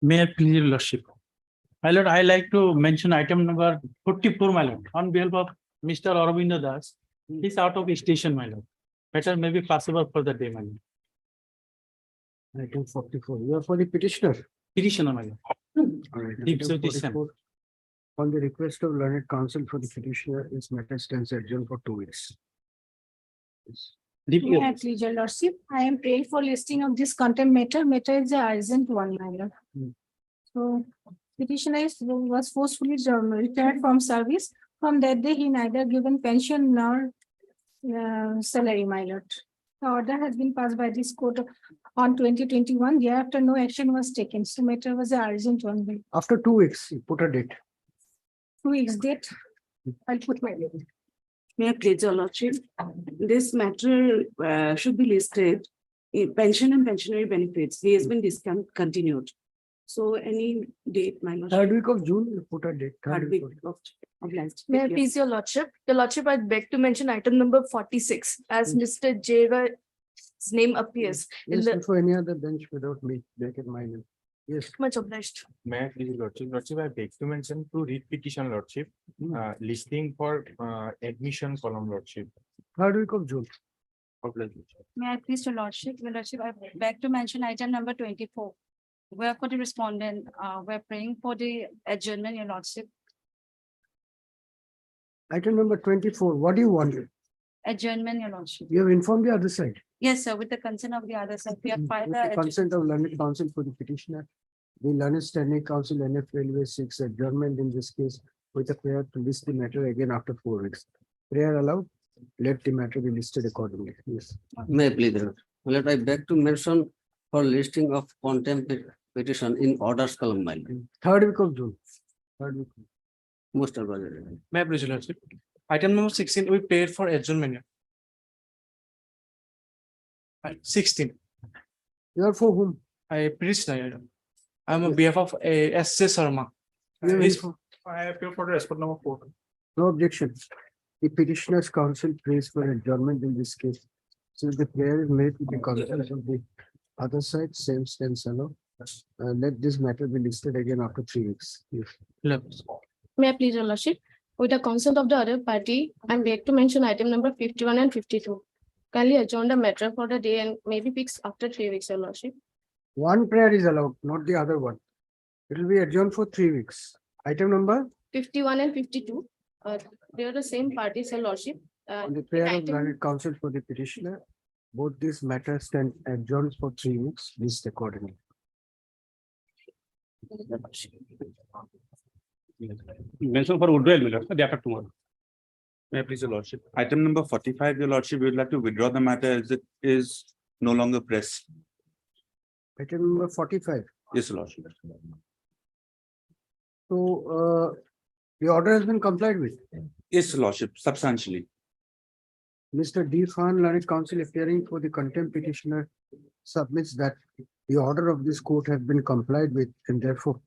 May I please, your lordship? My lord, I like to mention item number 44, my lord, on behalf of Mr. Aurobindo Das. He's out of station, my lord. Better may be possible for the day, my lord. Item 44. You are for the petitioner. Petitioner, my lord. All right. Deep Item petition. 44. On the request of learned counsel for the petitioner, this matter stands adjourned for 2 weeks. Yes. Deep- May I please, your lordship, I am praying for listing of this contempt matter. Matter is the urgent one, my lord. So petitioner was forcefully retired from service. From that day, he neither given pension nor salary, my lord. The order has been passed by this court on 2021. Thereafter, no action was taken. So matter was the urgent one. After 2 weeks, you put a date. 2 weeks date. I'll put my date. May I please, your lordship? This matter should be listed in pension and pensionary benefits. He has been discontinued. So any date, my lordship. 3rd week of June, you put a date. Third week of last. May I please, your lordship? Your lordship, I beg to mention item number 46 as Mr. J's name appears in Yes, the for any other bench without me, make it my name. Yes. much obliged. May I please, Lordship? Lordship, I beg to mention to read petition, Lordship, listing for admission column, Lordship. 3rd week of June. May I please, your lordship? Your lordship, I beg to mention item number 24. Where for the respondent, we're praying for the adjournment, your lordship. Item number 24. What do you want? Adjournment, your lordship. You have informed the other side. Yes, sir, with the consent of the other side, we have filed With the the. consent of learned counsel for the petitioner, the learned standing counsel NF Railway seeks adjournment in this case with a prayer to list the matter again after 4 weeks. Prayer allowed. Let the matter be listed accordingly. Yes. May I please, let I beg to mention for listing of contempt petition in orders column, my lord. 3rd week of June. 3rd week. Most obliged. May I please, your lordship? Item number 16, we paid for adjournment. 16, You are for whom? I petitioner. I'm on behalf of S.C. Sharma. You have He's- informed- I appeal for the respect number 4. No objection. The petitioner's counsel prays for adjournment in this case. Since the prayer is made with the consent of the other side, same stands alone. Let this matter be listed again after 3 weeks. Yes. May I please, your lordship? With the consent of the other party, I beg to mention item number 51 and 52. Kindly adjourn the matter for the day and maybe fixed after 3 weeks, your lordship. One prayer is allowed, not the other one. It will be adjourned for 3 weeks. Item number 51 and 52. They are the same parties, your lordship. on the prayer of item- learned counsel for the petitioner. Both these matters stand adjourned for 3 weeks. List accordingly. Mention for withdrawal, my lord, day after tomorrow. May I please, your Lordship? Item number 45, your Lordship, we would like to withdraw the matter as it is no longer pressed. Item number 45. Yes, your Lordship. So the order has been complied with. Yes, your Lordship, substantially. Mr. D. Khan, learned counsel appearing for the contempt petitioner, submits that the order of this court has been complied with and therefore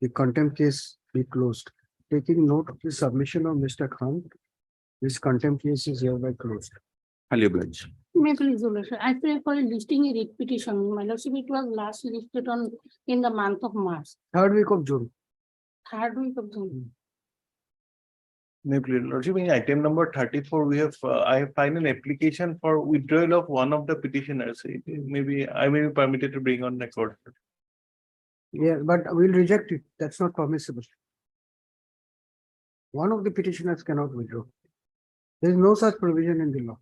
the contempt case be closed. Taking note of the submission of Mr. Khan, this contempt case is hereby closed. Highly obliged. May I please, your lordship, I pray for listing a writ petition. My lordship, it was last listed on in the month of March, 3rd week of June. 3rd week of June. May I please, Lordship, in item number 34, we have, I find an application for withdrawal of one of the petitioners. Maybe I may be permitted to bring on record. Yeah, but we'll reject it. That's not permissible. One of the petitioners cannot withdraw. There is no such provision in the law.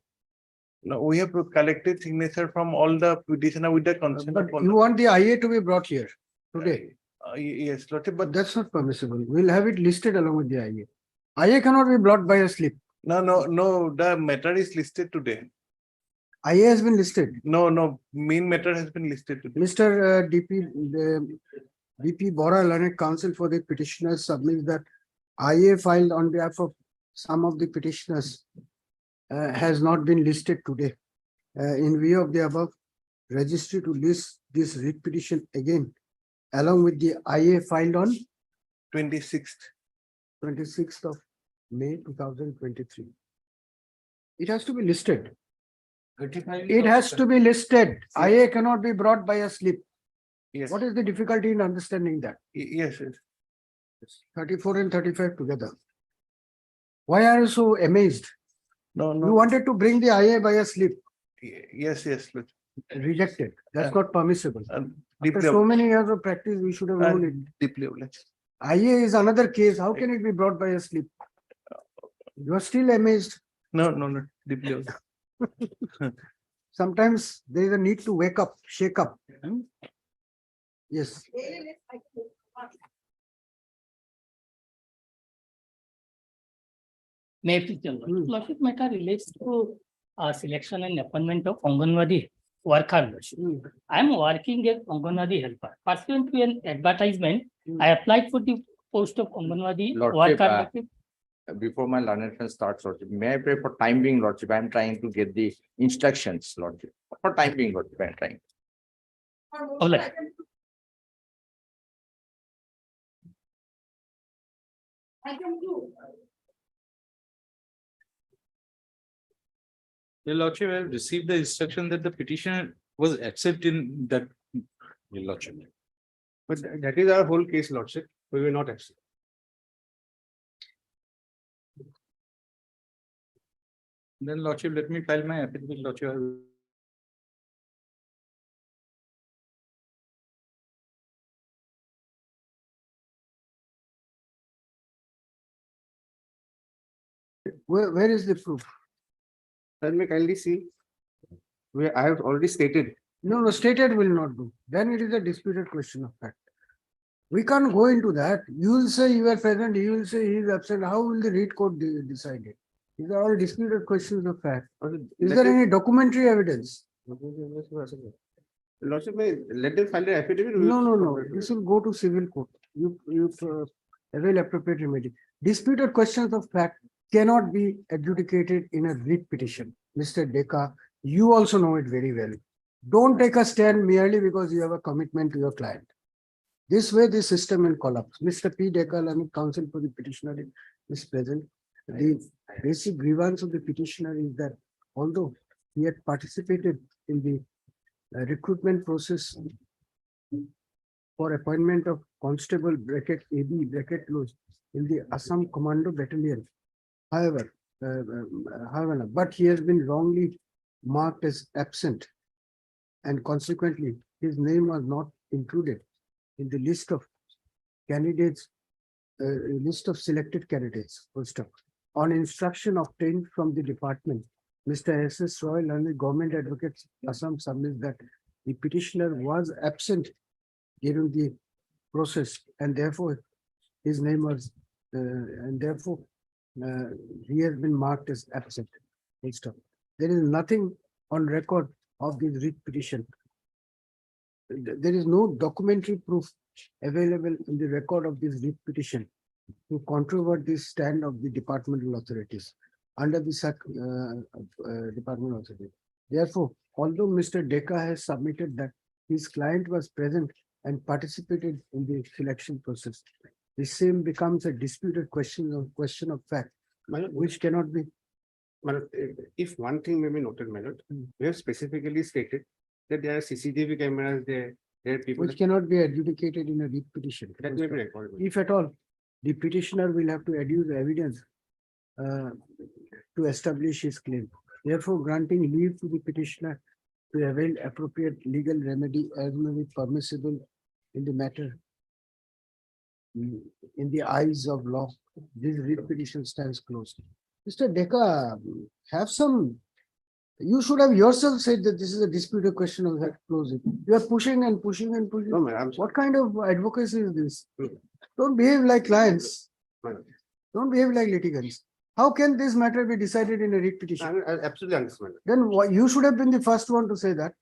No, we have collected signature from all the petitioner with the consent. But of all you the- want the IA to be brought here today, Yes, Lordship, but but that's not permissible. We'll have it listed along with the IA. IA cannot be blocked by a slip. no, the matter is listed today. IA has been listed. No, main matter has been listed today. Mr. DP Bora, learned counsel for the petitioners, submits that IA filed on behalf of some of the petitioners has not been listed today. In view of the above, registry to list this writ petition again, along with the IA filed on 26th. 26th of May 2023. It has to be listed. It has to be listed. IA cannot be brought by a slip. Yes, What is the difficulty in understanding that? yes, yes. 34 and 35 together. Why are you so amazed? No, You no, wanted to bring the IA by a slip, yes, yes. rejected. That's not permissible. After Deeply, so many years of practice, we should have known it. deeply obliged. IA is another case. How can it be brought by a slip? You are still amazed. No, no, no, deeply obliged. Sometimes there is a need to wake up, shake up. Yes. May I please tell you? Lordship, matter relates to selection and appointment of Anganwadi worker. Lordship. I am working as Anganwadi helper. Pursuant to an advertisement, I applied for the post of Anganwadi Lordship, worker. Lordship. Before my learned friend starts, Lordship, may I pray for time being, Lordship? I am trying to get the instructions, Lordship. For time being, Lordship, I am trying. Oh, Lordship. Your Lordship, I have received the instruction that the petition was accepted in that. Your Lordship. But that is our whole case, Lordship. We will not accept. Then Lordship, let me file my affidavit, Lordship. Where is the proof? Let me kindly see. I have already stated. No, stated will not do. Then it is a disputed question of fact. We can't go into that. You will say you are present, he will say he is absent. How will the read court decide it? These are all disputed questions of fact. Is there any documentary evidence? Lordship, let them file their affidavit. No. This will go to civil court. You avail appropriate remedy. Disputed questions of fact cannot be adjudicated in a writ petition. Mr. Deka, you also know it very well. Don't take a stand merely because you have a commitment to your client. This way, the system will collapse. Mr. P. Deka, counsel for the petitioner, is present. The basic grievance of the petitioner is that although he had participated in the recruitment process for appointment of constable bracket AB bracket close in the Assam Commando Battalion, however, but he has been wrongly marked as absent, and consequently his name was not included in the list of candidates, list of selected candidates. First up, on instruction obtained from the department, Mr. S.S. Roy, learned government advocate Assam submits that the petitioner was absent during the process, and therefore his name was, and therefore he has been marked as absent. First up, there is nothing on record of this writ petition. There is no documentary proof available in the record of this writ petition to controvert the stand of the departmental authorities under the departmental authority. Therefore, although Mr. Deka has submitted that his client was present and participated in the selection process, the same becomes a disputed question of fact, which cannot be. If one thing may be noted, my lord, we have specifically stated that there are CCTV cameras there are people. Which cannot be adjudicated in a writ petition. That may be recorded. If at all, the petitioner will have to adduce evidence to establish his claim. Therefore, granting leave to the petitioner to avail appropriate legal remedy as may be permissible in the matter in the eyes of law, this writ petition stands closed. Mr. Deka, have some. You should have yourself said that this is a disputed question of that closing. You are pushing and pushing and pushing. No, madam. What kind of advocacy is this? Don't behave like clients. Don't behave like litigants. How can this matter be decided in a writ petition? I absolutely understand. Then you should have been the first one to say that.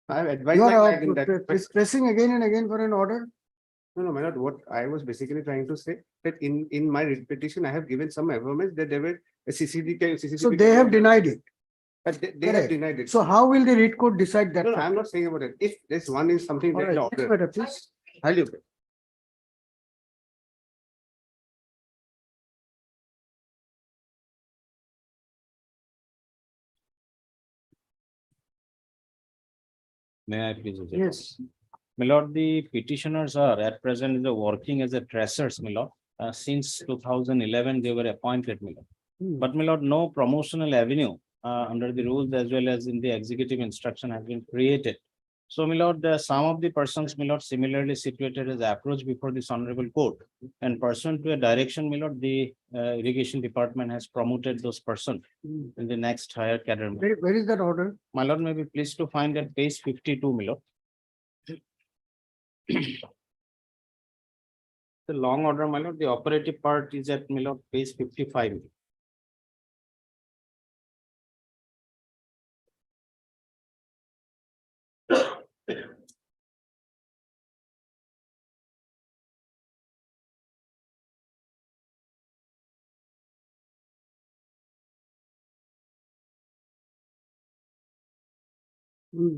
I have advised You my are client in that. pressing again and again for an order. No, my lord, what I was basically trying to say that in my writ petition, I have given some affirmation that there were a CCTV. So they have denied it. But they have Correct. denied it. So how will the writ court decide that? No, I'm not saying about it. If this one is something All that right, the next order. matter, please. Highly okay. May I please? Yes. My lord, the petitioners are at present working as a tracers, my lord. Since 2011, they were appointed, my lord. But my lord, no promotional avenue under the rules as well as in the executive instruction has been created. So, my lord, some of the persons, my lord, similarly situated as approached before this honorable court. And pursuant to a direction, my lord, the irrigation department has promoted those persons in the next higher cadre. Where is that order? My lord, may be pleased to find at page 52, my lord. The long order, my lord, the operative part is at, my lord, page 55.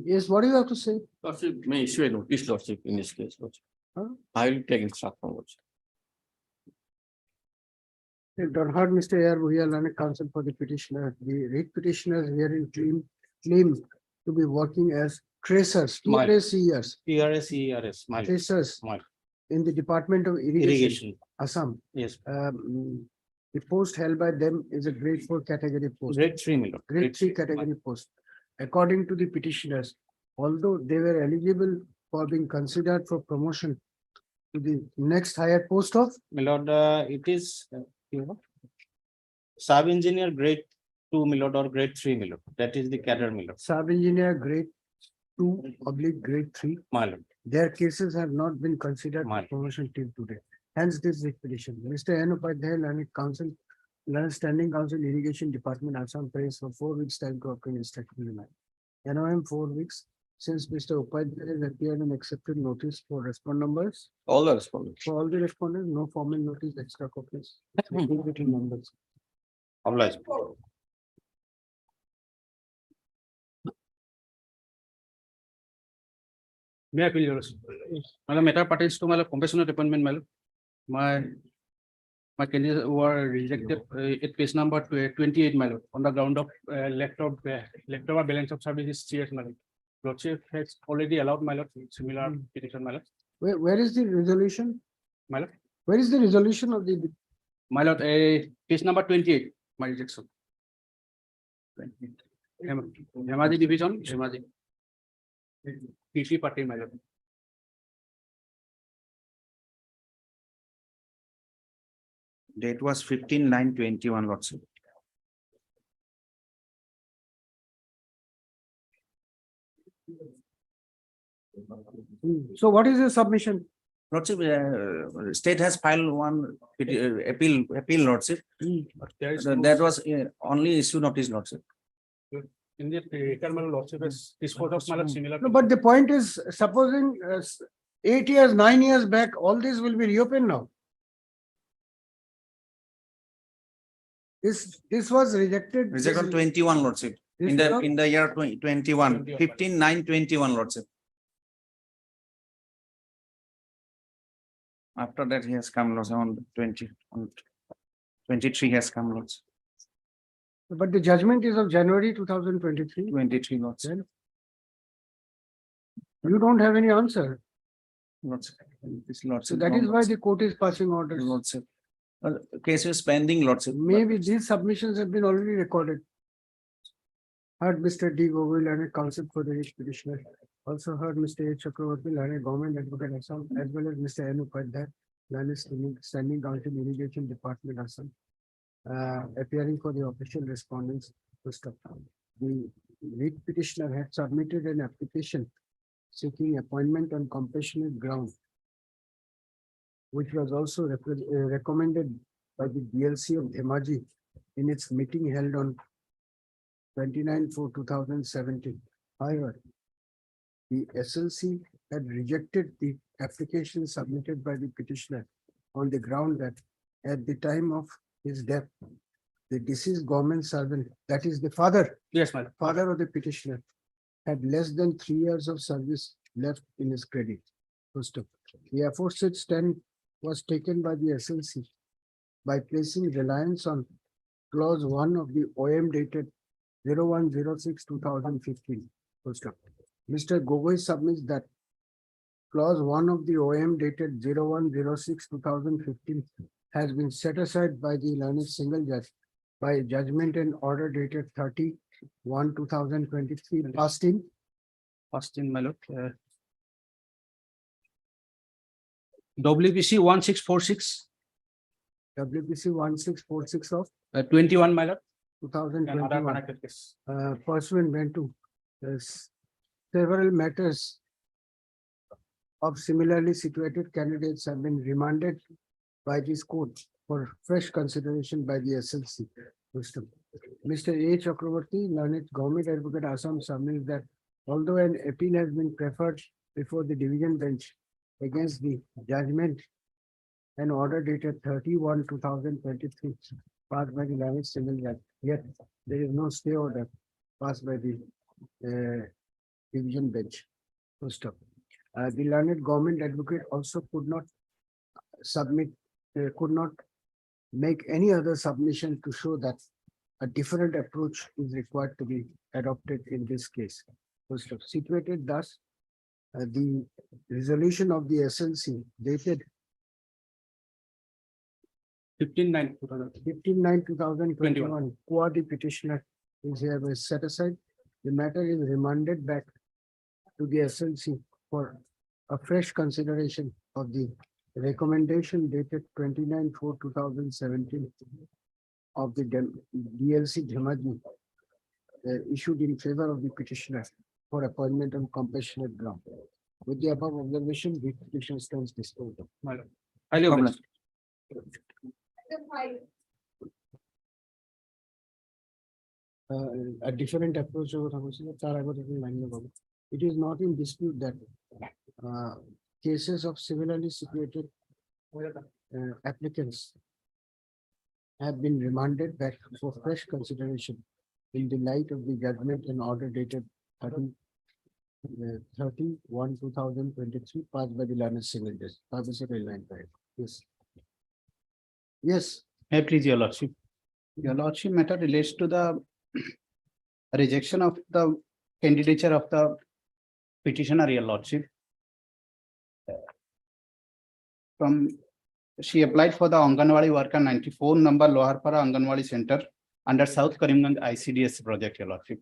Yes, what do you have to say? Lordship may issue a notice, Lordship, in this case, Lordship. Huh? I will take instruction, Lordship. Heard Mr. A.R. Bhuya, learned counsel for the petitioner. The rate petitioners herein claim to be working as tracers, My- TRACers, TRS, my lord. tracers My- in the Department of Irrigation, Irrigation, Assam. yes. The post held by them is a grade 4 category post. Grade 3, my lord. Grade 3 category post. According to the petitioners, although they were eligible for being considered for promotion to the next higher post of My lord, it is, you know, sub-engineer grade 2, my lord, or grade 3, my lord. That is the cadre, my lord. sub-engineer grade 2/grade 3. My lord. Their cases have not been considered for Ma'am. promotion till today. Hence this petition. Mr. N. Upadhyay, Learned Council, Learned Standing Council, Irrigation Department, Assam prays for 4 weeks time to obtain instruction in matter. NOM 4 weeks since Mr. Upadhyay has appeared and accepted notice for respond numbers. All the respondents. For all the respondents, no formal notice, extra copies. Between numbers. Obliged. May I appeal your worship? My matter pertains to my compassionate appointment, my lord. My candidates were rejected at page number 28, my lord, on the ground of leftover balance of service is 3 years, my lord. Lordship has already allowed my lord similar petition, my lord. Where is the resolution? My lord, Where is the resolution of the? my lord, page number 28, my rejection. Dhemaji division, Dhemaji. PC party, my lord. Date was 15/9/21, Lordship. So what is the submission? Lordship, state has filed one appeal, Lordship. There is That was only issue notice, Lordship. in the terminal lordship is disposed of my lord similar. No, but the point is, supposing 8 years, 9 years back, all this will be reopened now. This was rejected. Rejected on 21, Lordship. This In was- the year 2021, 15/9/21, Lordship. After that, he has come, Lordship, on 23 has come, Lordship. But the judgment is of January 2023. 23, Lordship. You don't have any answer. Lordship. This So Lordship. that is why the court is passing orders. Lordship. Case is pending, Lordship. Maybe these submissions have been already recorded. Heard Mr. D. Govil, Learned Counsel for the rich petitioner. Also heard Mr. A. Chakravarti, Learned Government Advocate Assam, as well as Mr. N. Upadhyay, Learned Standing Council, Irrigation Department Assam, appearing for the official respondents to stop. The lead petitioner had submitted an application seeking appointment on compassionate ground, which was also recommended by the DLC of Dhemaji in its meeting held on 29/4/2017. However, the SLC had rejected the application submitted by the petitioner on the ground that at the time of his death, the deceased government servant, that is the father, Yes, my lord. father of the petitioner, had less than 3 years of service left in his credit. First of all, the aforesaid stand was taken by the SLC by placing reliance on clause 1 of the OM dated 01/06/2015. First of all, Mr. Gogoi submits that clause 1 of the OM dated 01/06/2015 has been set aside by the learned single judge by judgment and order dated 30/1/2023 passed in my lord. WBC 1646, WPC 1646 of 21, my lord. And other 2021. connected case. Pursuant whereto several matters of similarly situated candidates have been remanded by this court for fresh consideration by the SLC system. Mr. A. Chakravarti, learned government advocate Assam, submits that although an appeal has been preferred before the division bench against the judgment and order dated 31/2023 passed by the learned single judge, yet there is no stay order passed by the division bench. First up, the learned government advocate also could not make any other submission to show that a different approach is required to be adopted in this case. First up, situated thus, the resolution of the SLC dated 15/9/2021, qua the petitioner is hereby set aside. The matter is remanded back to the SLC for a fresh consideration of the recommendation dated 29/4/2017 of the DLC Dhemaji issued in favor of the petitioner for appointment on compassionate ground. With the above observation, the petition stands disposed of. My lord. Highly obliged. A different approach over it is not in dispute that cases of similarly situated applicants have been remanded back for fresh consideration in the light of the judgment and order dated 30/1/2023 passed by the learned single judge. Yes. Yes. May I please, your lordship. Your lordship, matter relates to the rejection of the candidature of the petitioner, your lordship. She applied for the Anganwadi worker 94 number Loharpara Anganwadi Center under South Karimganj ICDS project, your lordship.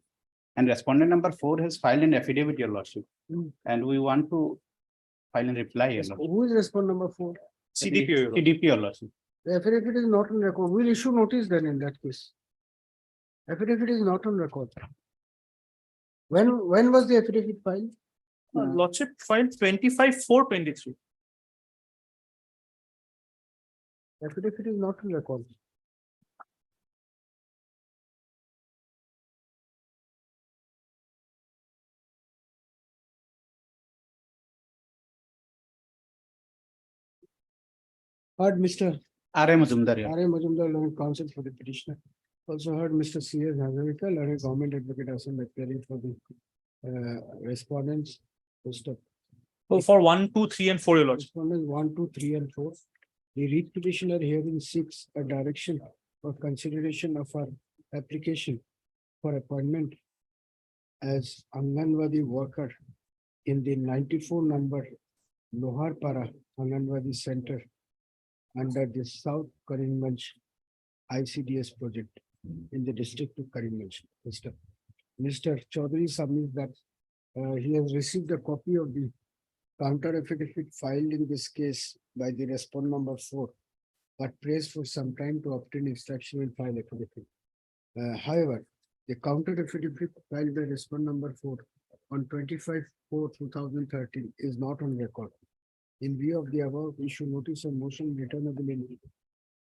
And respondent number 4 has filed an affidavit, your lordship. And we want to file a reply, your lordship. Who is respondent number 4? CDP, your lordship. The affidavit is not on record. We'll issue notice then in that case. Affidavit is not on record. When was the affidavit filed? Lordship filed 25/4/23. Affidavit is not on record. Heard Mr. R.A. Majumdar, your R.A. Majumdar, learned counsel for the petitioner. Also heard Mr. C.S. Hazarika, learned government advocate Assam, appearing for the respondents. First up, So for 1, 2, 3, and 4, your lordship. respondents 1, 2, 3, and 4. The read petitioner herein seeks a direction for consideration of our application for appointment as Anganwadi worker in the 94 number Loharpara Anganwadi Center under the South Karimganj ICDS project in the district of Karimganj. Mr. Chaudhary submits that he has received a copy of the counter affidavit filed in this case by the respondent number 4, but prays for some time to obtain instruction and file affidavit. However, the counter affidavit filed by respondent number 4 on 25/4/2013 is not on record. In view of the above, issue notice of motion returnable in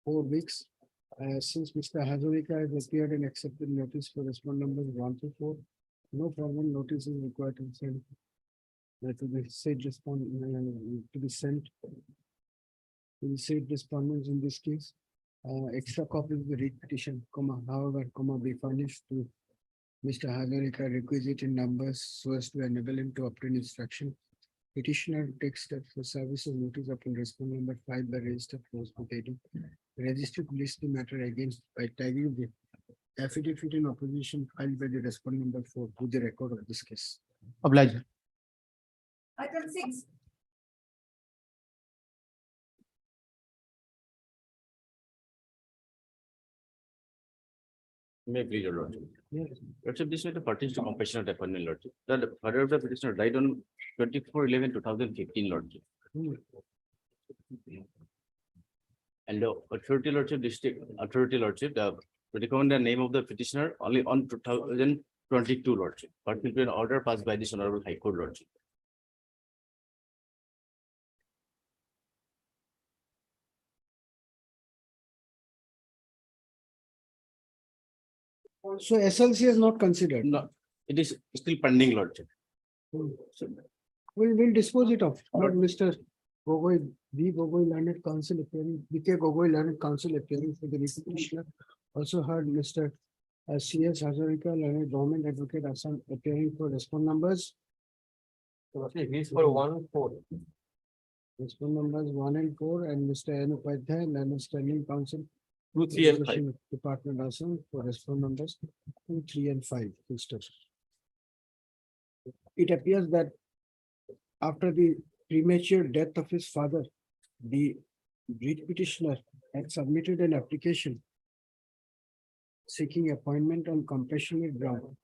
4 weeks. Since Mr. Hazarika has appeared and accepted notice for respondent numbers 1 to 4, no formal notice is required to send to the said respondents in this case. Extra copies of the read petition, however, be furnished to Mr. Hazarika requisite in numbers so as to enable him to obtain instruction. Petitioner takes steps for service of notice upon respondent number 5 by register close to register to list the matter again by tagging the affidavit in opposition filed by the respondent number 4 to the record of this case. Obliged. Item 6. May please, your lordship. Lordship, this matter pertains to compassionate appointment, lordship. The father of the petitioner died on 24/11/2015, lordship. And the authority lordship, district authority lordship, recommend the name of the petitioner only on 2022, lordship. Pursuant to an order passed by this honorable High Court, lordship. So SLC is not considered. No, it is still pending, lordship. So we'll dispose it of, not Mr. Gogoi, V. Gogoi Learned Counsel appearing, V.K. Gogoi Learned Counsel appearing for the petitioner. Also heard Mr. C.S. Hazarika, Learned Government Advocate Assam appearing for respond numbers. This for 1-4. Respond numbers 1 and 4 and Mr. N. Upadhyay, Learned Standing Counsel. 2, 3 and 5. Department Assam for respond numbers 2, 3 and 5. Mr. It appears that after the premature death of his father, the writ petitioner had submitted an application seeking appointment on compassionate ground,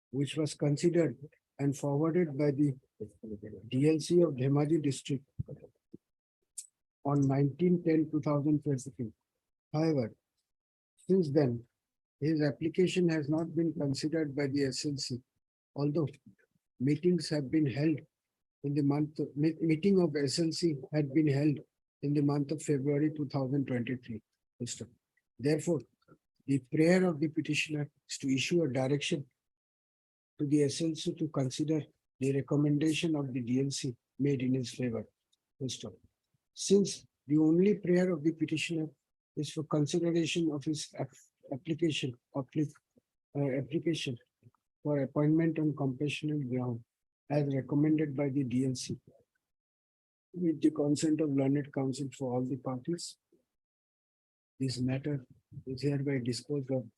which was considered and forwarded by the DLC of Dhemaji district on 19/10/2022. However, since then, his application has not been considered by the SLC, although meetings have been held in the month, meeting of SLC had been held in the month of February 2023. Therefore, the prayer of the petitioner is to issue a direction to the SLC to consider the recommendation of the DLC made in his favor. Since the only prayer of the petitioner is for consideration of his application for appointment on compassionate ground as recommended by the DLC with the consent of learned counsel for all the parties. This matter is hereby disposed of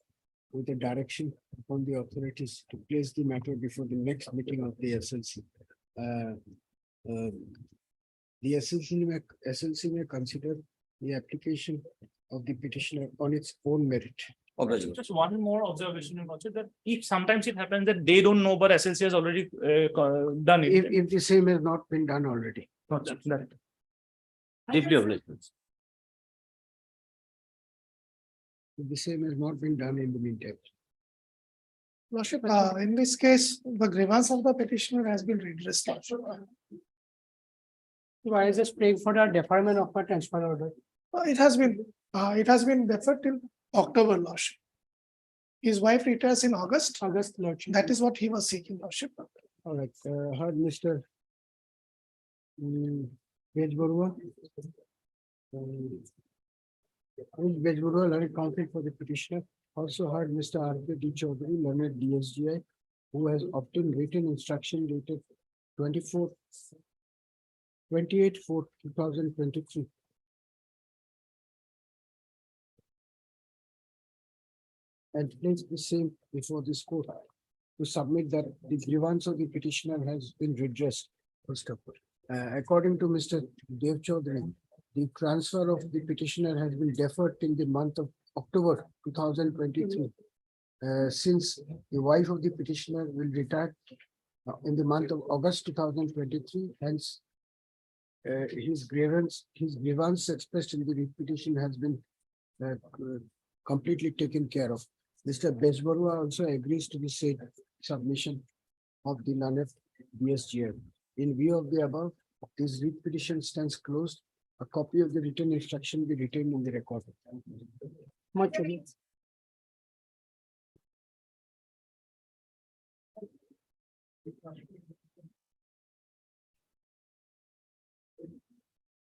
with a direction upon the authorities to place the matter before the next meeting of the SLC. The SLC may consider the application of the petitioner on its own merit. Just one more observation, that if sometimes it happens that they don't know, but SLC has already done it. If the same has not been done already. Deeply obliged. If the same has not been done in the meantime. Lordship, in this case, the grievance of the petitioner has been redressed. Lordship. Why is this praying for the deferment of a transfer order? It has been deferred till October, Lordship. His wife retires in August. Lordship. That is what he was seeking, Lordship. All right, heard Mr. Bejbarua. Bejbarua, learned counsel for the petitioner. Also heard Mr. R.K. D. Chaudhary, learned DSGI, who has obtained written instruction dated 28/4/2023. And place the same before this court to submit that the grievance of the petitioner has been redressed. According to Mr. Dev Chaudhary, the transfer of the petitioner has been deferred till the month of October 2023. Since the wife of the petitioner will retire in the month of August 2023, hence his grievance expressed in the petition has been completely taken care of. Mr. Bejbarua also agrees to the said submission of the LANEF DSGM. In view of the above, this writ petition stands closed. A copy of the written instruction be retained in the record. Much obliged.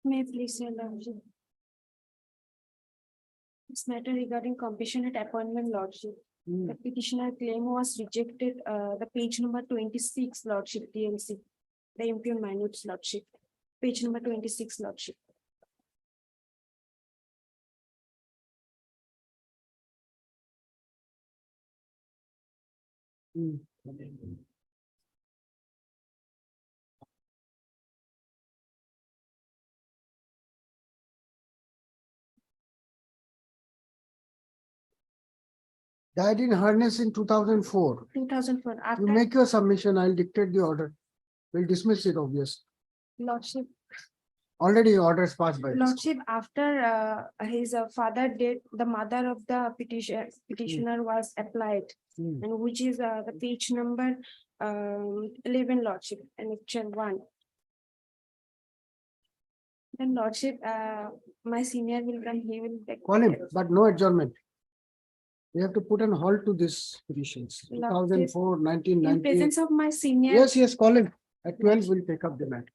May I please, Your Lordship. This matter regarding compassionate appointment, Lordship. The petitioner claim was rejected, the page number 26, Lordship, DLC. The impugned minutes, Lordship. Page number 26, Lordship. Died in harness in 2004. 2004, You after make your submission, I'll dictate the order. We'll dismiss it, obviously. lordship, Already orders passed by. this. lordship, after his father did, the mother of the petitioner was applied. Hmm. And which is the page number 11, lordship, and actual 1. Then lordship, my senior will come, he will take. Call him, but no adjournment. We have to put an halt to this petitions. Lordship, 2004, In 1998. presence of my senior. Yes, yes, call him. At 12, we'll take up the matter.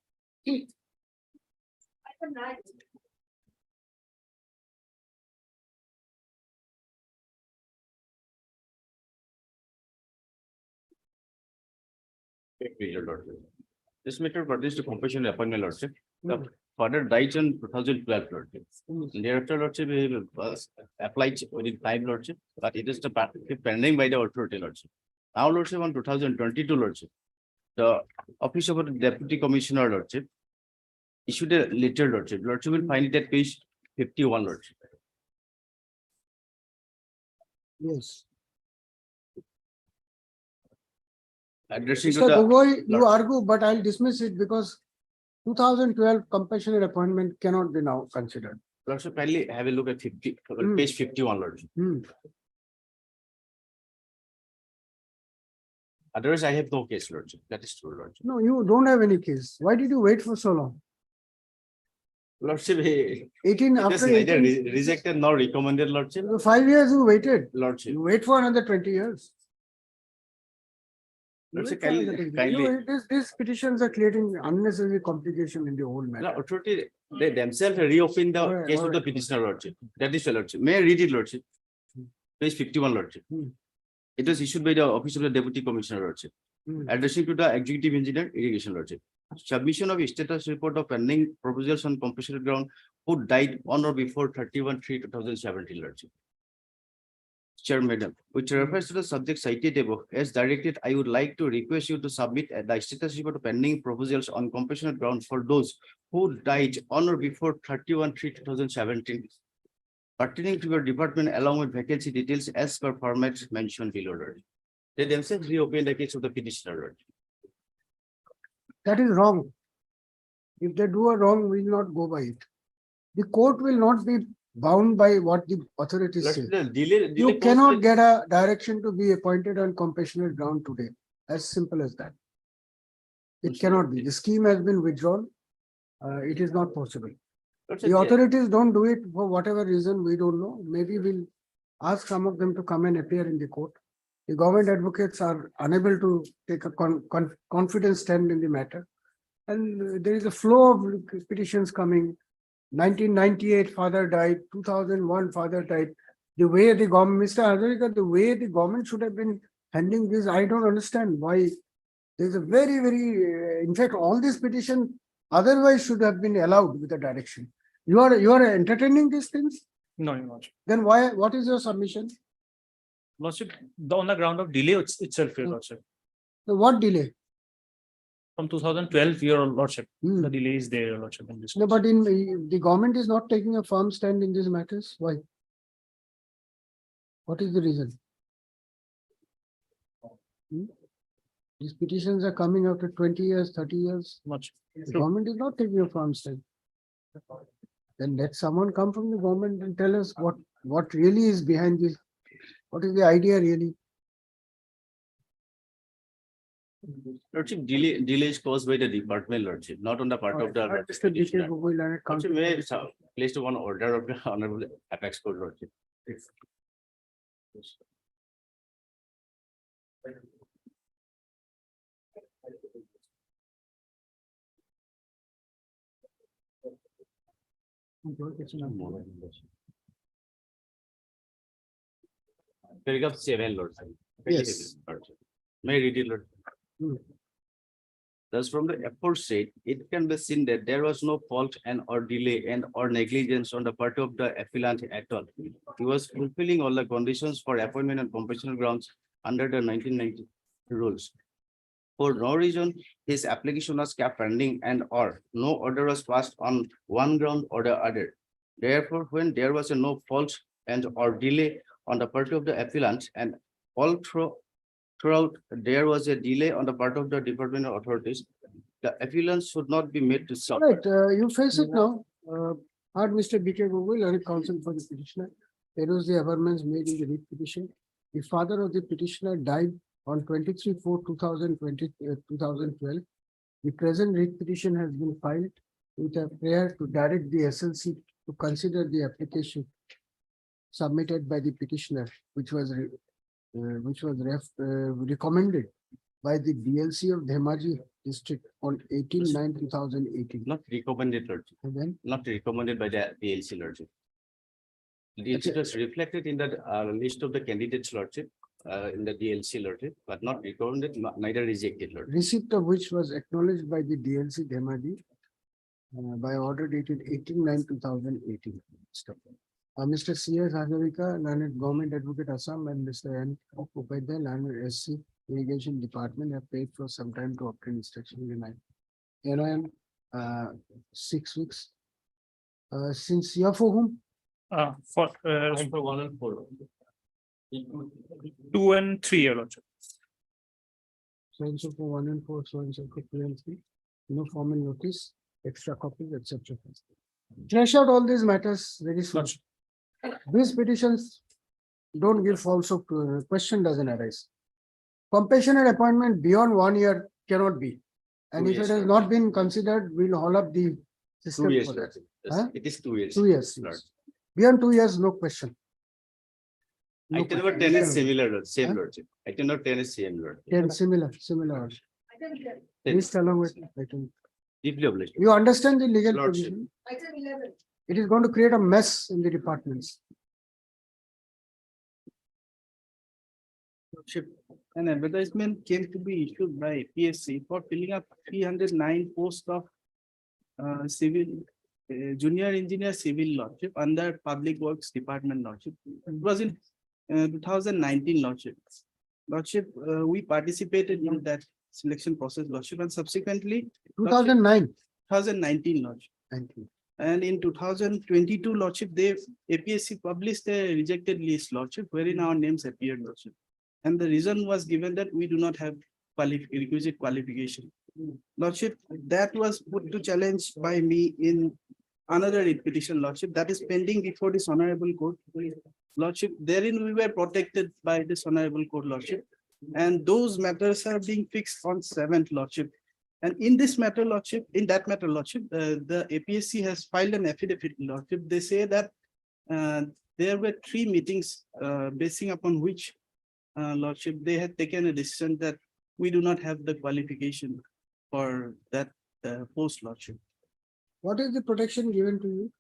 This matter pertains to compassion appointment, lordship. The father died in 2012, lordship. Thereafter, lordship, he was applied within time, lordship, but it is the pending by the authority, lordship. Now, lordship, on 2022, lordship, the office of the deputy commissioner, lordship, issued a letter, lordship. Lordship will find it at page 51, lordship. Yes. Addressing to Mr. the Gogoi, you Lord. argue, but I'll dismiss it because 2012 compassionate appointment cannot be now considered. Lordship, kindly have a look at page 51, lordship. Hmm. Otherwise, I have no case, lordship. That is true, lordship. No, you don't have any case. Why did you wait for so long? Lordship, it 18 is after neither 18, rejected nor recommended, lordship. 5 years you waited. Lordship. You wait for another 20 years. You Lordship, wait for another 20 kindly. years. These petitions are creating unnecessary complication in the whole The matter. authority, they themselves reopened the Alright, case of the alright. petitioner, lordship. That is, lordship. May I read it, lordship? Page 51, lordship. Hmm. It was issued by the office of the deputy commissioner, lordship. Hmm. Addressing to the executive engineer, irrigation, lordship. Submission of status report of pending proposals on compassionate ground who died on or before 31/3/2017, lordship. Chair, madam, which refers to the subject cited above, as directed, I would like to request you to submit the status report of pending proposals on compassionate grounds for those who died on or before 31/3/2017, pertaining to your department along with vacancy details as per format mentioned below, lordship. They themselves reopened the case of the petitioner, lordship. That is wrong. If they do a wrong, we will not go by it. The court will not be bound by what the authorities say. Lordship, the delay You cannot get a direction to be appointed on compassionate ground today. As simple as that. It cannot be. The scheme has been withdrawn. It is not possible. The authorities don't do it for whatever reason, we don't know. Maybe we'll ask some of them to come and appear in the court. The government advocates are unable to take a confident stand in the matter. And there is a flow of petitions coming. 1998, father died. 2001, father died. The way the government, Mr. Hazarika, the way the government should have been handling this, I don't understand why. There's a very, in fact, all these petitions otherwise should have been allowed with a direction. You are entertaining these things? No, Your Lordship. Then why, what is your submission? Lordship, on the ground of delay itself, Your Hmm. Lordship. So what delay? From 2012, Your Lordship, Hmm. the delay is there, Your Lordship. In this No, case. but the government is not taking a firm stand in these matters. Why? What is the reason? Hmm? These petitions are coming after 20 years, 30 years. Much. The government is not taking a firm stand. Then let someone come from the government and tell us what really is behind this. What is the idea really? Lordship, delay is caused by the department, lordship, not on the part of the. Mr. D.K. petitioner. Gogoi, Learned Lordship, Counsel. may I place to one order of the honorable apex court, lordship. Paragraph 7, lordship. Yes. Lordship. May I read it, lord? Hmm. Thus, from the aforesaid, it can be seen that there was no fault and or delay and or negligence on the part of the appellant at all. He was fulfilling all the conditions for appointment on compassionate grounds under the 1990 rules. For no reason, his application was kept pending and or no order was passed on one ground or the other. Therefore, when there was a no fault and or delay on the part of the appellant, and throughout there was a delay on the part of the Department of Authorities. The appellant should not be made to suffer. Right, you face it now. Heard Mr. B.K. Gogoi, learned counsel for the petitioner. There was the averments made in the writ petition. The father of the petitioner died on 23/4/2012. The present writ petition has been filed with a prayer to direct the SLC to consider the application submitted by the petitioner, which was recommended by the DLC of Dhemaji district on 18/9/2018. Not recommended, Lordship. And then Not recommended by the PLC, Lordship. It was reflected in the list of the candidates, Lordship, in the DLC, Lordship, but not recommended, neither rejected, Lordship. receipt of which was acknowledged by the DLC Dhemaji by order dated 18/9/2018. Mr. C.S. Hazarika, learned government advocate Assam, and Mr. N. Upadhyay, learned SC Irrigation Department, have paid for some time to obtain instruction in NOM 6 weeks. Since you are for whom? For 2 and 3, Your Lordship. So and so for 1 and 4, so and so for 2 and 3. No formal notice, extra copies, etc. Flesh out all these matters very soon. These petitions don't give false hope. Question doesn't arise. Compassionate appointment beyond 1 year cannot be. And 2 if it years, has Lord. not been considered, we'll haul up the system. 2 years, for that. Lordship. Yes, Huh? it is 2 years. 2 years. Lord. Yes. Beyond 2 years, no question. No Item number question. 10 is similar, Lord, same, Huh? Lordship. Item number 10 is same, Lord. Similar. Please tell them what item. Deeply obliged. You understand the legal Lordship. provision? It is going to create a mess in the departments. Lordship, an advertisement came to be issued by PSC for filling up 309 posts of junior engineer civil, Lordship, under Public Works Department, Lordship. It was in 2019, Lordship. Lordship, we participated in that selection process, Lordship, and subsequently 2009. 2019, Lordship. And in 2022, Lordship, APSC published a rejected list, Lordship, wherein our names appeared, Lordship. And the reason was given that we do not have requisite qualification. Lordship, that was put to challenge by me in another writ petition, Lordship, that is pending before this honorable court. Lordship, therein we were protected by this honorable court, Lordship. And those matters are being fixed on 7th, Lordship. And in this matter, Lordship, in that matter, Lordship, the APSC has filed an affidavit, Lordship. They say that there were 3 meetings basing upon which, Lordship, they had taken a decision that we do not have the qualification for that post, Lordship. What is the protection given to you?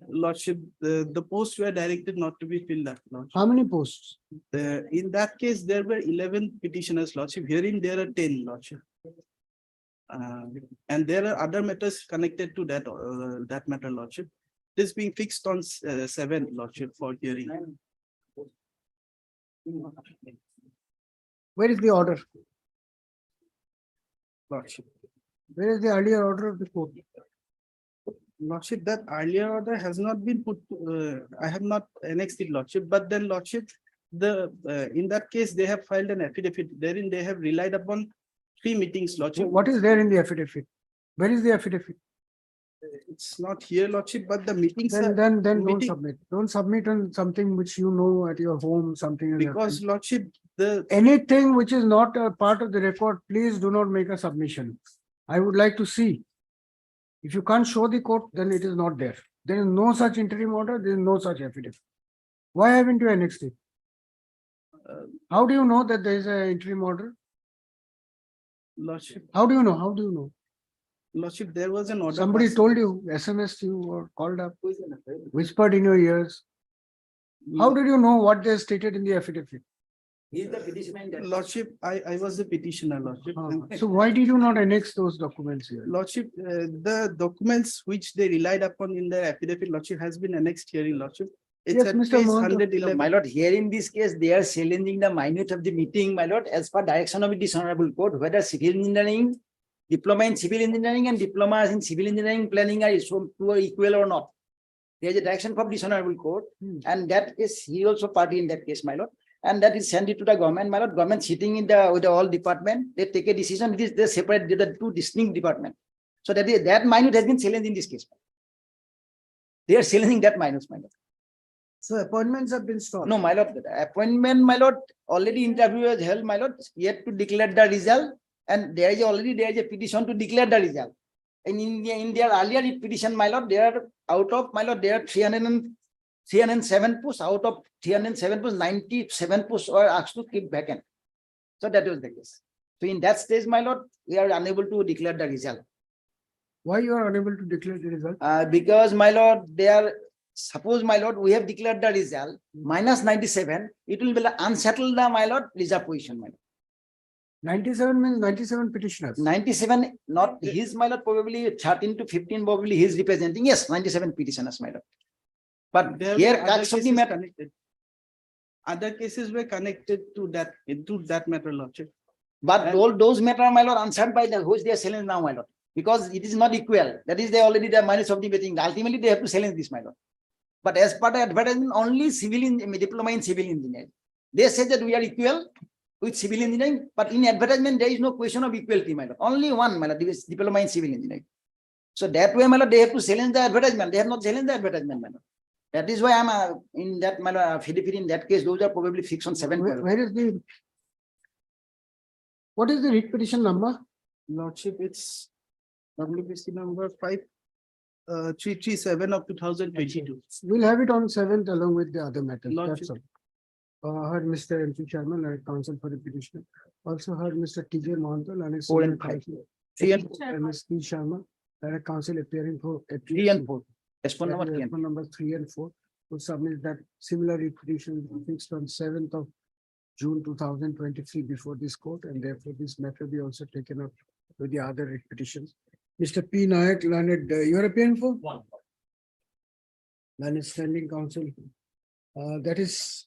Lordship, the posts were directed not to be filled up, Lordship. How many posts? In that case, there were 11 petitioners, Lordship. Herein, there are 10, Lordship. And there are other matters connected to that matter, Lordship. This being fixed on 7th, Lordship, for hearing. Where is the order? Lordship. Where is the earlier order of the court? Lordship, that earlier order has not been put, I have not annexed it, Lordship, but then, Lordship, in that case, they have filed an affidavit. Therein, they have relied upon 3 meetings, Lordship. What is there in the affidavit? Where is the affidavit? It's not here, Lordship, but the meetings are. Then don't meeting- submit. Don't submit on something which you know at your home, something. has Because, happened. Lordship, Anything which is not a part of the record, please do not make a submission. I would like to see. If you can't show the court, then it is not there. There is no such interim order, there is no such affidavit. Why haven't you annexed it? How do you know that there is an interim order? Lordship, How do you know? How do you know? Lordship, there was an order. Somebody passed- told you, SMS you or called up, whispered in your ears. How did you know what they stated in the affidavit? Lordship, I was the petitioner, Lordship. and- So why did you not annex those documents here? Lordship, the documents which they relied upon in their affidavit, Lordship, has been annexed here in Lordship. It's Yes, at Mr. page Mohanty. 111. My lord, here in this case, they are challenging the minute of the meeting, my lord, as per direction of this honorable court, whether civil engineering, diploma in civil engineering and diplomas in civil engineering planning are equal or not. There is a direction from dishonorable court, and that is, he also party in that case, my lord. And that is sent it to the government, my lord. Government sitting in the with the all department, they take a decision. It is they separate the two distinct department. So that minute has been challenged in this case. They are challenging that minute, my lord. So appointments have been stopped. No, my lord, the appointment, my lord, already interview is held, my lord, yet to declare the result, and there is a petition to declare the result. And in their earlier petition, my lord, they are out of, my lord, there are 307 posts. Out of 307 posts, 97 posts are asked to keep vacant. So that was the case. So in that stage, my lord, we are unable to declare the result. Why you are unable to declare the result? Because, my lord, they are, suppose, my lord, we have declared the result minus 97, it will be unsettled the, my lord, reserve position, my lord. 97 means 97 petitioners. 97, not his, my lord, probably 13 to 15, probably he is representing. Yes, 97 petitioners, my lord. But There here, were other crux of the cases matter. connected. Other cases were connected to that matter, lordship. But all those matter, my lord, answered by the who's they are challenged now, my lord. Because it is not equal. That is, they already the minus of the meeting. Ultimately, they have to challenge this, my lord. But as part of advertisement, only diploma in civil engineering. They say that we are equal with civil engineering, but in advertisement, there is no question of equality, my lord. Only one, my lord, diploma in civil engineering. So that way, my lord, they have to challenge the advertisement. They have not challenged the advertisement, my lord. That is why I'm in that, my lord, in that case, those are probably fixed on 7. Where is the, what is the writ petition number? Lordship, it's WPC number 5337 of 2022. We'll have it on 7th along with the other matters. Lordship. That's all. Heard Mr. M.P. Sharma, Learned Counsel for the petitioner. Also heard Mr. T.J. Mohanty, Learned 4 and 5. Counsel. 3 and 4. Ms. P. Sharma, Learned Counsel appearing for 3 and 4. Respond number 3 and 4. Response number 3 and 4 to submit that similar writ petition fixed on 7th of June 2023 before this court, and therefore this matter be also taken up with the other writ petitions. Mr. P. Nayak, Learned, you are appearing for? 1. Learned Standing Counsel. That is.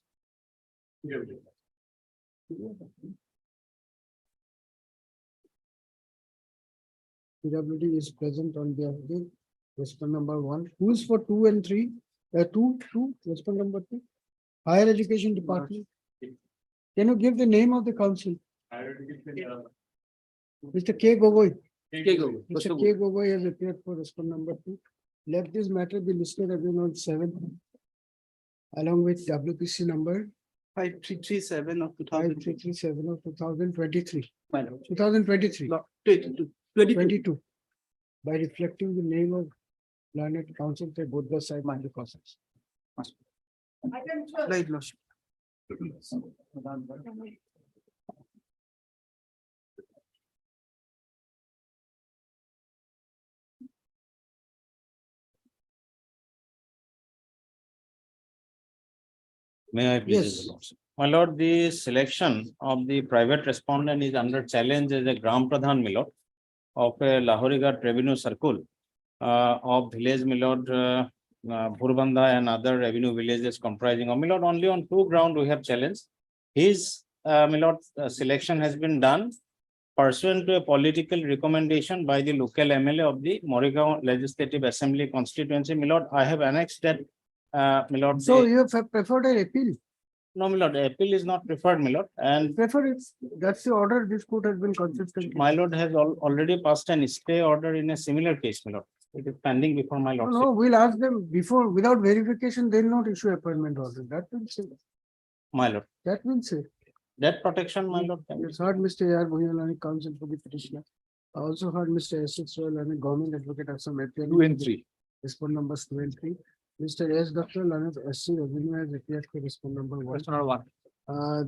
PWD is present on behalf of the respondent number 1. Who is for 2 and 3? 2, respondent number 2. Higher Education Department. Can you give the name of the council? Mr. K. Gogoi. Mr. K. Gogoi has appeared for respondent number 2. Let this matter be listed again on 7th, along with WPC number 5337 of 5337 of 2023. 2023. 22. By reflecting the name of Learned Counsel to both the side mind the process. Right, lordship. May I please? Yes. My lord, the selection of the private respondent is under challenge as a Gram Pradhan, my lord, of a Lahorigarh Revenue Circle of village, my lord, Bhurbanda and other revenue villages comprising of, my lord, only on 2 grounds we have challenged. His, my lord, selection has been done pursuant to a political recommendation by the local MLA of the Morigaon Legislative Assembly constituency. My lord, I have annexed that, my lord. So you have preferred an appeal? No, my lord, appeal is not preferred, my lord, and Prefer it. That's the order. This court has been consistent. my lord has already passed an stay order in a similar case, my lord. It is pending before my lord. No, we'll ask them before, without verification, they'll not issue appointment order. That will say. My lord, That will say. that protection, my lord. Yes, heard Mr. A.R. Bhuyan, counsel for the petitioner. I also heard Mr. S. Royal and government advocate of some. 2 and 3. Respond numbers 2 and 3. Mr. S. Dr. Leonard S.C. Revenue has appeared for respond number 1.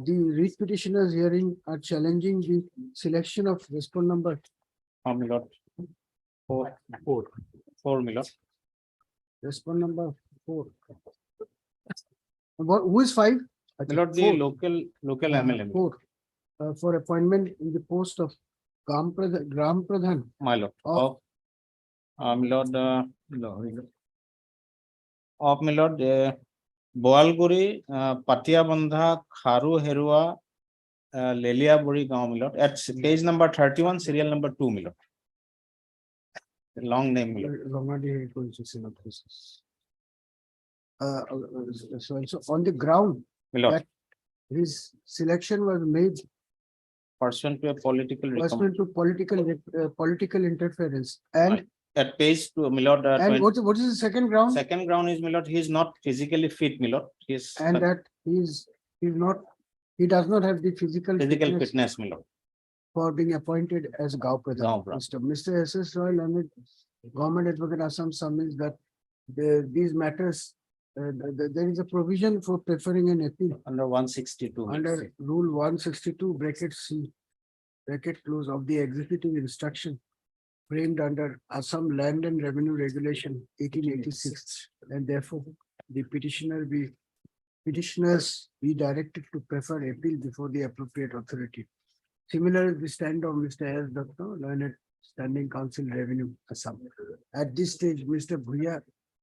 The writ petitioners hearing are challenging the selection of respond number. Oh, my lord. 4, my lord. Respond number 4. Who is 5? My lord, the local MLA. 4. For appointment in the post of Gram Pradhan. My lord. Of, my lord, of my lord, Boalguri, Patiabandha, Kharu Herua, Leliaburi Gaon, my lord, at page number 31, serial number 2, my lord. Long name, my lord. so on the ground My lord, that his selection was made pursuant to a political pursuant recommendation. to political interference and At page two, my lord, and what is the second ground? second ground is, my lord, he is not physically fit, my lord. He is And that he's not, he does not have the physical physical fitness, my lord. for being appointed as Gao Pradhan. Gao Pradhan. Mr. S.S. Roy, learned Government Advocate Assam summons that these matters, there is a provision for preferring an appeal Under 162. under Rule 162 bracket C, bracket close of the executive instruction framed under Assam Land and Revenue Regulation 1886, and therefore the petitioners be directed to prefer appeal before the appropriate authority. Similar the stand of Mr. S. Dr. Learned Standing Council Revenue Assam. At this stage, Mr. Bhuya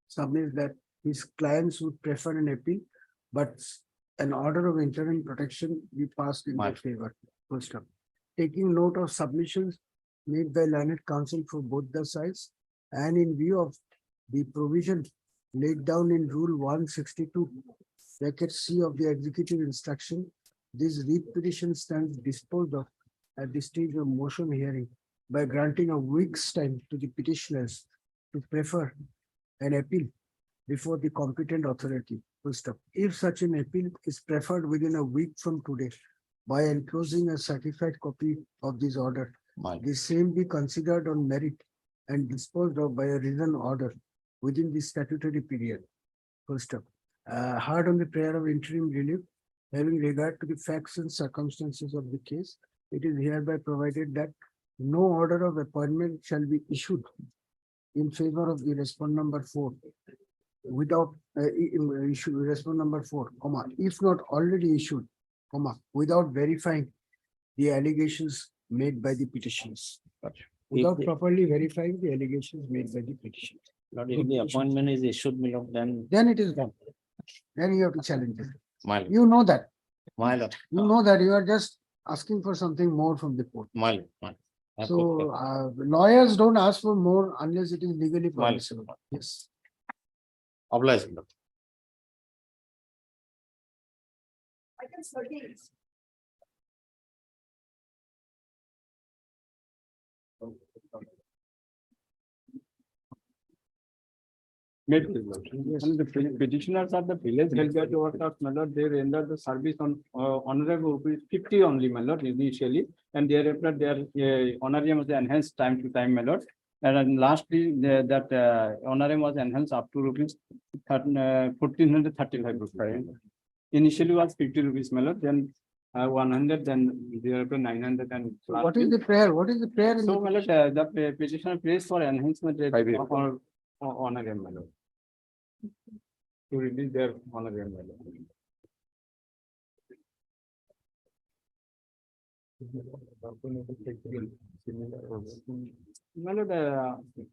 submits that his clients would prefer an appeal, but an order of interim protection be passed in their favor. First up, taking note of submissions made by learned counsel for both the sides, and in view of the provision laid down in Rule 162, bracket C of the executive instruction, this writ petition stands disposed of at the stage of motion hearing by granting a week's time to the petitioners to prefer an appeal before the competent authority. First up, if such an appeal is preferred within a week from today, by enclosing a certified copy of this order, the same be considered on merit and disposed of by a written order within the statutory period. First up, hard on the prayer of interim relief, having regard to the facts and circumstances of the case, it is hereby provided that no order of appointment shall be issued in favor of the respondent number 4 without respondent number 4, comma, if not already issued, comma, without verifying the allegations made by the petitioners. Without properly verifying the allegations made by the petitioners. Lord, if the appointment is issued, my lord, Then it is done. Then you have to challenge it. my lord, You know that. my lord, You know that you are just asking for something more from the court. my lord, my lord. So lawyers don't ask for more unless it is legally Well, permissible. Yes. Obliged, my lord. The petitioners are the village healthcare workers, my lord, they render the service on honorable rupees 50 only, my lord, initially, and thereafter their honorarium was enhanced time to time, my lord. And then lastly, that honorarium was enhanced up to rupees 1435 rupees. Initially was 50 rupees, my lord, then 100, then thereafter 900 and. What is the prayer? What is the prayer? in So, the my lord, the petitioner prays for enhancement of honorarium, my lord. To release their honorarium, my lord. My lord,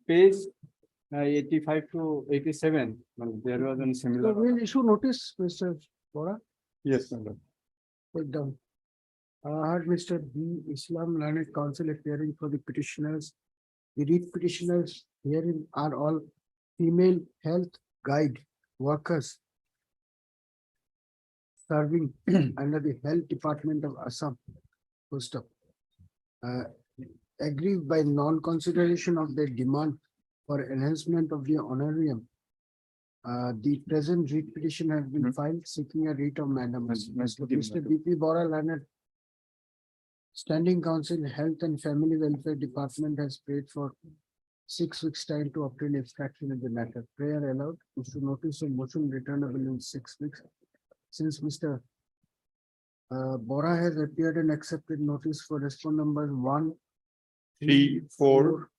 page 85 to 87, there was a So similar. we'll issue notice, Mr. Bora. Yes, my lord. Take down. Heard Mr. B. Islam Learned Council appearing for the petitioners. The writ petitioners herein are all female health guide workers serving under the Health Department of Assam. First up, aggrieved by non-consideration of their demand for enhancement of the honorarium. The present writ petition has been filed seeking a writ of mandamus. Mr. B.P. Bora Learned Standing Council Health and Family Welfare Department has prayed for 6 weeks time to obtain extraction in the matter. Prayer allowed, issue notice of motion returnable in 6 weeks. Since Mr. Bora has appeared and accepted notice for respondent numbers 1, 3, 4,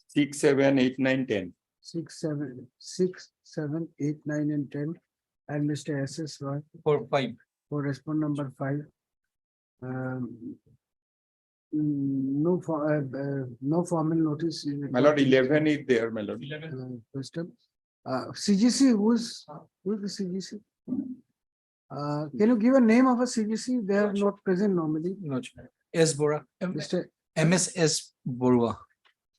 6, 7, 8, 9, 10. 6, 7, 8, 9, and 10, and Mr. S.S. Roy For 5. for respondent number 5. No formal notice. My lord, 11 is there, my lord. First up, CGC, who's the CGC? Can you give a name of a CGC? They are not present normally. No, S. Bora. Mr. MSS Borua.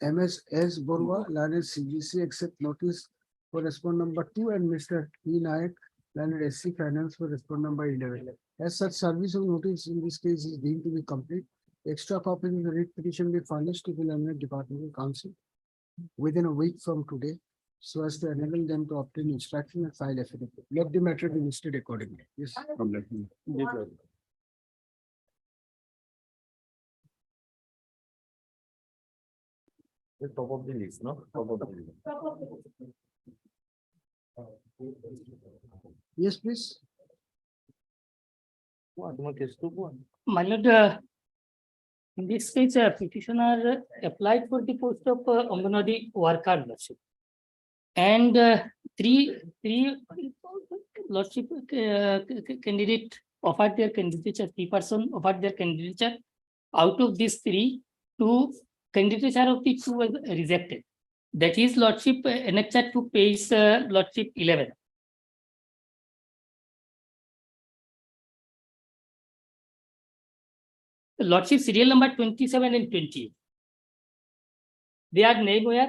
MS.S. Borwa, Learned CGC accept notice for respondent number 2 and Mr. E. Nayak, learned SC Finance for respondent number 11. As such, service of notice in this case is deemed to be complete. Extra copy of the writ petition be furnished to the learned departmental council within a week from today, so as to enable them to obtain instruction and file affidavit. Let the matter be listed accordingly. Yes. The top of the list, no? Top of the list. Yes, please. My lord, in this case, petitioner applied for the post of Anganwadi worker lordship. And three lordship candidate offered their candidature, 3 person offered their candidature. Out of these 3, 2 candidature of the 2 was rejected. That is lordship annexed to page lordship 11. Lordship serial number 27 and 20. Their name were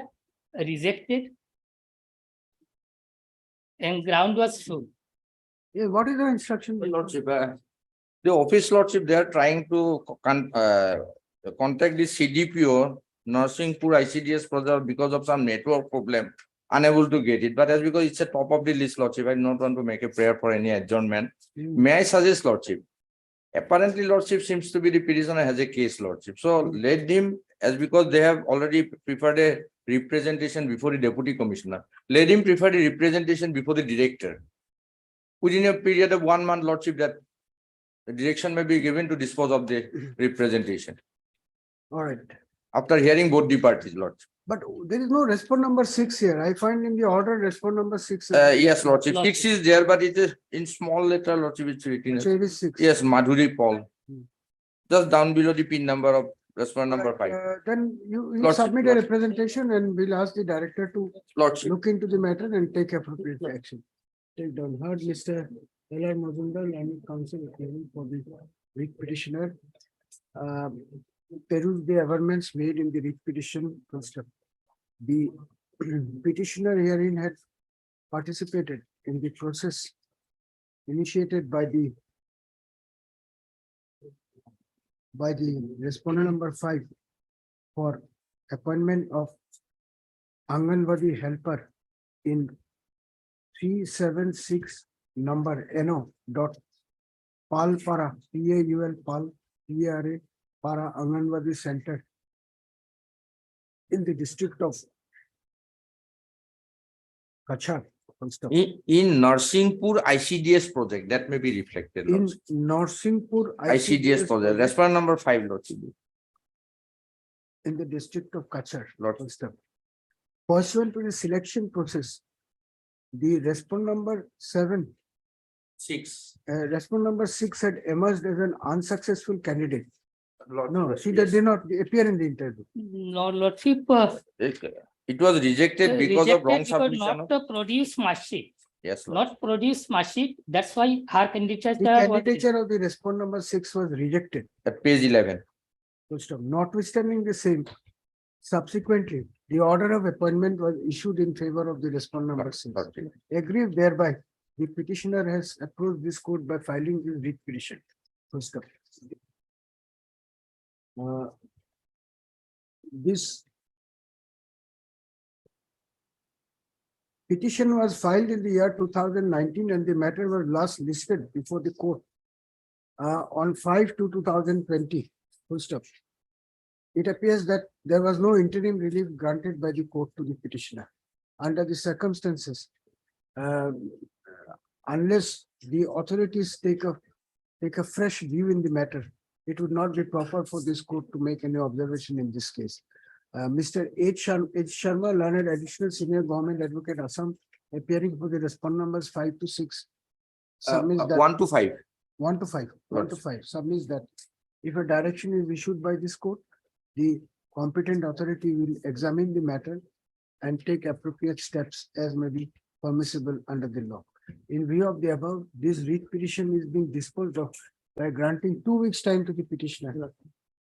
rejected and ground was shown. Yeah, what is the instruction? Lordship, the office lordship, they are trying to contact the CDPO, Narsinghpur ICDS project because of some network problem, unable to get it. But as because it's a top of the list lordship, I do not want to make a prayer for any adjournment. May I suggest lordship? Apparently, lordship seems to be the petitioner has a case, lordship. So let him, as because they have already preferred a representation before the deputy commissioner, let him prefer the representation before the director. Within a period of 1 month, lordship, that the direction may be given to dispose of the representation. All right. After hearing both the parties, lordship. But there is no respond number 6 here. I find in the order respond number 6. Yes, lordship. 6 is there, but it is in small letter, lordship. It's written. So it is 6. Yes, Madhuri Paul. Just down below the pin number of respond number 5. Then you Lordship, submit a lordship. representation and we'll ask the director to Lordship. look into the matter and take appropriate action. Take down. Heard Mr. L.R. Mazumdar, Land Council appearing for the writ petitioner. Peruse the averments made in the writ petition construct. The petitioner herein had participated in the process initiated by the respondent number 5 for appointment of Anganwadi helper in 376 number NO dot Palpara, PAUL Pal, PRA, Para Anganwadi Center in the district of Kachar. In Narsinghpur ICDS project, that may be reflected. In lordship. Narsinghpur ICDS project, respondent number 5, lordship. in the district of Kachar. Lordship. Pursuant to the selection process, the respondent number 7, 6. respondent number 6 had emerged as an unsuccessful candidate. Lordship, No, she yes. did not appear in the interview. Lordship It was rejected because of wrong rejected because submission. not to produce mark sheet, Yes, Lord. not produce mark sheet. That's why her candidature The candidature of the respondent number 6 was rejected. At page 11. Full stop. Notwithstanding the same, subsequently, the order of appointment was issued in favor of the respondent number 6. Lordship. Aggrieved thereby, the petitioner has approached this court by filing his writ petition. Full stop. This petition was filed in the year 2019 and the matter was last listed before the court on 5/2/2020. Full stop. It appears that there was no interim relief granted by the court to the petitioner. Under the circumstances, unless the authorities take a fresh view in the matter, it would not be proper for this court to make any observation in this case. Mr. H. Sharma, learned additional senior government advocate Assam, appearing for the respondent numbers 5 to 6. submits that 1 to 5. 1 to 5, 1 to 5 submits that if a direction is issued by this court, the competent authority will examine the matter and take appropriate steps as may be permissible under the law. In view of the above, this writ petition is being disposed of by granting 2 weeks time to the petitioner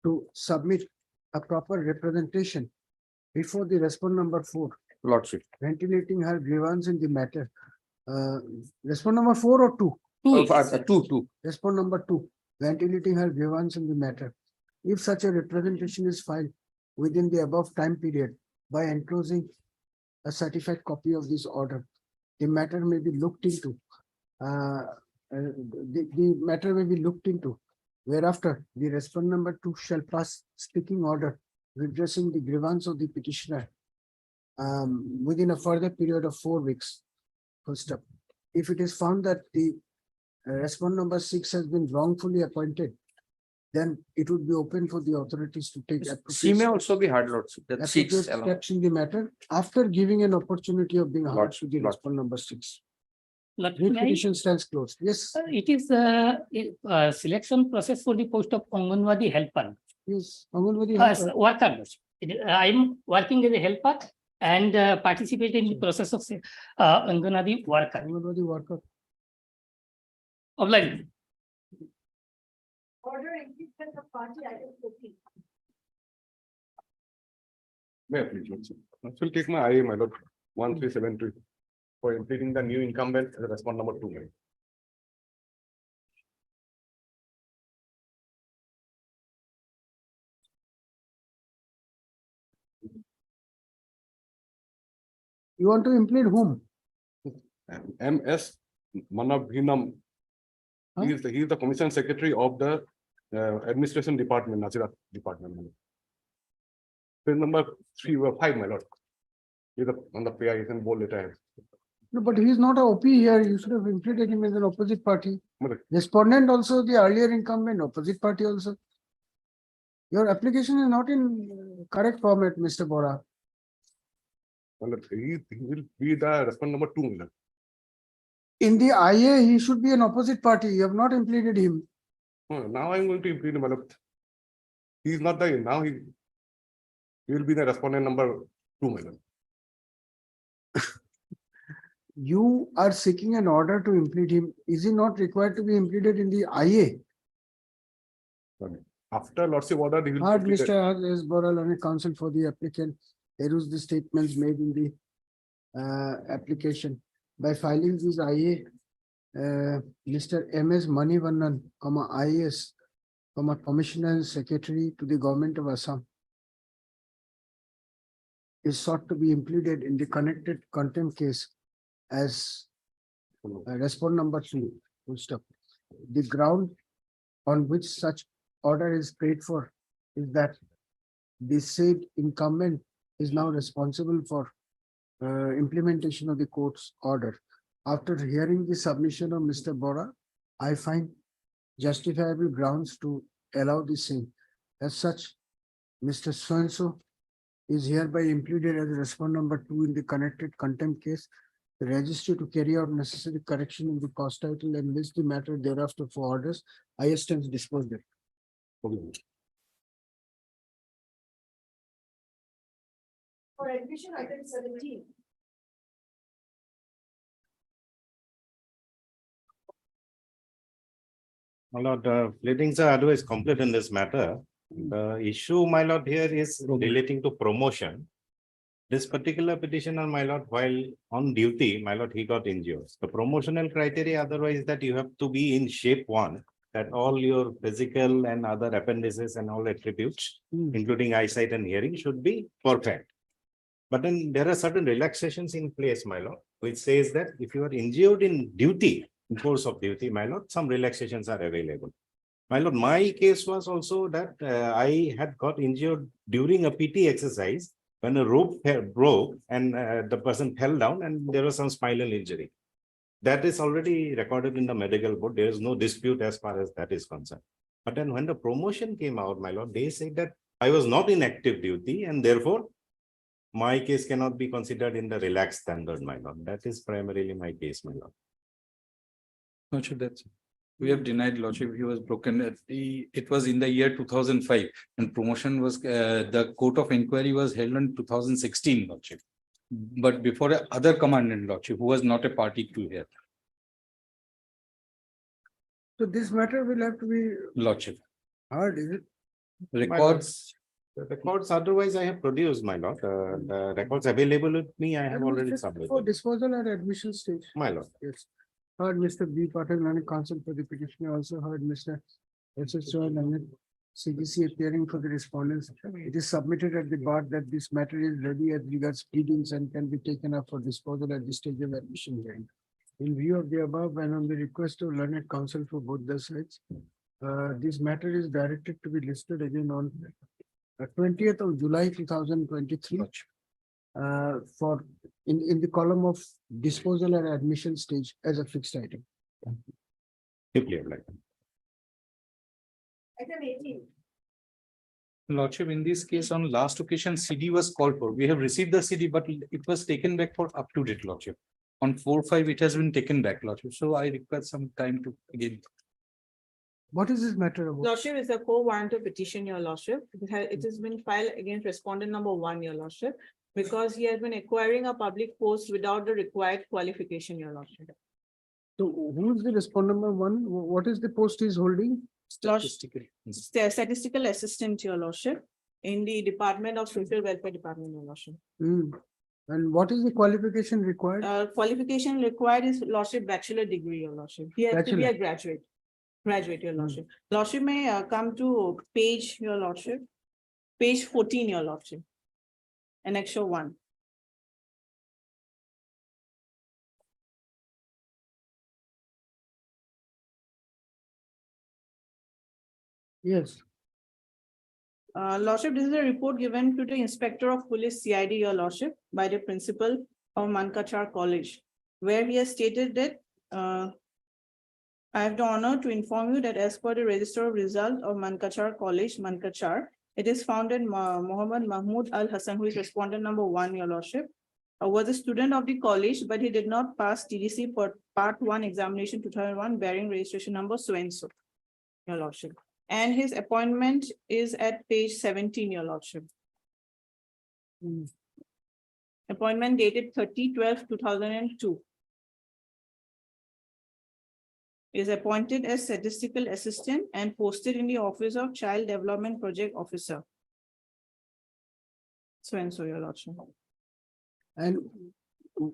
to submit a proper representation before the respondent number 4 Lordship. ventilating her grievance in the matter. Respond number 4 or 2? Two. Respond number 2, ventilating her grievance in the matter. If such a representation is filed within the above time period by enclosing a certified copy of this order, the matter may be looked into. The matter may be looked into. Whereafter, the respond number 2 shall pass speaking order redressing the grievance of the petitioner within a further period of 4 weeks. First up, if it is found that the respond number 6 has been wrongfully appointed, then it would be open for the authorities to take She may also be heard, Lordship. That appropriate 6 alone. steps in the matter after giving an opportunity of being heard Lord- to the Lord. respond number 6. Lord, Writ may I- petition stands closed. Yes, It is a selection process for the post of Anganwadi helper. yes. Anganwadi As helper. worker. I'm working as a helper and participate in the process of Anganwadi worker. Anganwadi worker. Obliged. Order impeachment of party item 14. May I please, Lordship? I will take my IA, my lord, 1373 for impleading the new incumbent as a respond number 2. my lord. You want to implead whom? MS Manabhinam. Huh? He is the commission secretary of the administration department, Nazira department. my lord. Page number 5, my lord. He is on the PI, you can bold letter. No, but he is not a OP here. You should have implemented him as an opposite party. But Respondent also the earlier incumbent, opposite party also. Your application is not in correct format, Mr. Bora. my lord, he will be the respond number 2. my lord. In the IA, he should be an opposite party. You have not implemented him. Now I am going to implement him, my lord. He is not the, now he will be the respondent number 2. my lord. You are seeking an order to implead him. Is he not required to be implemented in the IA? After lordship order, he will. Hard be the- Mr. S. Boral and counsel for the applicant. There is the statements made in the application. By filing this IA, Mr. M.S. Manivannan, IAS, Commissioner and Secretary to the Government of Assam, is sought to be implemented in the connected contempt case as respond number 3. Full stop. The ground on which such order is paid for is that the said incumbent is now responsible for implementation of the court's order. After hearing the submission of Mr. Bora, I find justifiable grounds to allow the same. As such, Mr. So-and-so is hereby implemented as respond number 2 in the connected contempt case. The registry to carry out necessary correction in the cost title and list the matter thereafter for orders. I stands disposed of. For admission item 17. My lord, pleadings are otherwise complete in this matter. The issue, my lord, here is relating to promotion. This particular petitioner, my lord, while on duty, my lord, he got injured. The promotional criteria otherwise that you have to be in shape 1, that all your physical and other appendices and all attributes, including eyesight and hearing, should be perfect. But then there are certain relaxations in place, my lord, which says that if you are injured in duty, in course of duty, my lord, some relaxations are available. My lord, my case was also that I had got injured during a PT exercise when a rope broke and the person fell down and there was some spinal injury. That is already recorded in the medical board. There is no dispute as far as that is concerned. But then when the promotion came out, my lord, they said that I was not in active duty and therefore my case cannot be considered in the relaxed standard, my lord. That is primarily my case, my lord. Lordship, that's, we have denied lordship, he was broken at it was in the year 2005 and promotion was, the court of inquiry was held in 2016 lordship. But before other commandant lordship, who was not a party to here, So this matter will have to be lordship. heard, is it? Records The records otherwise I have produced, my lord. The records available with me, I have already For submitted. disposal at admission stage. My lord. Yes. Heard Mr. B. Patel, learned counsel for the petitioner, also heard Mr. S.S. Roy, learned CGC appearing for the respondents. It is submitted at the bar that this matter is ready as regards pleadings and can be taken up for disposal at the stage of admission hearing. In view of the above and on the request of learned counsel for both the sides, this matter is directed to be listed again on 20th of July 2023. For in the column of disposal and admission stage as a fixed item. Deeply obliged. Lordship, in this case, on last occasion, CD was called for. We have received the CD, but it was taken back for up to date, Lordship. On 4/5, it has been taken back, Lordship. So I require some time to again. What is this matter about? Lordship is a co-warranted petition, your lordship. It has been filed against respondent number 1, your lordship, because he has been acquiring a public post without the required qualification, your lordship. So who is the respondent number 1? What is the post he is holding? Statistical assistant, your lordship, in the Department of Social Welfare Department, your lordship. And what is the qualification required? Qualification required is lordship bachelor degree, your lordship. He has to be a graduate. Graduate, your lordship. Lordship may come to page, your lordship. Page 14, your lordship. Annexure 1. Yes. Lordship, this is a report given to the Inspector of Police CID, your lordship, by the principal of Mankachar College, where he has stated that I have the honor to inform you that as per the register of result of Mankachar College, Mankachar, it is found that Muhammad Mahmood Al Hassan, who is respondent number 1, your lordship, was a student of the college, but he did not pass TDC for part 1 examination 2001 bearing registration number so and so, your lordship. And his appointment is at page 17, your lordship. Appointment dated 30/12/2002. Is appointed as statistical assistant and posted in the office of Child Development Project Officer. So and so, your lordship. And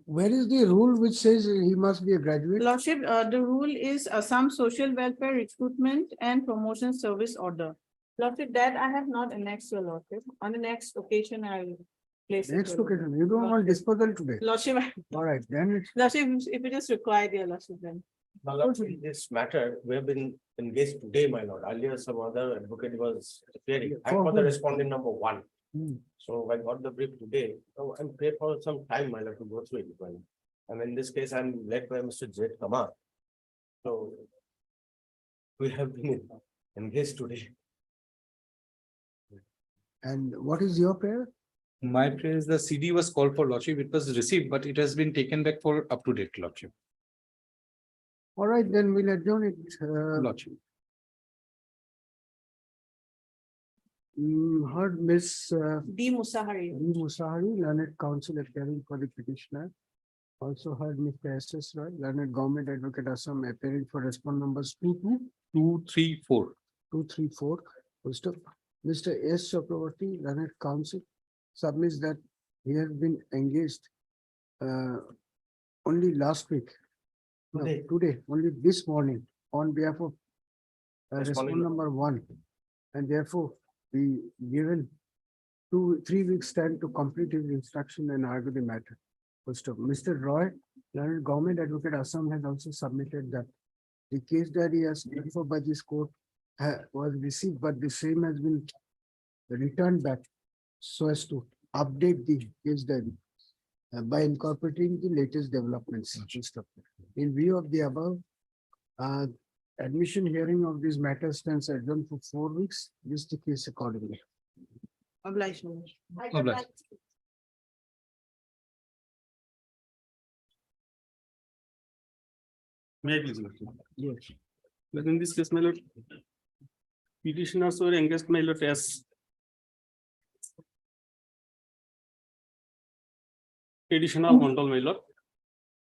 where is the rule which says he must be a graduate? Lordship, the rule is Assam Social Welfare Recruitment and Promotion Service Order. Lordship, that I have not annexed, your lordship. On the next occasion, I will place it. Next occasion, you don't want disposal today. Lordship. All right, then it's. Lordship, if it is required, your lordship, then. My lord, in this matter, we have been engaged today, my lord. Earlier, some other advocate was appearing. I for the respondent number 1. So I got the brief today. So I'm paid for some time, my lord, to go through it. And in this case, I'm led by Mr. Z. Kamar. So we have been engaged today. And what is your prayer? My prayer is the CD was called for, Lordship. It was received, but it has been taken back for up to date, Lordship. All right, then we'll adjourn it. Lordship. Heard Miss D. Musahari. D. Musahari, learned counsel appearing for the petitioner. Also heard Mr. S.S. Roy, learned government advocate Assam appearing for respondent numbers 234. 234. Mr. S. Chakravarti, learned counsel, submits that he has been engaged only last week. Today, only this morning, on behalf of respondent number 1, and therefore be given 2-3 weeks time to complete his instruction and argue the matter. Mr. Roy, learned government advocate Assam, has also submitted that the case diary as paid for by this court was received, but the same has been returned back so as to update the case diary by incorporating the latest developments. In view of the above, admission hearing of these matters stands adjourned for 4 weeks. This is the case accordingly. Obliged. Obliged. May I please? Yes. But in this case, my lord, petitioners were engaged, my lord, as additional control, my lord.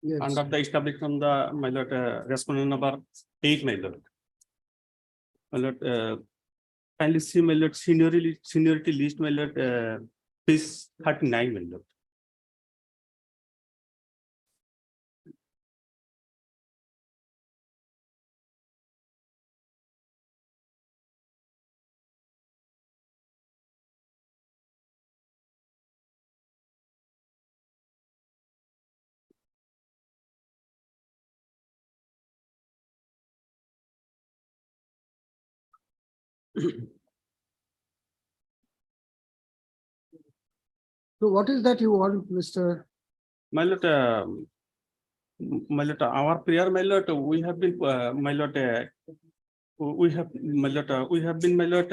Yes. Under the establishment of the, my lord, respondent number 8, my lord. My lord, kindly see my lord, seniority list, my lord, page 39, my lord. So what is that you want, Mr.? My lord, our prayer, my lord, we have been, my lord, we have, my lord, we have been, my lord,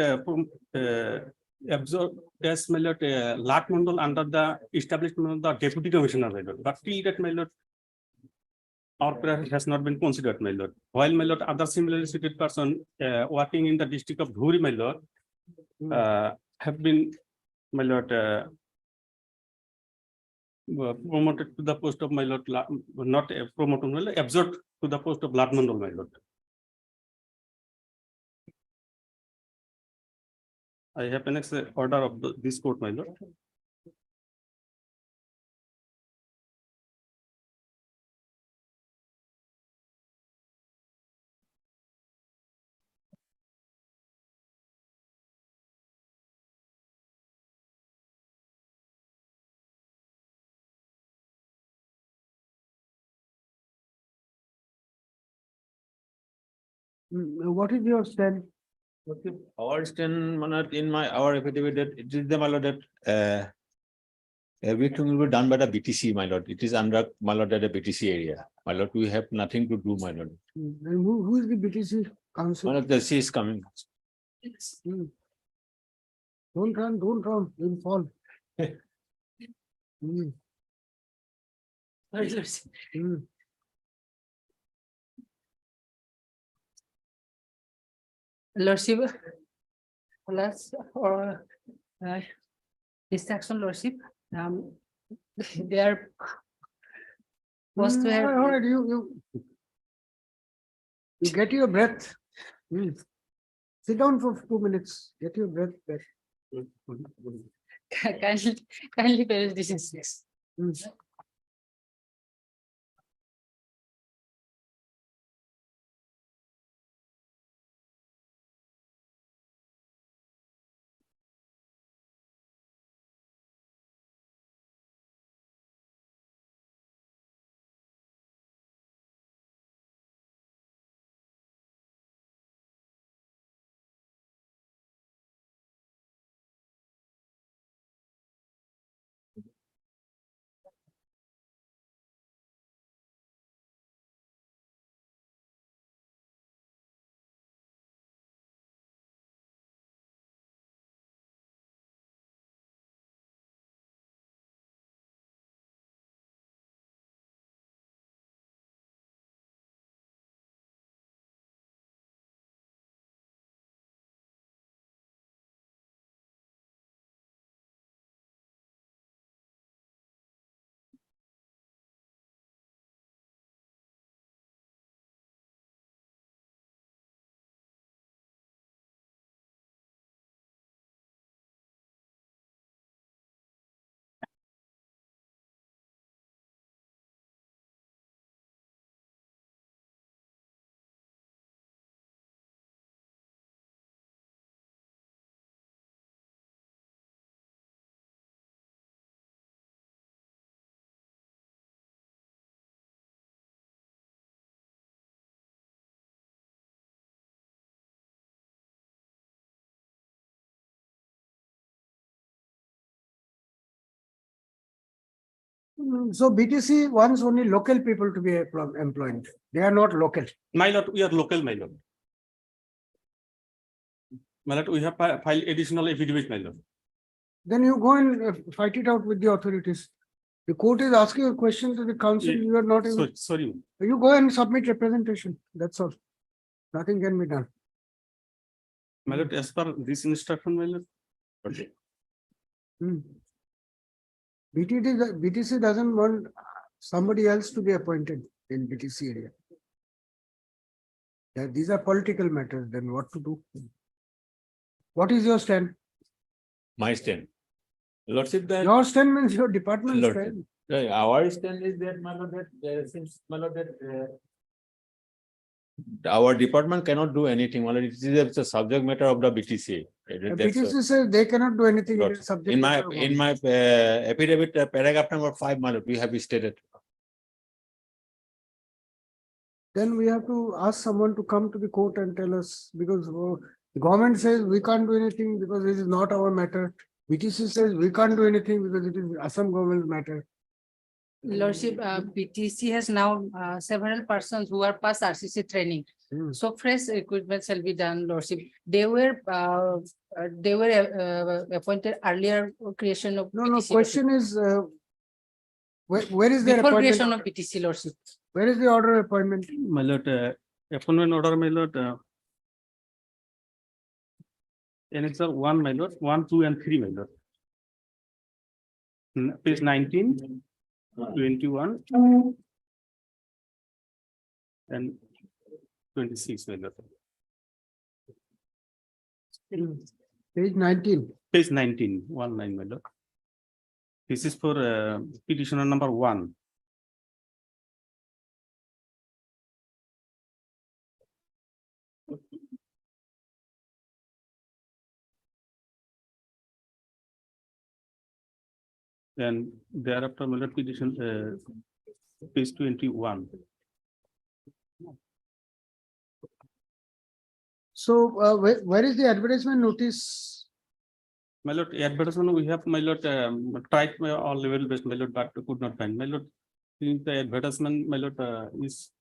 absorbed as my lord, Lat Mandal under the establishment of the deputy commissioner, my lord. But till that, my lord, our prayer has not been considered, my lord. While my lord, other similarly situated person working in the district of Dhuri, my lord, have been, my lord, promoted to the post of my lord, not promoted, my lord, absorbed to the post of Lat Mandal, my lord. I have annexed the order of this court, my lord. What is your stand? Our stand, my lord, in our affidavit, that it is the, my lord, that everything will be done by the BTC, my lord. It is under, my lord, at the BTC area. My lord, we have nothing to do, my lord. And who is the BTC council? My lord, the sea is coming. Don't run, you'll fall. Mm. Mm. Lordship, or this action, Lordship, they are supposed to have. All right, you get your breath. Sit down for 2 minutes, get your breath back. Kindly bear this in six. So BTC wants only local people to be employed. They are not local. My lord, we are local, my lord. My lord, we have filed additional affidavit, my lord. Then you go and fight it out with the authorities. The court is asking a question to the council, Yeah. you are not able. Sorry. You go and submit representation, that's all. Nothing can be done. My lord, as per this instruction, my lord. Okay. BTC doesn't want somebody else to be appointed in BTC area. Yeah, these are political matters, then what to do? What is your stand? My stand. Lordship, that Your stand means your department Lordship. stand. Our stand is that, my lord, that since, my lord, that our department cannot do anything. My lord, it is the subject matter of the BTC. BTC says they cannot do anything. It is subject In my, matter of in my affidavit, paragraph number 5, my lord, we have stated. Then we have to ask someone to come to the court and tell us, because government says we can't do anything because it is not our matter. BTC says we can't do anything because it is Assam government's matter. Lordship, BTC has now several persons who are past RCC training. So fresh recruitment shall be done, Lordship. They were appointed earlier creation of. No, BTC, question is, where is their before appointment? creation of BTC, Lordship. Where is the order of appointment? My lord, appointment order, my lord. Annexure 1, my lord, 1, 2, and 3, my lord. Page 19, 21, and 26, my lord. Page 19. Page 19, 19, my lord. This is for petitioner number 1. And thereafter, my lord, petition, page 21. So where is the advertisement notice? My lord, advertisement, we have, my lord, tried all level based, my lord, but could not find. My lord, since the advertisement, my lord, is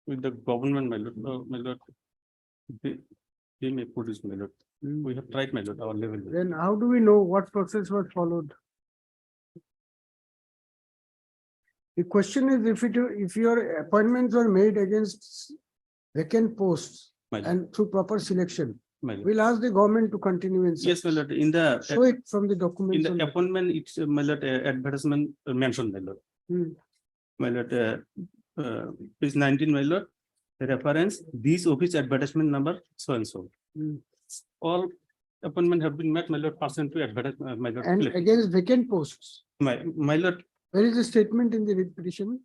with the government, my lord, my lord, they may produce, my lord. We have tried, my lord, our level. Then how do we know what process was followed? The question is, if your appointments were made against vacant posts and through proper selection, we'll ask the government to continue in. Yes, my lord, in the. Show it from the documents. In the appointment, it's, my lord, advertisement mentioned, my lord. My lord, page 19, my lord, reference, this office advertisement number, so and so. All appointment have been met, my lord, pursuant to advertisement, my lord. And against vacant posts. My lord. Where is the statement in the writ petition?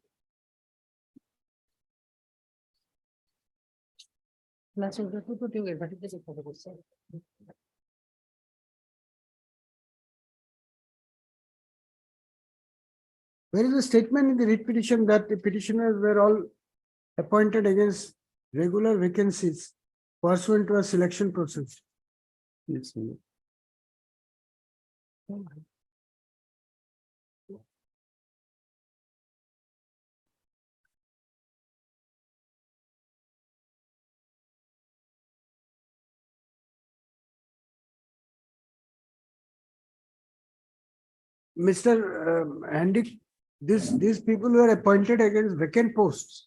Where is the statement in the writ petition that the petitioners were all appointed against regular vacancies pursuant to a selection process? Yes, my lord. Mr. Andy, these people were appointed against vacant posts.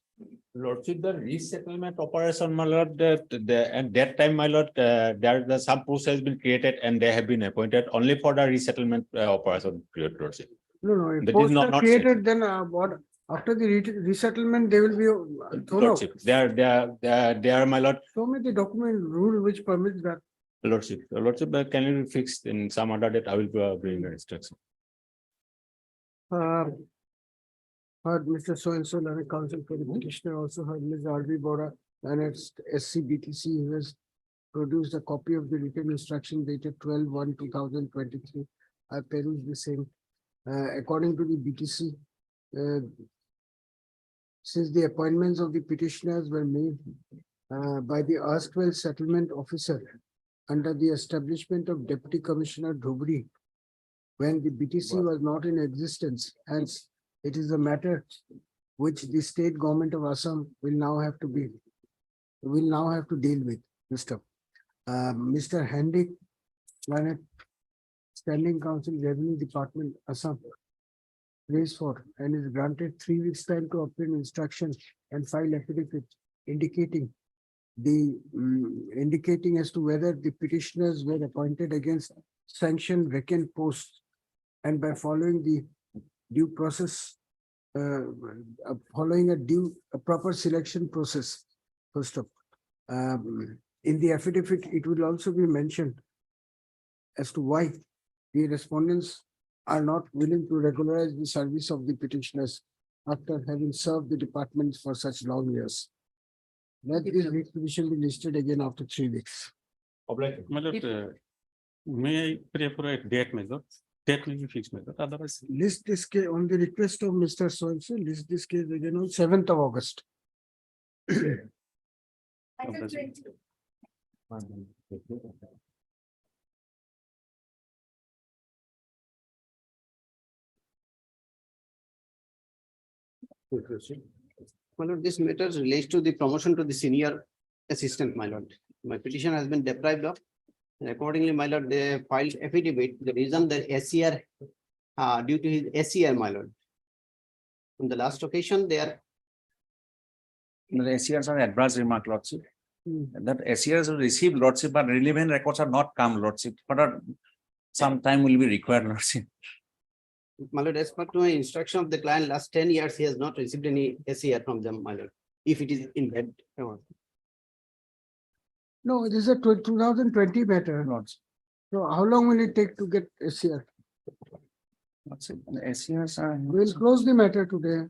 Lordship, the resettlement operation, my lord, at that time, my lord, there some post has been created and they have been appointed only for the resettlement operation period, Lordship. No, if That is posts not are created, then what, after the resettlement, they will be thrown out. Lordship, they are, my lord. Show me the document rule which permits that. Lordship, can you be fixed in some other date? I will bring the instruction. Heard Mr. So-and-so, Learned Counsel for the petitioner, also heard Ms. R.V. Bora, and SCBTC, who has produced a copy of the written instruction dated 12/1/2023. I perused the same. According to the BTC, since the appointments of the petitioners were made by the erstwhile settlement officer under the establishment of Deputy Commissioner Dhobri, when the BTC was not in existence, hence it is a matter which the state government of Assam will now have to deal with, Mr. Hendik, Standing Council, Revenue Department, Assam, prays for and is granted 3 weeks time to obtain instruction and file affidavit indicating as to whether the petitioners were appointed against sanctioned vacant posts and by following the due process, following a proper selection process. First of all, in the affidavit, it will also be mentioned as to why the respondents are not willing to regularize the service of the petitioners after having served the department for such long years. Let this requisition be listed again after 3 weeks. My lord, may I pray for a date, my lord? Date will be fixed, my lord. Otherwise, List this case on the request of Mr. So-and-so, list this case again on 7th of August. My lord, this matter relates to the promotion to the senior assistant, my lord. My petition has been deprived of. And accordingly, my lord, they filed affidavit, the reason that SCR, due to his SCR, my lord. On the last occasion, they are. The SCRs are adverse remark, lordship. That SCRs will receive lordship, but relevant records are not come, lordship. But some time will be required, lordship. My lord, as per to my instruction of the client, last 10 years, he has not received any SCR from them, my lord, if it is in bed. No, this is a 2020 matter. So how long will it take to get SCR? Lordship, the SCRs are. We'll close the matter today.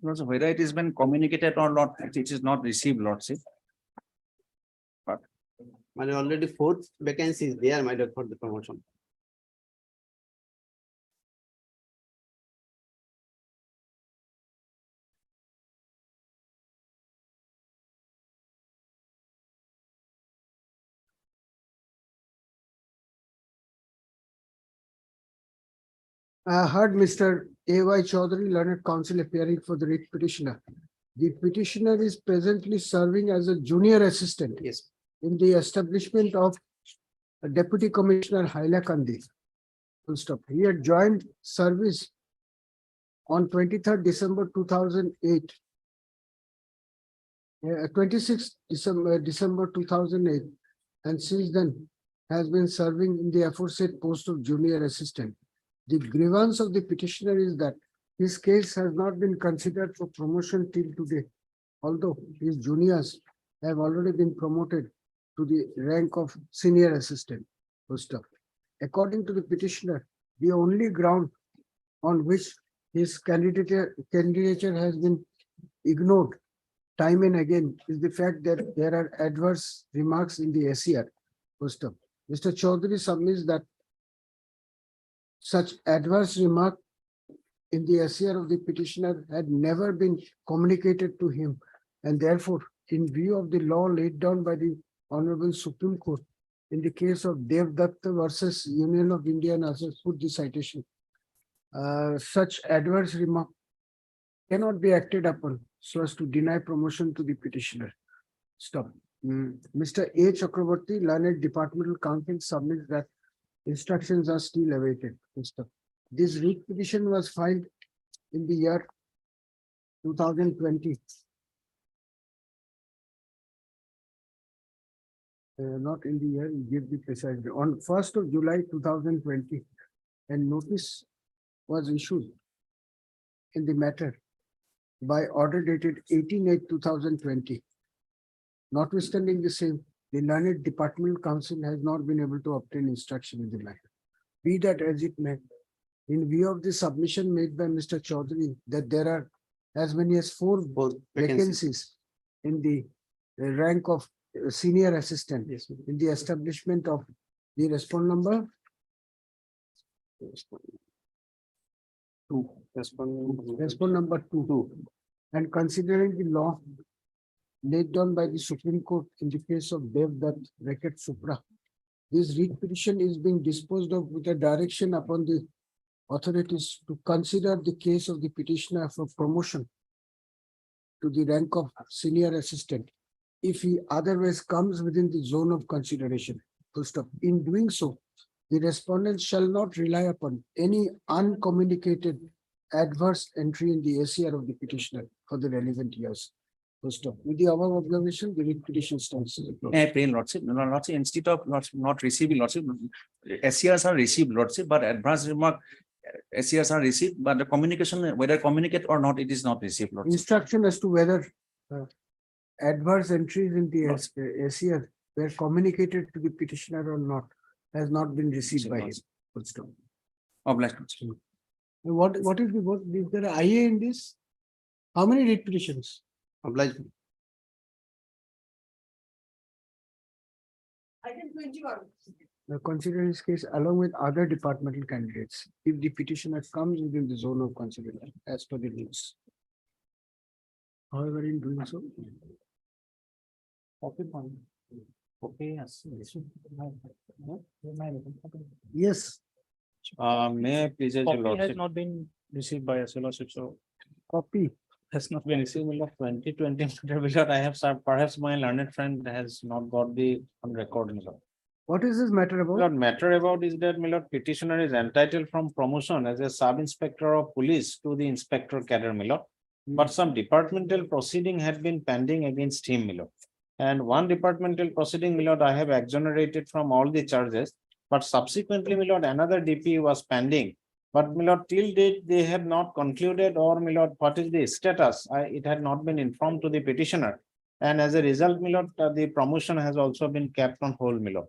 Also, whether it has been communicated or not, it is not received, lordship. But My lord, already 4th vacancy is there, my lord, for the promotion. I heard Mr. A.Y. Chaudhary, learned counsel, appearing for the writ petitioner. The petitioner is presently serving as a junior assistant. Yes. In the establishment of Deputy Commissioner Hailakandi. Full stop. He had joined service on 23rd December 2008. 26th December 2008, and since then has been serving in the aforesaid post of junior assistant. The grievance of the petitioner is that his case has not been considered for promotion till today, although his juniors have already been promoted to the rank of senior assistant. According to the petitioner, the only ground on which his candidature has been ignored time and again is the fact that there are adverse remarks in the SCR. Mr. Chaudhary submits that such adverse remark in the SCR of the petitioner had never been communicated to him, and therefore, in view of the law laid down by the Honorable Supreme Court in the case of Dev Datta versus Union of India, and also put the citation, such adverse remark cannot be acted upon so as to deny promotion to the petitioner. Stop. Mr. A. Chakraborty, learned departmental counsel, submits that instructions are still awaited. Stop. This writ petition was filed in the year 2020. Not in the year, give the precise. On 1st of July 2020, and notice was issued in the matter by order dated 18/8/2020. Notwithstanding the same, the learned departmental counsel has not been able to obtain instruction in the matter. Be that as it may, in view of the submission made by Mr. Chaudhary that there are as many as 4 vacancies in the rank of senior assistant in the establishment of the respondent number 2. Respondent number 2. And considering the law laid down by the Supreme Court in the case of Dev Dutt Racket Supra, this writ petition is being disposed of with a direction upon the authorities to consider the case of the petitioner for promotion to the rank of senior assistant if he otherwise comes within the zone of consideration. Full stop. In doing so, the respondent shall not rely upon any uncommunicated adverse entry in the SCR of the petitioner for the relevant years. Full stop. With the above observation, the writ petition stands. May I pray, lordship? No, lordship, instead of not receiving, lordship, SCRs are received, lordship, but adverse remark, SCRs are received, but the communication, whether communicate or not, it is not received, lordship. Instruction as to whether adverse entries in the SCR were communicated to the petitioner or not has not been received by him. Full stop. Obliged. What is there an IA in this? How many writ petitions? Obliged. Now consider his case along with other departmental candidates if the petitioner comes within the zone of consideration as per the rules. However, in doing so. Yes, May I please, your Copy has lordship, not been received by us, your lordship, so copy. has not been received. Mill of 2020, Milord, I have served, perhaps my learned friend has not got the on record. Milord. What is this matter about? Milord, matter about is that Milord petitioner is entitled from promotion as a sub-inspector of police to the inspector cadre, Milord. But some departmental proceeding had been pending against him, Milord. And one departmental proceeding, Milord, I have exonerated from all the charges. But subsequently, Milord, another DP was pending. But Milord, till date, they have not concluded, or Milord, what is the status? It had not been informed to the petitioner. And as a result, Milord, the promotion has also been kept on hold, Milord.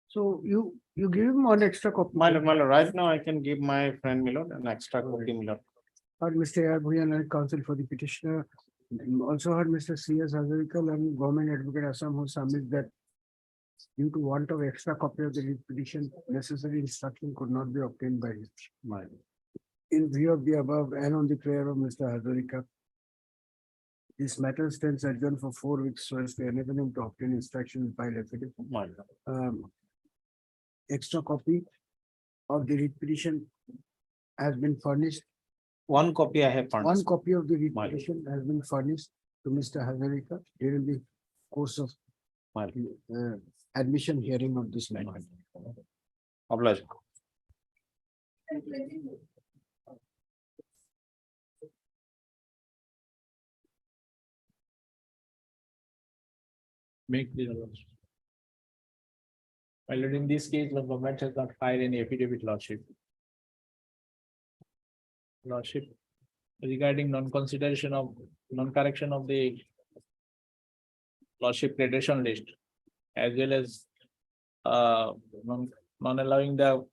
So you give him one extra copy. Milord, right now I can give my friend Milord an extra copy, Milord. Heard Mr. A. Bhuyan and counsel for the petitioner. Also heard Mr. C.S. Hazarikal and government advocate Assam who submit that due to want of extra copy of the writ petition, necessary instruction could not be obtained by his mind. In view of the above and on the prayer of Mr. Hazarika, this matter stands adjourned for 4 weeks so as to enable him to obtain instruction by affidavit. Extra copy of the writ petition has been furnished. One copy I have One furnished. copy of the writ petition has been furnished to Mr. Hazarika during the course of admission hearing of this matter. Obliged. make the. Well, in this case, the government has not filed any affidavit, lordship. Lordship, regarding non-consideration of, non-correction of the lordship gradation list, as well as non-allowing the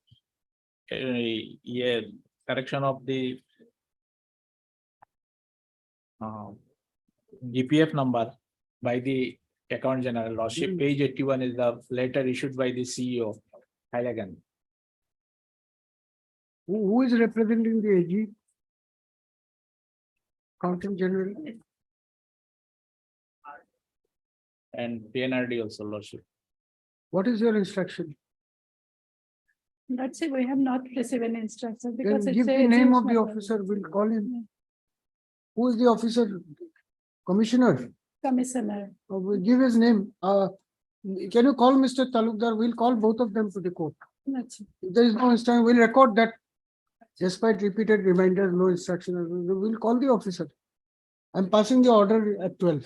correction of the GPF number by the account general. Lordship, page 81 is the letter issued by the CEO, Heilagan. Who is representing the AG? Accountant General. And PNRD also, lordship. What is your instruction? Let's say we have not received any instruction because Then it's give the a name huge of the matter. officer, we'll call him. Who is the officer? Commissioner? Commissioner. We'll give his name. Can you call Mr. Talukdar? We'll call both of them to the court. That's it. If there is no instruction, we'll record that. Despite repeated reminders, no instruction, we'll call the officer. I'm passing the order at 12.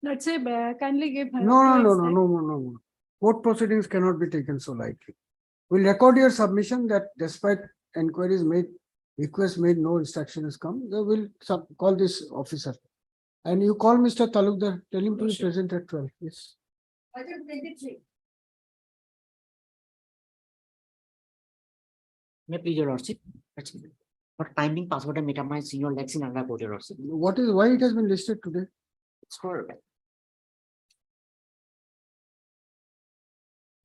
Let's say kindly give her. No. Court proceedings cannot be taken so lightly. We'll record your submission that despite inquiries made, requests made, no instruction has come. They will call this officer. And you call Mr. Talukdar, tell him to be present at 12. Yes. Item 23. May please your lordship. For timing password and metamind senior Lex in Anganwadi, your lordship. Why it has been listed today? It's for.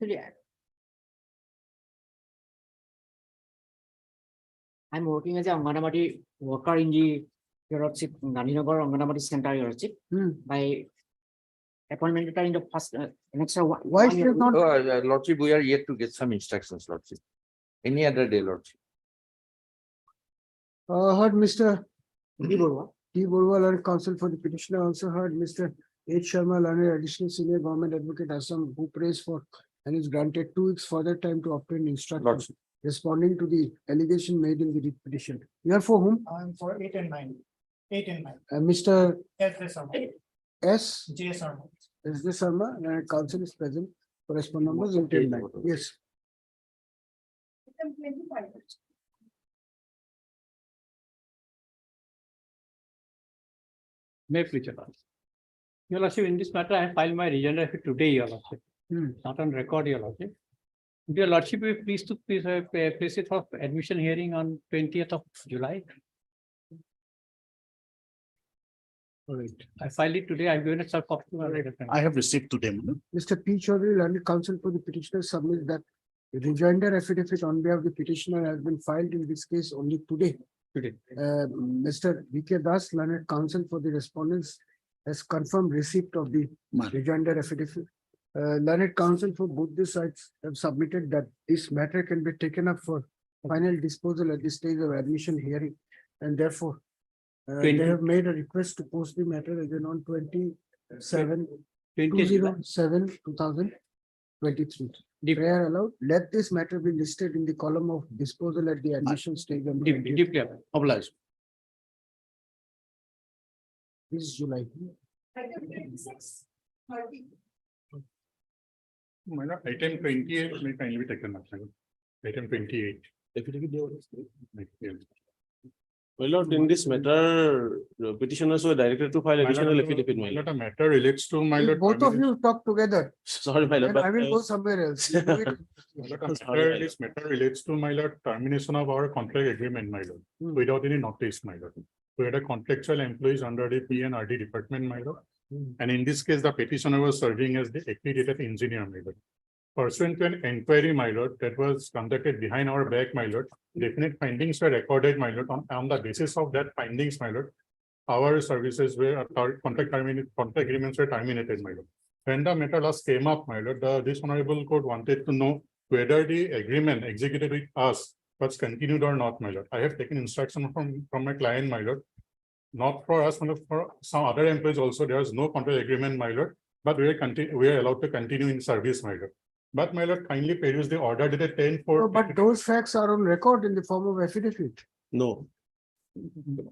Yeah. I'm working as a Anganwadi worker in the your lordship, Gandhinagar Anganwadi Center, your lordship. By appointment letter in the first next one. Why she has not? Lordship, we are yet to get some instructions, Lordship. Any other day, Lordship. Heard Mr. T. Borwal and counsel for the petitioner also heard Mr. H. Sharma, learned additional senior government advocate Assam, who prays for and is granted 2 weeks further time to obtain instructions responding to the allegation made in the writ petition. You are for whom? I'm for 8 and 9. 8 and 9. Mr. S. Sharma. S. J. Sharma. S. Sharma, and counsel is present. Corresponding numbers 8 and 9. Yes. Item 25. May please, your lordship. Your Lordship, in this matter, I filed my rejoinder affidavit today, Your Lordship, Hmm. not on record, Your Lordship. Your Lordship, we please to place it for admission hearing on 20th of July. I filed it today. I've given it a copy. I have received today. Mr. P. Chaudhary, learned counsel for the petitioner, submits that the rejoinder affidavit on behalf of the petitioner has been filed in this case only today. Today. Mr. V.K. Das, learned counsel for the respondents, has confirmed receipt of the rejoinder affidavit. Learned counsel for both the sides have submitted that this matter can be taken up for final disposal at the stage of admission hearing, and therefore they 20. have made a request to post the matter again on 27 2023. The prayer allowed, let this matter be listed in the column of disposal at the admission stage. on 20th. Obliged. This is July. Item 28 may kindly be taken up. Item 28. My lord, in this matter, petitioners were directed to file additional affidavit. My lord. The matter relates to my lord. Both of you talk together. Sorry, my lord. And I but, will go somewhere else. You do it. This matter relates to my lord termination of our contract agreement, my lord, without any notice, my lord. We had a contractual employees under the PNRD department, my lord. And in this case, the petitioner was serving as the accredited engineer, my lord. Pursuant to an inquiry, my lord, that was conducted behind our back, my lord, definite findings were recorded, my lord. On the basis of that findings, my lord, our services were, our contract agreements were terminated, my lord. When the matter last came up, my lord, this honorable court wanted to know whether the agreement executed with us was continued or not, my lord. I have taken instruction from my client, my lord. Not for us, but for some other employees also, there was no contract agreement, my lord, but we are allowed to continue in service, my lord. But my lord, kindly peruse the order dated 10/4. No, but those facts are on record in the form of affidavit. No.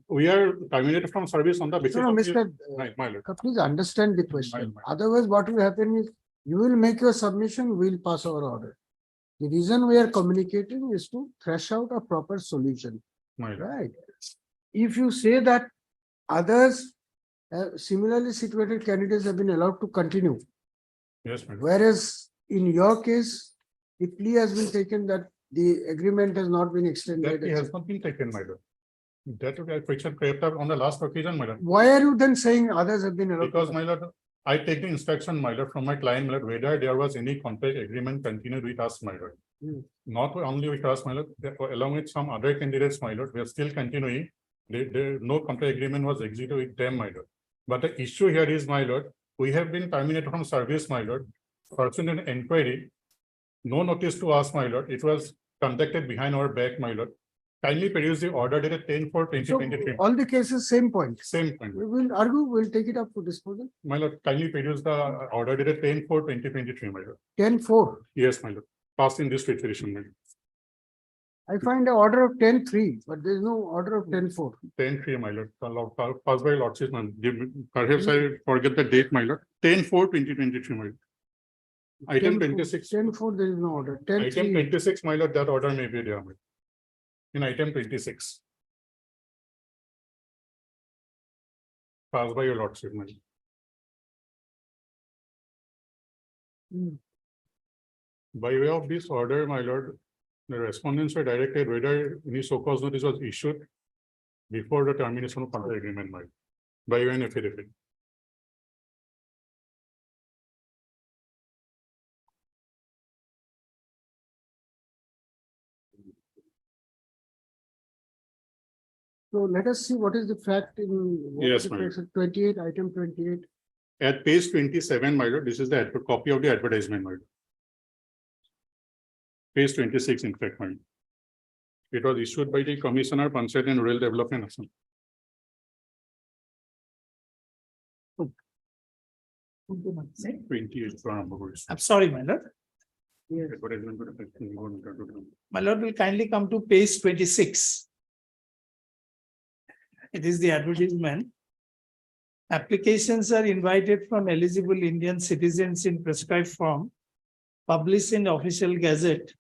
We are terminated from service on the basis. No, of the- Mr. Right, my lord. Please understand the question. Right. Otherwise, what will happen is you will make your submission, we'll pass our order. The reason we are communicating is to thresh out a proper solution, My lord. right? If you say that others, similarly situated candidates have been allowed to continue, Yes, my lord. whereas in your case, the plea has been taken that the agreement has not been That extended. he has not been taken, my lord. That question crept up on the last occasion, my lord. Why are you then saying others have been allowed? to Because, my lord, I take the instruction, my lord, from my client, my lord, whether there was any contract agreement continued with us, my lord. Not only with us, my lord, along with some other candidates, my lord, we are still continuing. No contract agreement was executed with them, my lord. But the issue here is, my lord, we have been terminated from service, my lord. Pursuant to an inquiry, no notice to us, my lord. It was conducted behind our back, my lord. Kindly produce the order dated 10/4/2023. All the cases, same point. Same point. We will argue, we'll take it up for disposal. My lord, kindly produce the order dated 10/4/2023, my lord. 10-4. Yes, my lord. Passed in this petition, my lord. I find an order of 10-3, but there is no order of 10-4. 10/3, my lord. Passed by lordship, man. Perhaps I forget the date, my lord. 10/4/2023, my lord. Item 26. 10-4, there is no order. Item 10-3. 26, my lord, that order may be there, my lord. In item 26. Passed by your lordship, my lord. By way of this order, my lord, the respondents were directed whether any so-called notice was issued before the termination of contract agreement, my lord, by way of an affidavit. So let us see what is the fact in. what Yes, is the ma'am. fact? 28, item 28. At page 27, my lord, this is the copy of the advertisement, my lord. Page 26, in fact, my lord. It was issued by the Commissioner, Panchayat and Rural Development. Assam. 28. I'm sorry, my lord. Advertisement. My lord will kindly come to page 26. It is the advertisement. Applications are invited from eligible Indian citizens in prescribed form, published in official gazette,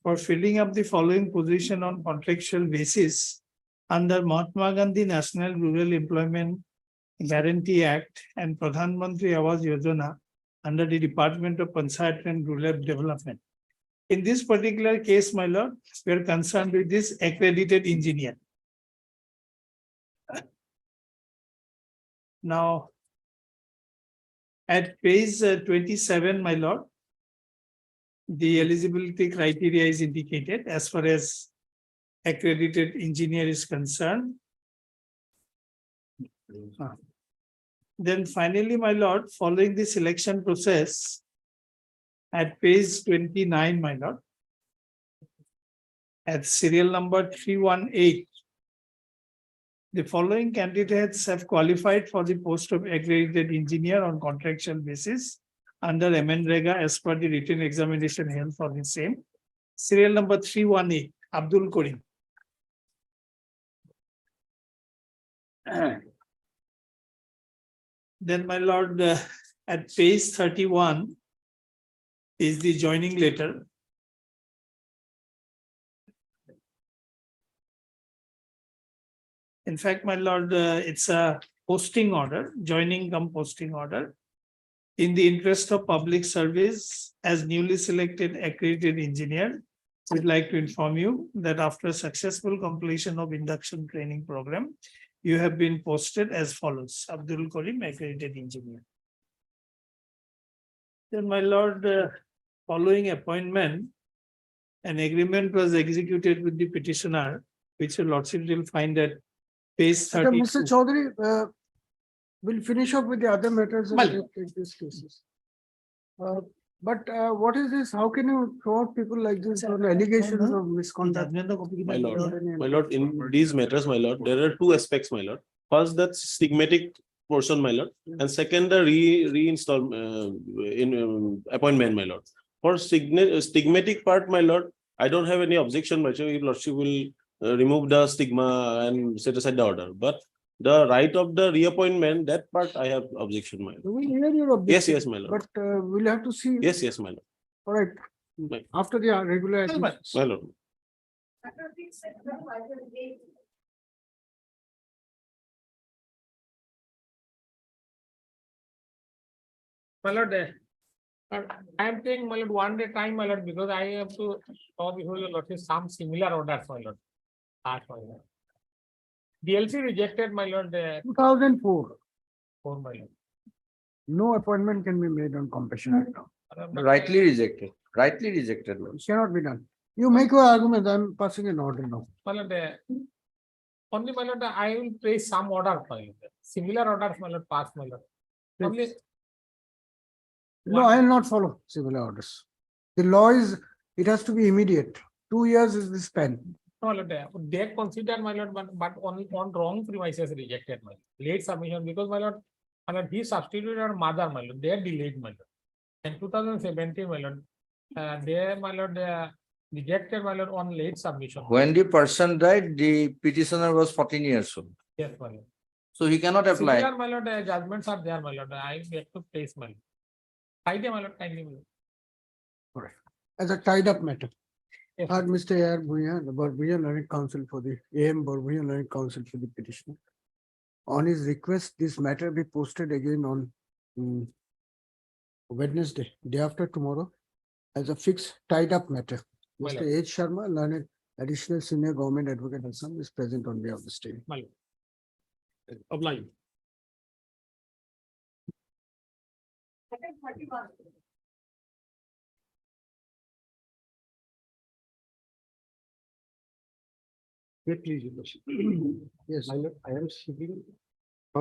for filling up the following position on contractual basis under Mahatma Gandhi National Rural Employment Guarantee Act and Pradhan Mantri Awas Yojana under the Department of Panchayat and Rural Development. In this particular case, my lord, we are concerned with this accredited engineer. Now, at page 27, my lord, the eligibility criteria is indicated as far as accredited engineer is concerned. Then finally, my lord, following the selection process, at page 29, my lord, at serial number 318, the following candidates have qualified for the post of accredited engineer on contractual basis under MNREGA as per the written examination held for the same. Serial number 318, Abdul Karim. Then, my lord, at page 31 is the joining letter. In fact, my lord, it's a posting order, joining cum posting order. In the interest of public service, as newly selected accredited engineer, we'd like to inform you that after successful completion of induction training program, you have been posted as follows: Abdul Karim, accredited engineer. Then, my lord, following appointment, an agreement was executed with the petitioner, which your lordship will find at page 32. Mr. Chaudhary, we'll finish up with the other matters and take these cases. But what is this? How can you throw out people like this on allegations of misconduct? My lord, in these matters, my lord, there are two aspects, my lord. First, that's stigmatic portion, my lord, and second, the reinstall in appointment, my lord. For stigmatic part, my lord, I don't have any objection, my lordship will remove the stigma and set aside the order. But the right of the reappointment, that part I have objection, my lord. We will hear your objection. Yes, my lord. But we'll have to see. Yes, my lord. All right. My- After the regular. My lord. My lord, I am taking, my lord, one day time, my lord, because I have to show before your lordship some similar orders, my lord. My lord. DLC rejected, my lord. 2004. For my lord. No appointment can be made on compassionate ground. Rightly rejected, lord. It cannot be done. You make your argument. I'm passing an order now. My lord, only, my lord, I will place some order, my lord. Similar orders, my lord, pass, my lord. Only. No, I will not follow similar orders. The law is, it has to be immediate. 2 years is the span. No, Lord, they consider, my lord, but only on wrong premises rejected, my lord. Late submission, because, my lord, he substituted our mother, my lord. They are delayed, my lord. In 2017, my lord, they, my lord, they rejected, my lord, on late submission. When the person died, the petitioner was 14 years old. Yes, my lord. So he cannot apply. Similar, my lord, judgments are there, my lord. I have to place, my lord. Kindly, my lord, kindly, my lord. All right. As a tied up matter. Yes. Mr. A.R. Bhuyan, the Barbarian Learned Counsel for the AM Barbarian Learned Counsel for the petitioner. On his request, this matter be posted again on Wednesday, day after tomorrow, as a fixed tied up matter. My Mr. lord. H. Sharma, Learned Additional Senior Government Advocate Assam, is present on behalf of the state. My lord. Oblige. Please, Your Worship. Yes, I am seeking.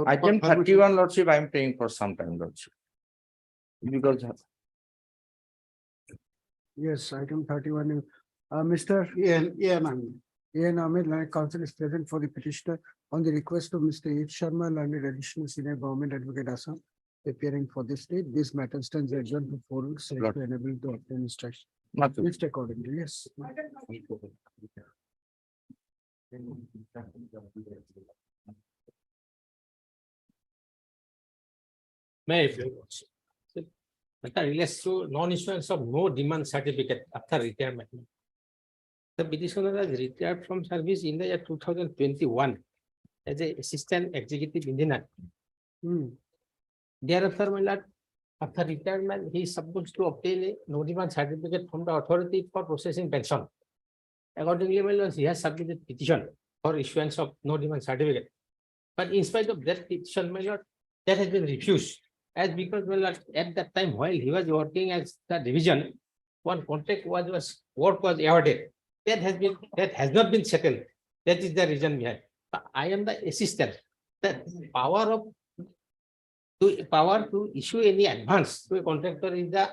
Item 31, lordship, I am paying for some time, lordship. Because Yes, item 31. Mr. A.N. Ahmed, Learned Counsel, is present for the petitioner on the request of Mr. H. Sharma, Learned Additional Senior Government Advocate Assam, appearing for this date. This matter stands adjourned to 4 weeks, so as to enable to obtain instruction. nothing. Please take accordingly, yes. May I please? Matter relates to non-issuance of no demand certificate after retirement. The petitioner has retired from service in the year 2021 as an assistant executive engineer Thereafter, my lord, after retirement, he is supposed to obtain a no demand certificate from the authority for processing pension. Accordingly, my lord, he has submitted petition for issuance of no demand certificate. But in spite of that petition, my lord, that has been refused. As because, my lord, at that time while he was working as the division, one contract work was awarded. That has not been settled. That is the reason behind. I am the assistant. The power to issue any advance to a contractor is the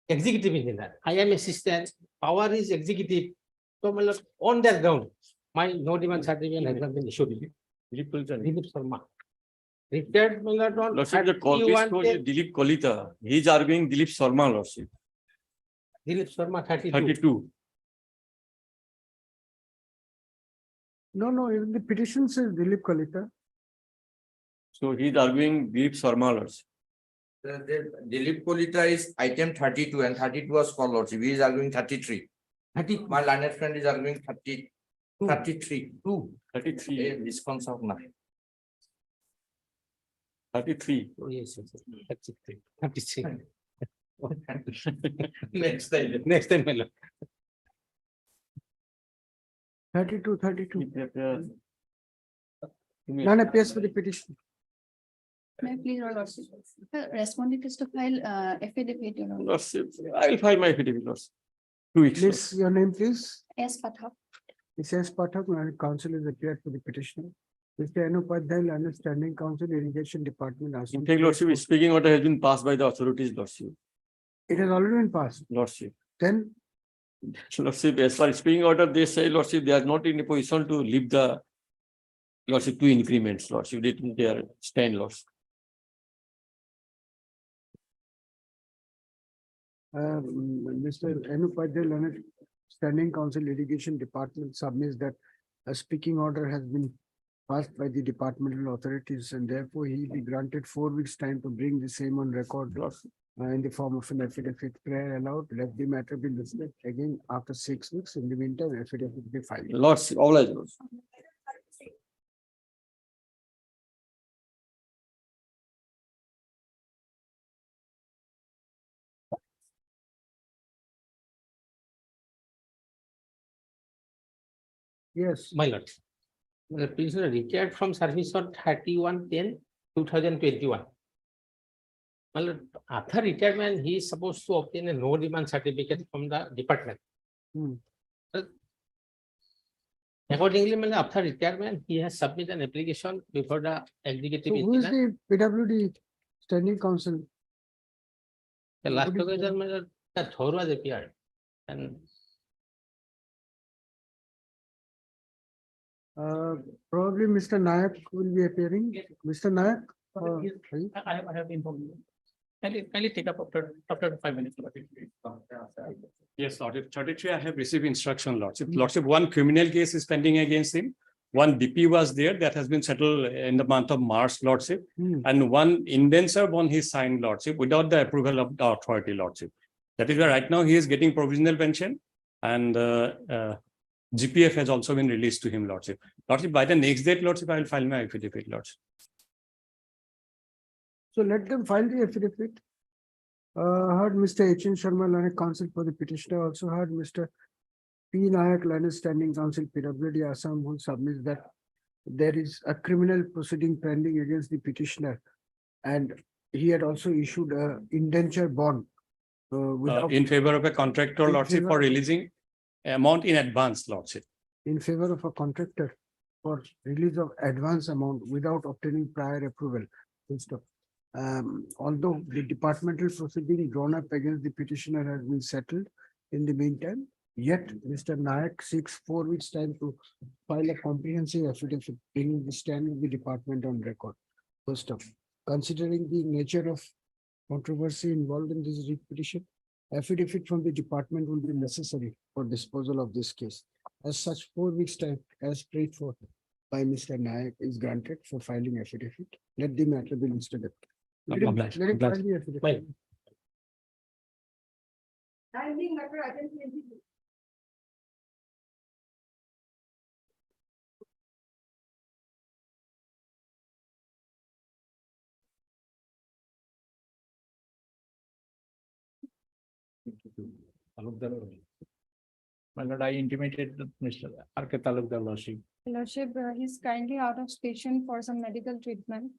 executive engineer. I am assistant. Power is executive. So, my lord, on that ground, my no demand certificate has not been issued. Dilip Sharma. Retired, my lord, on Lordship, the copy is 31 for days. Dilip Kolita. He is arguing Dilip Sharma, Lordship. Dilip Sharma, 32. 32. No, even the petition says Dilip Kalita. So he is arguing Dilip Sharma, Lordship. Dilip Kolita is item 32 and 32 was called lordship. He is arguing 33. My learned friend is arguing 33. 33. This comes out now. 33. Oh, yes, 33. 33. Next time. Next time, my lord. 32. None appears for the petition. May I please, your lordship? The respondent is to file affidavit, you know. Lordship, I will file my affidavit, Lordship. 2 weeks. Please, your name, please. S. Pathak. It says Pathak, learned counsel is appeared for the petitioner. Mr. Anupadhyay, learned standing counsel, irrigation department. In fact, Lordship, speaking order has been passed by the authorities, Lordship. It has already been passed. Lordship. Then, Lordship, as far as speaking order, they say, Lordship, they are not in a position to leave the Lordship 2 increments, Lordship. They are stand, Lordship. Mr. Anupadhyay, learned standing counsel, irrigation department submits that a speaking order has been passed by the departmental authorities and therefore he be granted 4 weeks time to bring the same on record in the form of an affidavit. Prayer allowed, let the matter be listened again after 6 weeks. In the meantime, affidavit be filed. Lordship, all I know. Yes. My lord. The prisoner retired from service on 31/10/2021. My lord, after retirement, he is supposed to obtain a no demand certificate from the department. Accordingly, my lord, after retirement, he has submitted an application before the executive So who is engineer. the PWD standing counsel? The last What is occasion, my lord, that Thor was appeared. And Probably Mr. Nayak will be appearing. Mr. Nayak? I have informed you. Kindly take up after 5 minutes. Yes, Lordship. 33, I have received instruction, Lordship. Lordship, one criminal case is pending against him. One DP was there that has been settled in the month of March, Lordship. And one indenture on his signed, Lordship, without the approval of the authority, Lordship. That is why right now he is getting provisional pension and GPF has also been released to him, Lordship. Lordship, by the next date, Lordship, I will file my affidavit, Lordship. So let them file the affidavit. Heard Mr. H.N. Sharma, learned counsel for the petitioner. Also heard Mr. P. Nayak, learned standing counsel, PWD Assam, who submits that there is a criminal proceeding pending against the petitioner. And he had also issued a indenture bond. In favor of a contractor, Lordship, for releasing amount in advance, Lordship. In favor of a contractor for release of advance amount without obtaining prior approval. Although the departmental proceeding drawn up against the petitioner has been settled in the meantime, yet Mr. Nayak seeks 4 weeks time to file a comprehensive affidavit bringing the stand of the department on record. First of, considering the nature of controversy involved in this petition, affidavit from the department will be necessary for disposal of this case. As such, 4 weeks time, as prayed for by Mr. Nayak, is granted for filing affidavit. Let the matter be listed. Let him file the affidavit. My lord, I intimated that Mr. R.K. Talukdar Lordship. Lordship, he's kindly out of station for some medical treatment.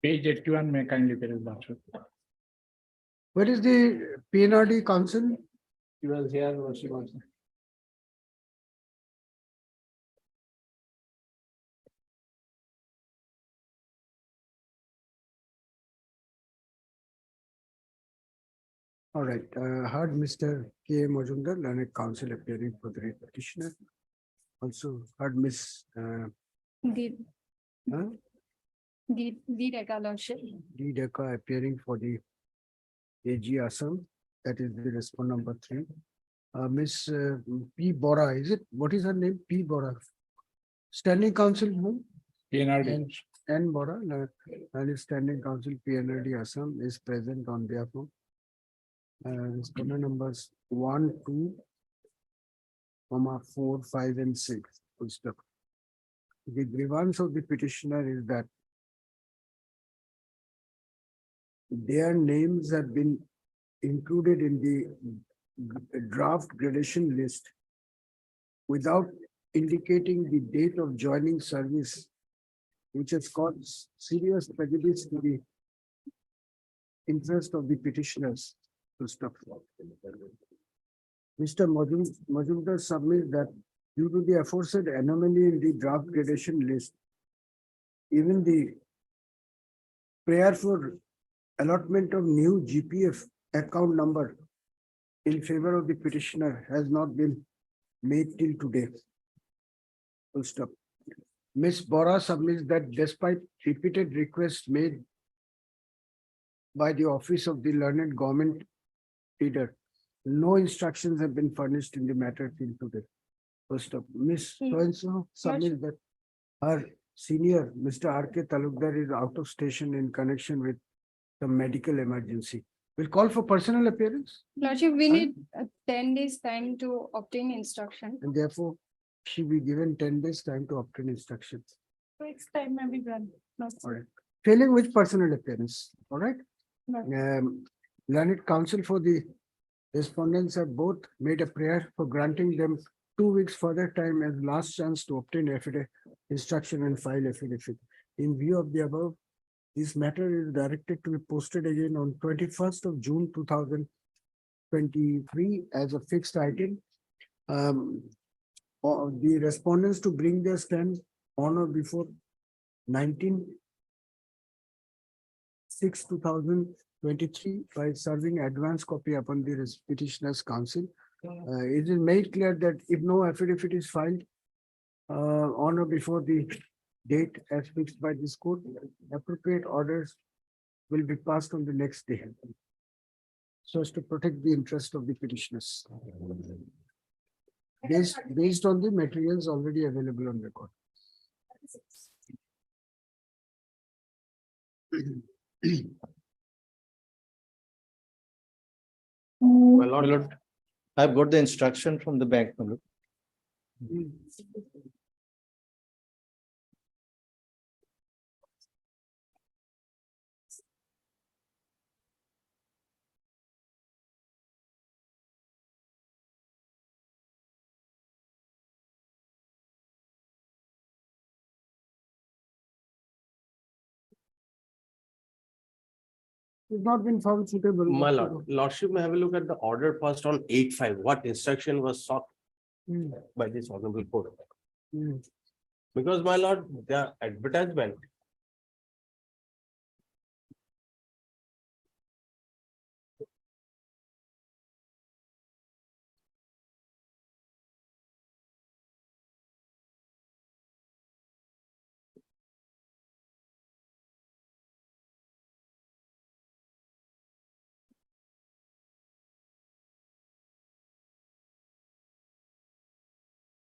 Page 81, may kindly tell his lordship. Where is the PNRD council? He was here, lordship also. All right, heard Mr. K. Majumdar, learned counsel appearing for the petitioner. Also heard Miss Did, huh? did Lordship. D. Deka appearing for the AG Assam. That is the respondent number 3. Miss P. Bora, is it? What is her name? P. Bora. Standing counsel who? PNRD. N. Bora, and standing counsel PNRD Assam is present on behalf of respondent numbers 1, 2, 4, 5, and 6. Full stop. The grievance of the petitioner is that their names have been included in the draft gradation list without indicating the date of joining service, which has caused serious prejudice to the interest of the petitioners. To stop. Mr. Majumdar submits that due to the aforesaid anomaly in the draft gradation list, even the prayer for allotment of new GPF account number in favor of the petitioner has not been made till today. Full stop. Ms. Bora submits that despite repeated requests made by the office of the learned government leader, no instructions have been furnished in the matter till today. First up, Ms. So-and-so submits that her senior, Mr. R.K. Talukdar, is out of station in connection with the medical emergency. We'll call for personal appearance. Lordship, we need 10 days time to obtain instruction. And therefore, she be given 10 days time to obtain instructions. Next time may be done. All right. Failing with personal appearance. All right. No. Learned counsel for the respondents have both made a prayer for granting them 2 weeks further time as last chance to obtain affidavit instruction and file affidavit. In view of the above, this matter is directed to be posted again on 21st of June 2023 as a fixed item. The respondents to bring their stand on or before 19/6/2023 by serving advance copy upon the petitioner's counsel. It is made clear that if no affidavit is filed on or before the date as fixed by this court, appropriate orders will be passed on the next day, so as to protect the interest of the petitioners. Based on the materials already available on record. My lord, I've got the instruction from the bank. My lord. It's not been found suitable. My lord, lordship may have a look at the order passed on 8/5. What instruction was sought by this honorable court? Because my lord, the advertisement.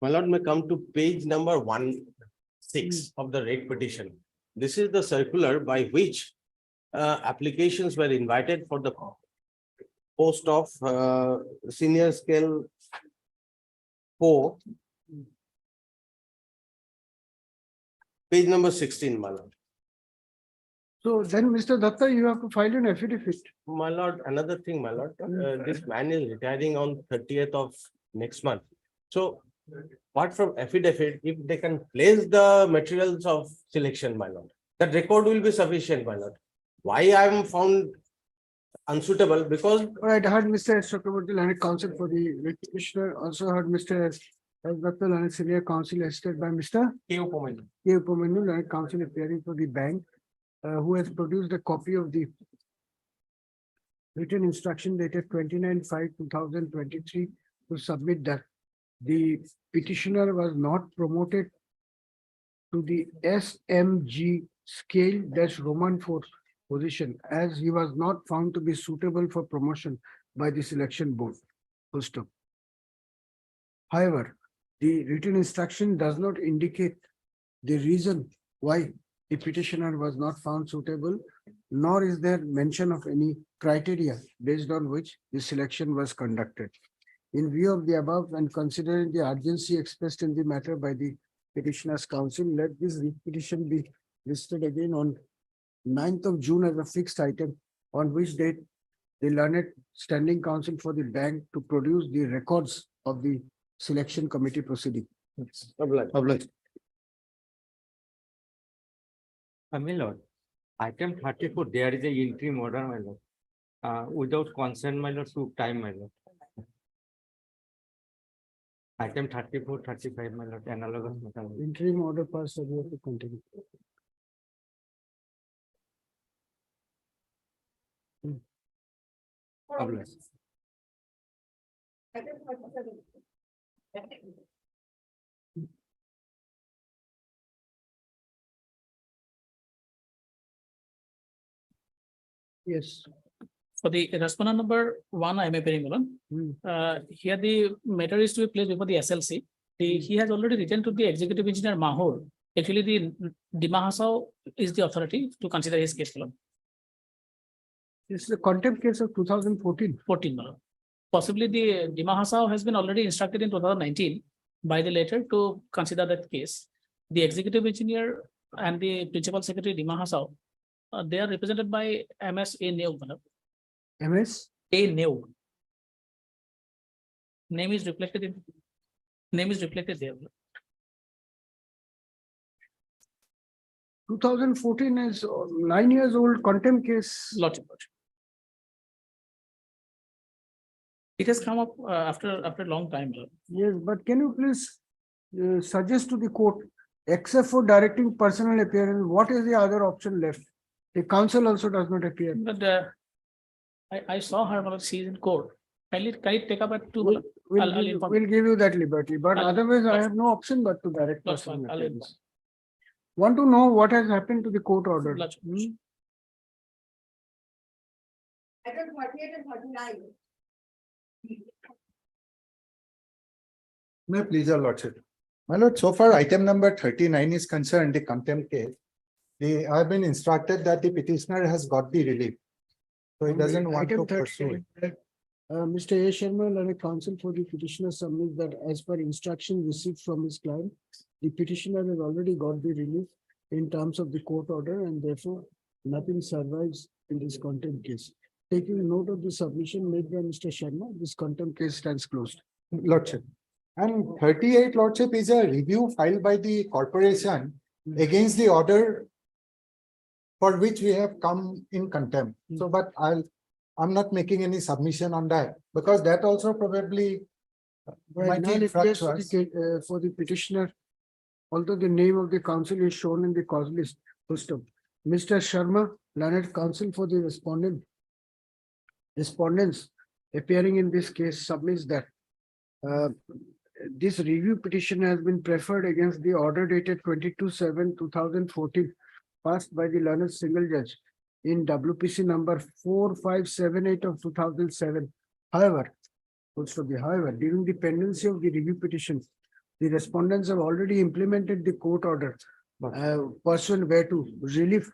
My lord may come to page number 16 of the rate petition. This is the circular by which applications were invited for the post of senior scale 4. Page number 16, my lord. So then, Mr. Datta, you have to file an affidavit. My lord, another thing, my lord, this man is retiring on 30th of next month. So apart from affidavit, if they can place the materials of selection, my lord, that record will be sufficient, my lord. Why I am found unsuitable? Because All right, I heard Mr. Chakraborty, Learned Counsel for the petitioner, also heard Mr. S. Datta, Learned Senior Counsel, assisted by Mr. K. Upamanu, Learned Counsel appearing for the bank, who has produced a copy of the written instruction dated 29/5/2023 to submit that the petitioner was not promoted to the SMG scale Roman 4 position, as he was not found to be suitable for promotion by the selection board. Full stop. However, the written instruction does not indicate the reason why the petitioner was not found suitable, nor is there mention of any criteria based on which the selection was conducted. In view of the above and considering the urgency expressed in the matter by the petitioner's counsel, let this petition be listed again on 9th of June as a fixed item, on which date the learned standing counsel for the bank to produce the records of the selection committee proceeding. obliged. My lord, item 34, there is a interim order, my lord. Without consent, my lord, took time, my lord. Item 34, 35, my lord, analogous matter. Interim order passed, so we have to continue. Obliged. Yes. For the respondent number 1, I am appearing alone. Here the matter is to be placed before the SLC. He has already written to the executive engineer Mahur. Actually, the Dimahasao is the authority to consider his case alone. This is a contempt case of 2014. 14. Possibly the Dimahasao has been already instructed in 2019 by the letter to consider that case. The executive engineer and the principal secretary Dimahasao, they are represented by MS A. Neu. MS? A. Neu. Name is reflected there. 2014 is 9 years old contempt case. Lordship. It has come up after a long time. Yes, but can you please suggest to the court, except for directing personal appearance, what is the other option left? The counsel also does not appear. But I saw her while she is in court. Can you take up at 2? We'll give you that liberty, but otherwise I have no option but to direct That's personal fine. I'll appearance. Want to know what has happened to the court order? Item 38 and 39. May I please, your lordship. My lord, so far item number 39 is concerned, the contempt case. I have been instructed that the petitioner has got the relief. So he doesn't want to pursue it. Mr. A. Sharma, Learned Counsel for the petitioner submits that as per instruction received from his client, the petitioner has already got the relief in terms of the court order, and therefore nothing survives in this contempt case. Taking note of the submission made by Mr. Sharma, this contempt case stands closed. Lordship. And 38, lordship, is a review filed by the corporation against the order for which we have come in contempt. So, but I'm not making any submission on that because that also probably Right might now, infract just us. for the petitioner, although the name of the counsel is shown in the cause list system. Mr. Sharma, learned counsel for the respondents appearing in this case submits that this review petition has been preferred against the order dated 22/7/2014 passed by the learned single judge in WPC number 4578 of 2007. However, during the pendency of the review petition, the respondents have already implemented the court order pursuant whereto relief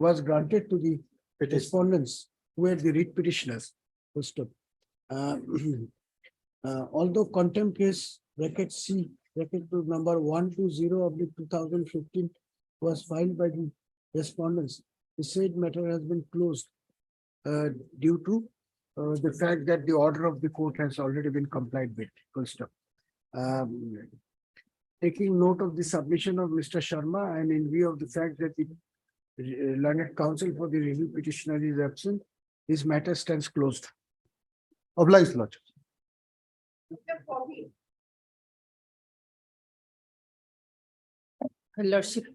was granted to the respondents who were the writ petitioners. Full stop. Although contempt case bracket C bracket to number 120 of the 2015 was filed by the respondents, the said matter has been closed due to the fact that the order of the court has already been complied with. Full stop. Taking note of the submission of Mr. Sharma and in view of the fact that the learned counsel for the review petitioner is absent, this matter stands closed. Obliged, Lord. Lordship,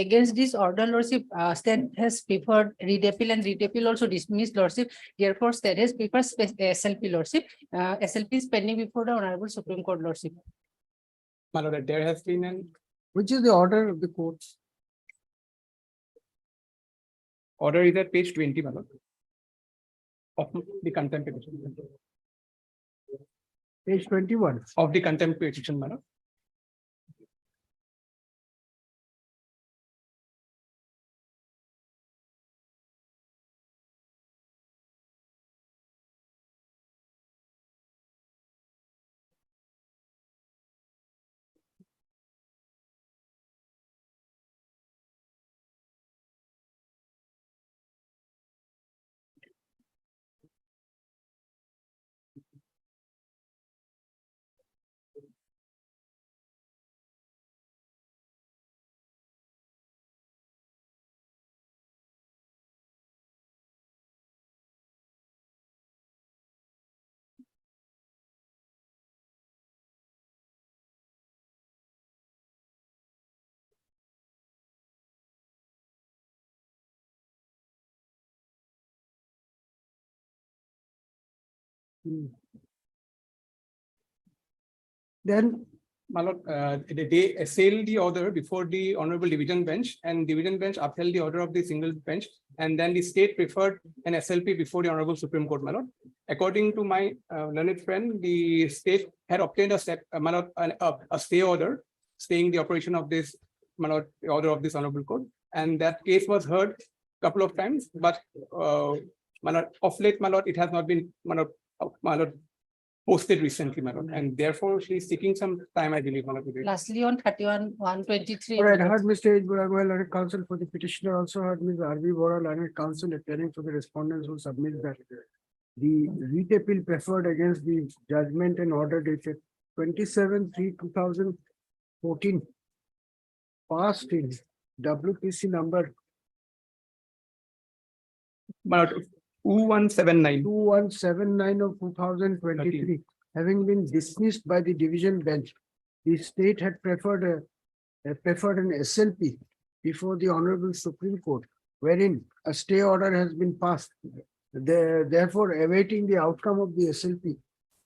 against this order, Lordship, state has preferred read appeal and read appeal also dismissed, Lordship. Therefore, state has preferred SLP, Lordship. SLP is pending before the Honorable Supreme Court, Lordship. My lord, there has been an Which is the order of the courts? order is at page 20, my lord, of the contempt petition. Page 21. Of the contempt petition, my lord. Then My lord, they assailed the order before the honorable division bench, and division bench upheld the order of the single bench, and then the state preferred an SLP before the honorable Supreme Court, my lord. According to my learned friend, the state had obtained a stay order staying the operation of this, my lord, the order of this honorable court, and that case was heard a couple of times, but my lord, of late, my lord, it has not been, my lord, posted recently, my lord, and therefore she is seeking some time, I believe, my lord. Lastly, on 31/123. all right, I heard Mr. H. Buragwal, learned counsel for the petitioner, also heard Ms. R.V. Bora, learned counsel appearing for the respondents who submit that the writ appeal preferred against the judgment and order dated 27/3/2014 passed in WPC number My lord, 2179. 2179 of 2023, having been dismissed by the division bench, the state had preferred an SLP before the Honorable Supreme Court, wherein a stay order has been passed. Therefore, awaiting the outcome of the SLP,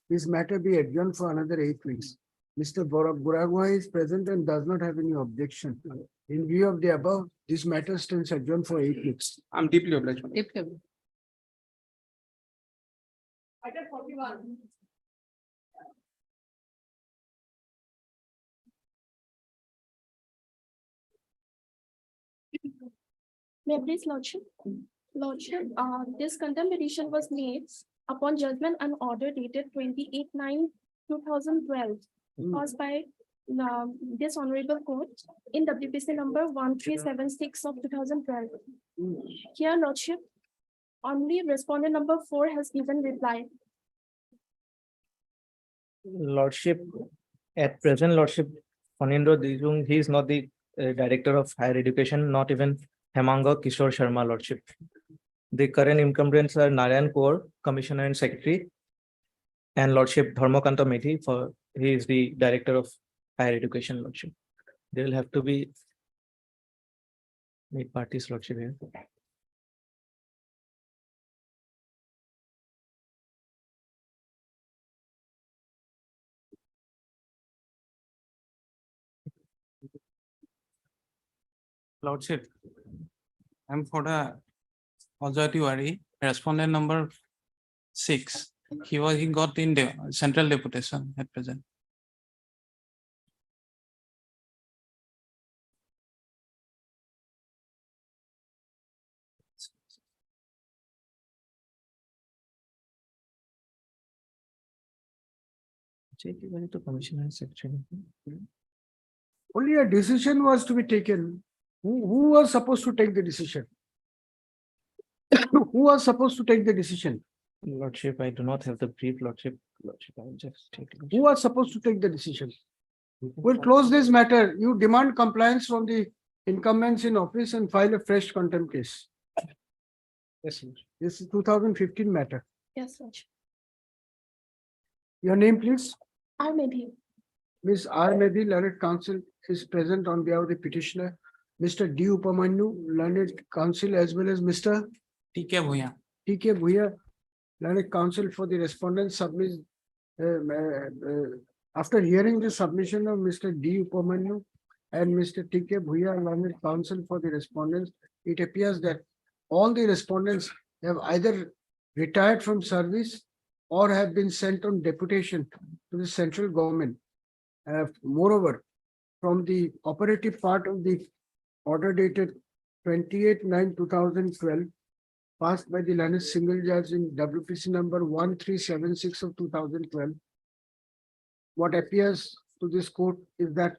this matter be adjourned for another 8 weeks. Mr. Buragwa is present and does not have any objection. In view of the above, this matter stands adjourned for 8 weeks. I'm deeply obliged. my lord. Deeply. Item 41. May I please, Lordship? Lordship, this contempt petition was made upon judgment and order dated 28/9/2012, caused by this honorable court in WPC number 1376 of 2012. Here, Lordship, only respondent number 4 has given reply. Lordship, at present, Lordship, Fanindra Dijung, he is not the Director of Higher Education, not even Hemanga Kishore Sharma, Lordship. The current incumbents are Narayan Kaur, Commissioner and Secretary, and Lordship Dharmakanta Methi, he is the Director of Higher Education, Lordship. There will have to be 8 parties, Lordship here. Lordship, I'm for the Ajay Tiwari, respondent number 6. He got in the central deputation at present. Commissioner and Secretary. Only a decision was to be taken. Who was supposed to take the decision? Who was supposed to take the decision? Lordship, I do not have the brief, Lordship. Lordship, I will just take it. Who was supposed to take the decision? We'll close this matter. You demand compliance from the incumbents in office and file a fresh contempt case. Yes, sir. This is 2015 matter. Yes, sir. Your name, please. I may be. Ms. R. Medhi, learned counsel, is present on behalf of the petitioner. Mr. D. Upamanyu, learned counsel, as well as Mr. TK Bhuya. T.K. Bhuya, learned counsel for the respondent, submits. After hearing the submission of Mr. D. Upamanyu and Mr. T.K. Bhuya, learned counsel for the respondents, it appears that all the respondents have either retired from service or have been sent on deputation to the central government. Moreover, from the operative part of the order dated 28/9/2012, passed by the learned single judge in WPC number 1376 of 2012, what appears to this court is that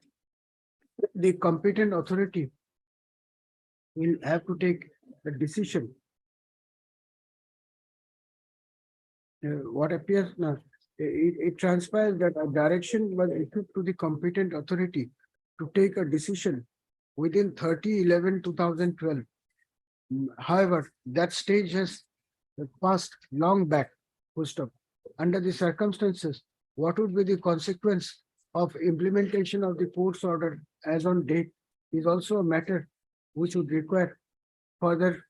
the competent authority will have to take the decision. What appears now, it transpires that a direction was issued to the competent authority to take a decision within 30/11/2012. However, that stage has passed long back. Full stop. Under the circumstances, what would be the consequence of implementation of the court's order as on date is also a matter which would require further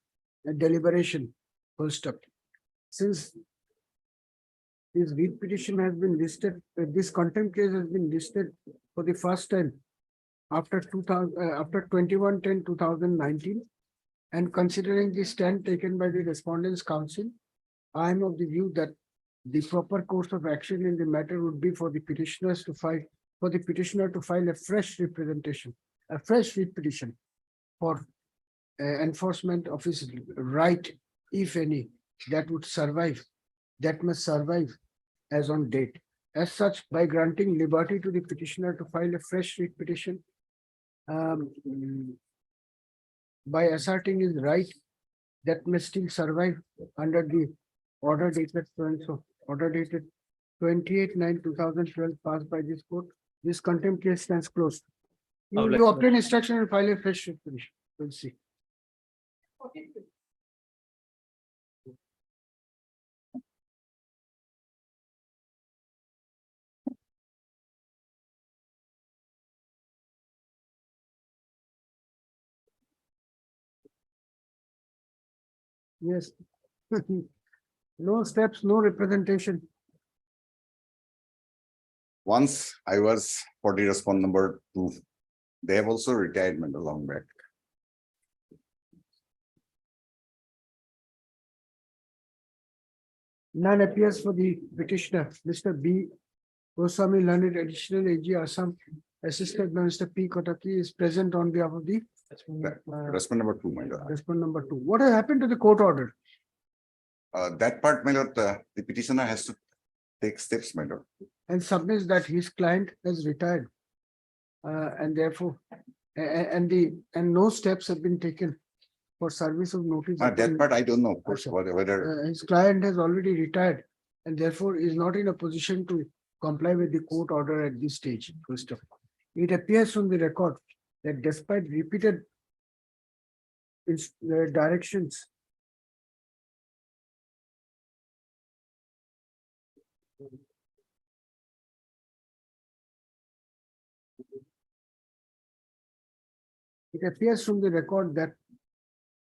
deliberation. Full stop. Since this read petition has been listed, this contempt case has been listed for the first time after 21/10/2019, and considering the stand taken by the respondents' counsel, I am of the view that the proper course of action in the matter would be for the petitioner to file a fresh representation, a fresh read petition for enforcement of his right, if any, that would survive, that must survive as on date. As such, by granting liberty to the petitioner to file a fresh read petition, by asserting his right that may still survive under the order dated 28/9/2012 passed by this court, this contempt case stands closed. You obtain instruction and file a fresh read petition. We'll see. Yes. No steps, no representation. Once I was for the respond number 2. They have also retirement along back. None appears for the petitioner. Mr. B. Goswami, learned additional AG Assam, assisted by Mr. P. Kotaki, is present on behalf of the Respond number 2, my lord. respond number 2. What has happened to the court order? That part, my lord, the petitioner has to take steps, my lord. And submits that his client has retired. And therefore, and no steps have been taken for service of notice. That part I don't know, of course, whether His client has already retired and therefore is not in a position to comply with the court order at this stage. First of all, it appears from the record that despite repeated directions. It appears from the record that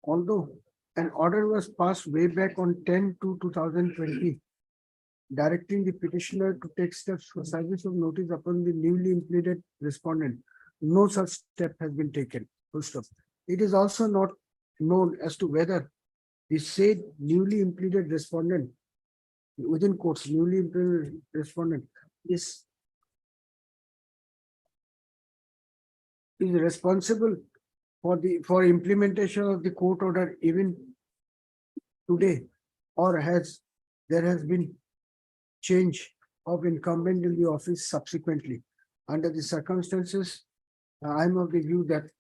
although an order was passed way back on 10/2/2020, directing the petitioner to take steps for service of notice upon the newly impleaded respondent, no such step has been taken. Full stop. It is also not known as to whether the said newly impleaded respondent, within quotes, newly impleaded respondent is responsible for implementation of the court order even today, or there has been change of incumbent in the office subsequently. Under the circumstances, I am of the view that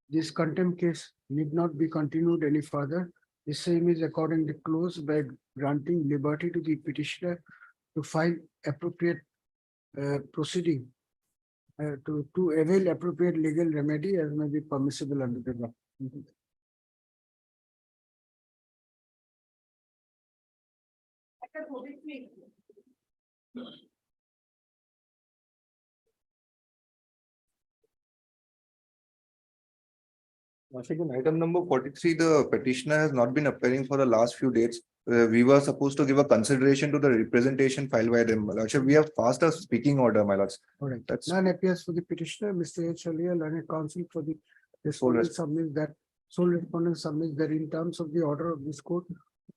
this contempt case need not be continued any further. The same is accordingly closed by granting liberty to the petitioner to file appropriate proceeding to avail appropriate legal remedy as may be permissible under the law. In item number 43, the petitioner has not been appearing for the last few dates. We were supposed to give a consideration to the representation filed by them. My lordship, we have passed a speaking order, my lords. All right. That's None appears for the petitioner. Mr. H. Alia, learned counsel for the respondent submits that in terms of the order of this court,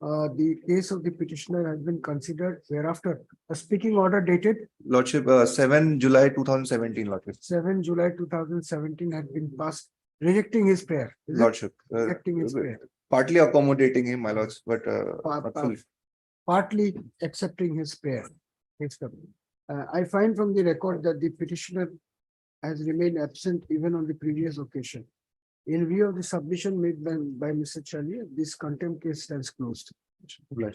the case of the petitioner has been considered. Whereafter, a speaking order dated lordship, 7 July 2017, lordship. 7 July 2017 had been passed, rejecting his prayer. Is it? Lordship, Rejecting his prayer. partly accommodating him, my lords, but not fully. Partly accepting his prayer. I find from the record that the petitioner has remained absent even on the previous occasion. In view of the submission made by Mr. Chalia, this contempt case stands closed. Right.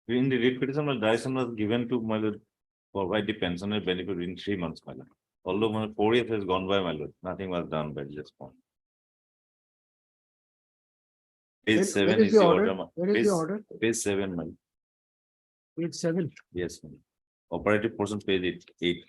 In the writ petition, my direction was given to my lord provide the pensioner benefit in 3 months, my lord. Although my 4 years has gone by, my lord, nothing was done by this point. Page 7 is the order. Where is the order? Page 7, my lord. Page 7. Yes, my lord. Operative portion, page 8.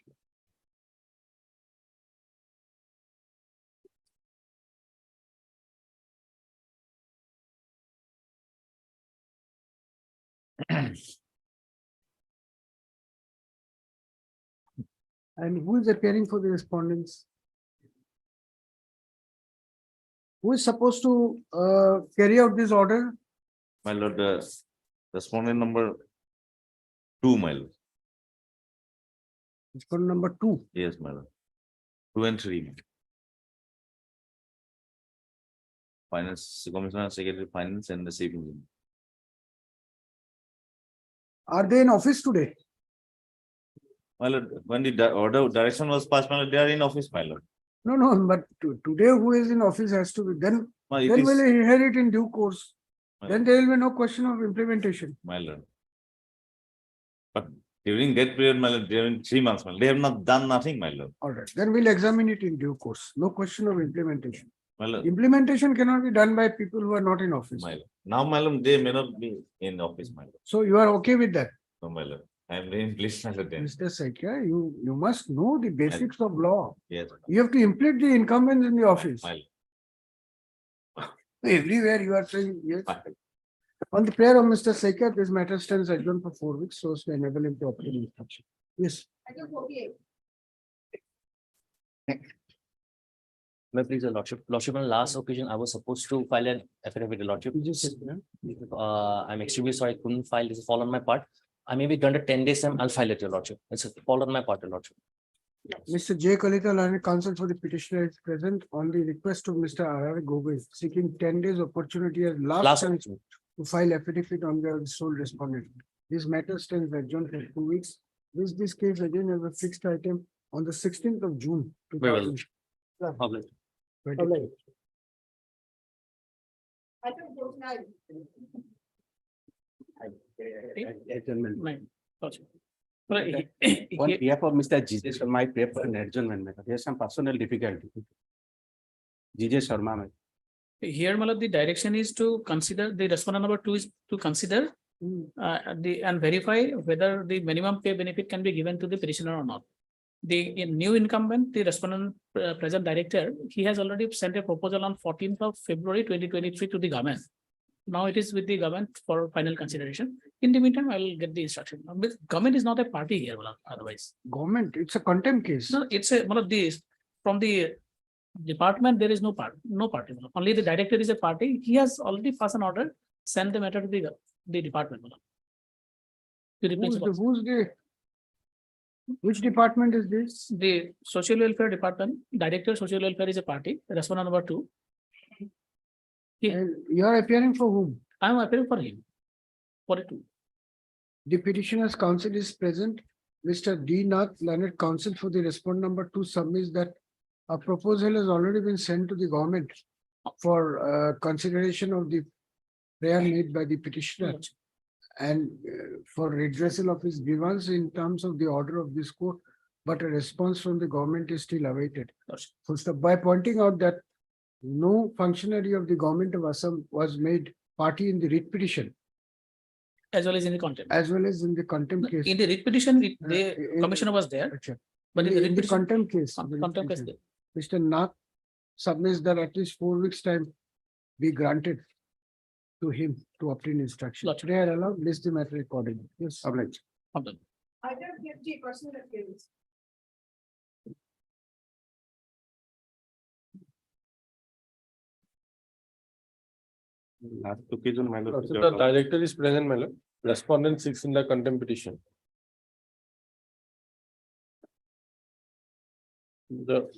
And who is appearing for the respondents? Who is supposed to carry out this order? My lord, the respondent number 2, my lord. Respondent number 2. Yes, my lord. 2 and 3. Finance Commissioner, Secretary Finance and the Chief Engineer. Are they in office today? My lord, when the order direction was passed, my lord, they are in office, my lord. No, but today who is in office has to be, then It will is, hear it in due course. my Then lord, there will be no question of implementation. my lord. But during that period, my lord, during 3 months, my lord, they have not done nothing, my lord. All right, then we'll examine it in due course. No question of implementation. My lord, Implementation cannot be done by people who are not in office. my lord. Now, my lord, they may not be in office, my lord. So you are okay with that? No, my lord. I am very pleased, my lord. then. Mr. Sekya, you must know the basics of law. Yes, You have to implement the incumbents in the office. my lord. Everywhere you are saying yes. My lord. On the prayer of Mr. Sekya, this matter stands adjourned for 4 weeks, so as to enable him to obtain instruction. Yes. May I please, your lordship. Lordship, on last occasion, I was supposed to file an affidavit, your lordship. I'm extremely sorry, I couldn't file. This is fall on my part. I may be granted 10 days time. I'll file it, your lordship. It's a fall on my part, your lordship. Mr. J. Kalita, learned counsel for the petitioner is present on the request of Mr. R.R. Gogoi, seeking 10 days opportunity as last chance to file affidavit on the sole respondent. This matter stands adjourned for 2 weeks. This case again as a fixed item on the 16th of June. Very well. Public. 2020. Adjournment. Right. Okay. But On he- behalf of Mr. Jijay Sharma, I pray for an adjournment matter. He has some personal difficulty. Jijay Sharma, ma'am. Here, my lord, the direction is to consider, the respondent number 2 is to consider and verify whether the minimum pay benefit can be given to the petitioner or not. The new incumbent, the respondent present director, he has already sent a proposal on 14th of February 2023 to the government. Now it is with the government for final consideration. In the meantime, I will get the instruction. But government is not a party here, my lord, otherwise. Government, it's a contempt case. No, it's a one of these from the department. There is no party, Only the director is a party. He has already passed an order, send the matter to the department. To the principal. Which department is this? The social welfare department, director social welfare is a party, respondent number 2. And you are appearing for whom? I am appearing for him. For it too. The petitioner's counsel is present. Mr. D. Nath, learned counsel for the respondent number 2 submits that a proposal has already been sent to the government for consideration of the prayer made by the petitioner and for redressal of his grievance in terms of the order of this court, but a response from the government is still awaited. First, by pointing out that no functionary of the government of Assam was made party in the writ petition, As well as in the contempt. as well as in the contempt case. In the writ petition, the in- commissioner was there, Acha. but in the In writ the petition, contempt case. contempt is there. Mr. Nath submits that at least 4 weeks' time be granted to him to obtain instruction. Lordship. Prayer allowed, list the matter accordingly. Yes. Obliged. Of them. Item 50, personal appearance. Last occasion, my lord. The director is present, my lord. Respondent 6 in the contempt petition. The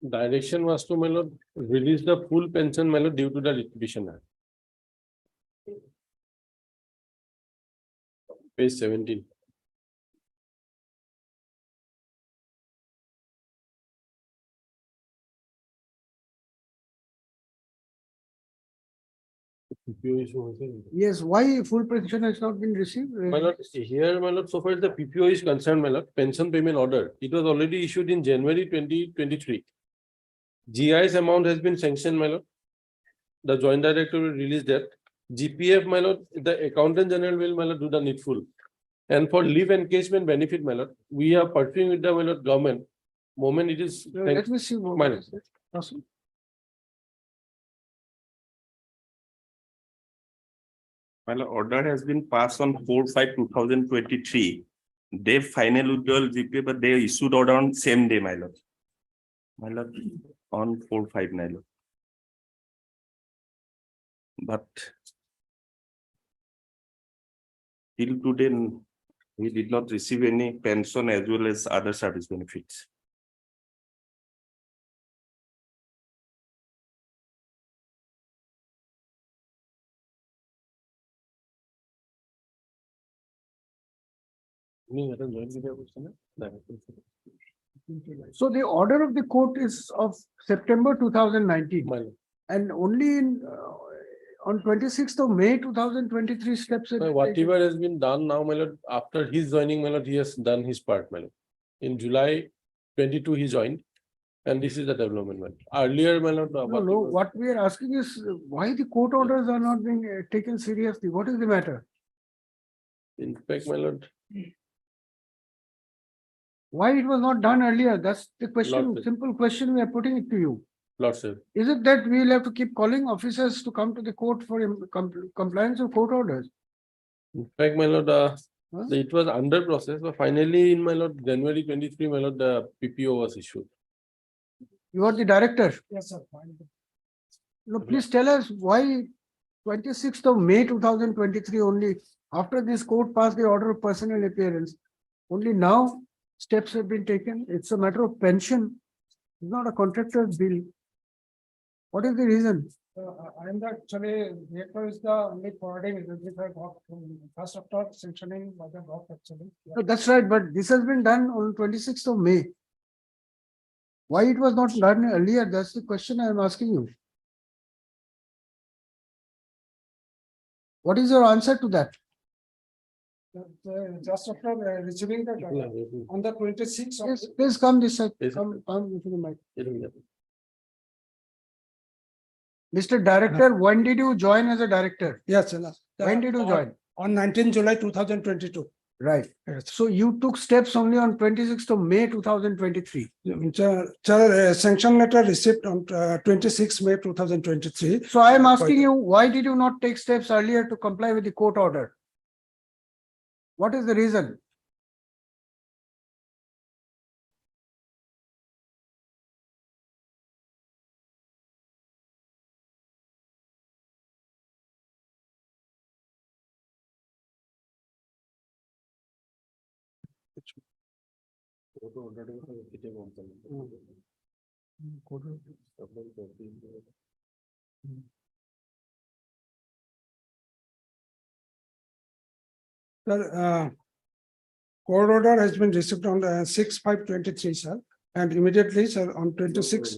direction was to, my lord, release the full pension, my lord, due to the liquidation act. Page 17. PPO issue was there. Yes, why full pension has not been received? My lord, here, my lord, so far as the PPO is concerned, my lord, pension payment order, it was already issued in January 2023. GIS amount has been sanctioned, my lord. The joint director will release that. GPF, my lord, the accountant general will, my lord, do the needful. And for leave encashment benefit, my lord, we are pursuing with the, my lord, government. Moment it is. Let me see. what My lord. is it. Awesome. Well, order has been passed on 4/5/2023. They final withdrawal GPA, but they issued order on same day, my lord. My lord, on 4/5, my lord. But till today, we did not receive any pension as well as other service benefits. So the order of the court is of September 2019. And only in on 26th of May 2023 steps. have been taken. Whatever has been done now, my lord, after his joining, my lord, he has done his part, my lord. In July 22, he joined. And this is the development, my lord. Earlier, my lord. No, what we are asking is why the court orders are not being taken seriously? What is the matter? In fact, my lord, Why it was not done earlier? That's the question, Lord, simple question we are putting it to you. Lord, sir. Is it that we will have to keep calling officers to come to the court for compliance of court orders? In fact, my lord, it was under process, but finally in my lord, January 23, my lord, the PPO was issued. You are the director. Yes, sir. No, please tell us why 26th of May 2023 only, after this court passed the order of personal appearance, only now steps have been taken. It's a matter of pension. It's not a contractor's bill. What is the reason? I am actually, here is the only forwarding, which I got from first after sanctioning by the block actually. No, that's right, but this has been done on 26th of May. Why it was not done earlier? That's the question I am asking you. What is your answer to that? Just after receiving the on the 26th. Yes, please come this side. Yes, sir. Come to the mic. Mr. Director, when did you join as a director? Yes. When did you join? On 19 July 2022. Right. So you took steps only on 26th of May 2023. Sanction letter received on 26 May 2023. So I am asking you, why did you not take steps earlier to comply with the court order? What is the reason? Sir, court order has been received on 6/5/23, sir, and immediately, sir, on 26.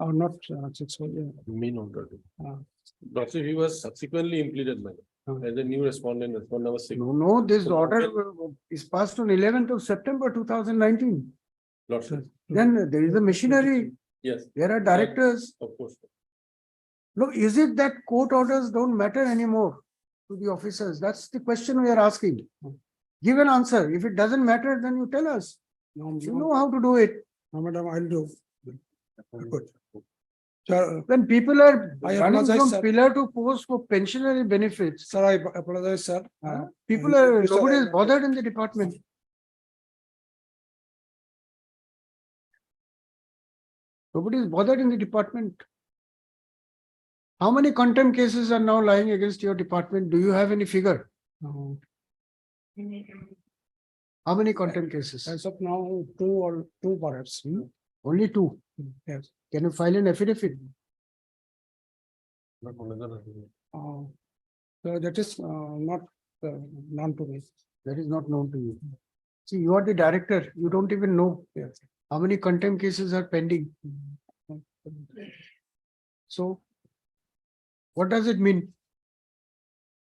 Or not 6, yeah. Main order. Uh, Lordship, he was subsequently impleaded as a new respondent, respondent number 6. No, this order is passed on 11th of September 2019. Lordship, Then there is a machinery, yes, there are directors. of course. Look, is it that court orders don't matter anymore to the officers? That's the question we are asking. Give an answer. If it doesn't matter, then you tell us. No, You know how to do it. no, madam, I'll do. Good. Sir, When people are I running apologize, from sir. pillar to post for pensionary benefits, sir, I apologize, sir. people are, Mr. nobody is bothered in the department. Nobody is bothered in the department. How many contempt cases are now lying against your department? Do you have any figure? No. How many contempt cases? As of now, two perhaps. Only 2. Yes. Can you file an affidavit? So that is not known to me. That is not known to you. See, you are the director. You don't even know Yes. how many contempt cases are pending. So what does it mean?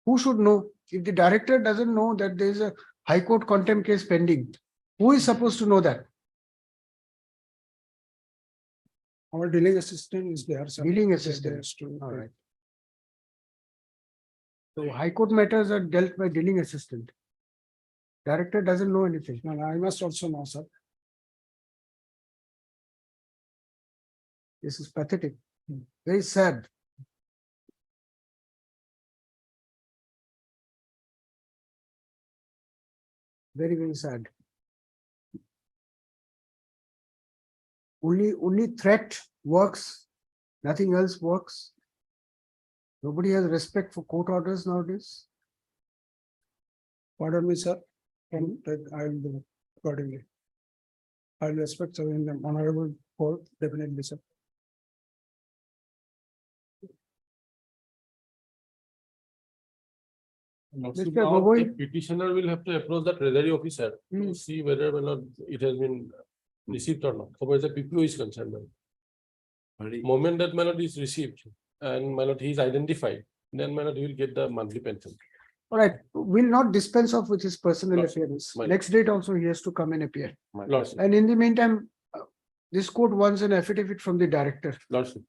Who should know? If the director doesn't know that there is a High Court contempt case pending, who is supposed to know that? Our dealing assistant is there. sir. Dealing There assistant. is to- All right. So High Court matters are dealt by dealing assistant. Director doesn't know anything. No, I must also know, sir. This is pathetic. Very sad. Very, very sad. Only threat works. Nothing else works. Nobody has respect for court orders nowadays. Pardon me, sir. And I'll do accordingly. I'll respect sir in the honorable court, definitely, sir. Mr. Now, Gogoi. the petitioner will have to approach the treasury officer to see whether or not it has been received or not. So where the PPO is concerned. Moment that melody is received and melody he is identified, then melody will get the monthly pension. All right, will not dispense of with his personal Lordship. affairs. My- Next date also he has to come and appear. Lordship, And in the meantime, this court wants an affidavit from the director, Lordship,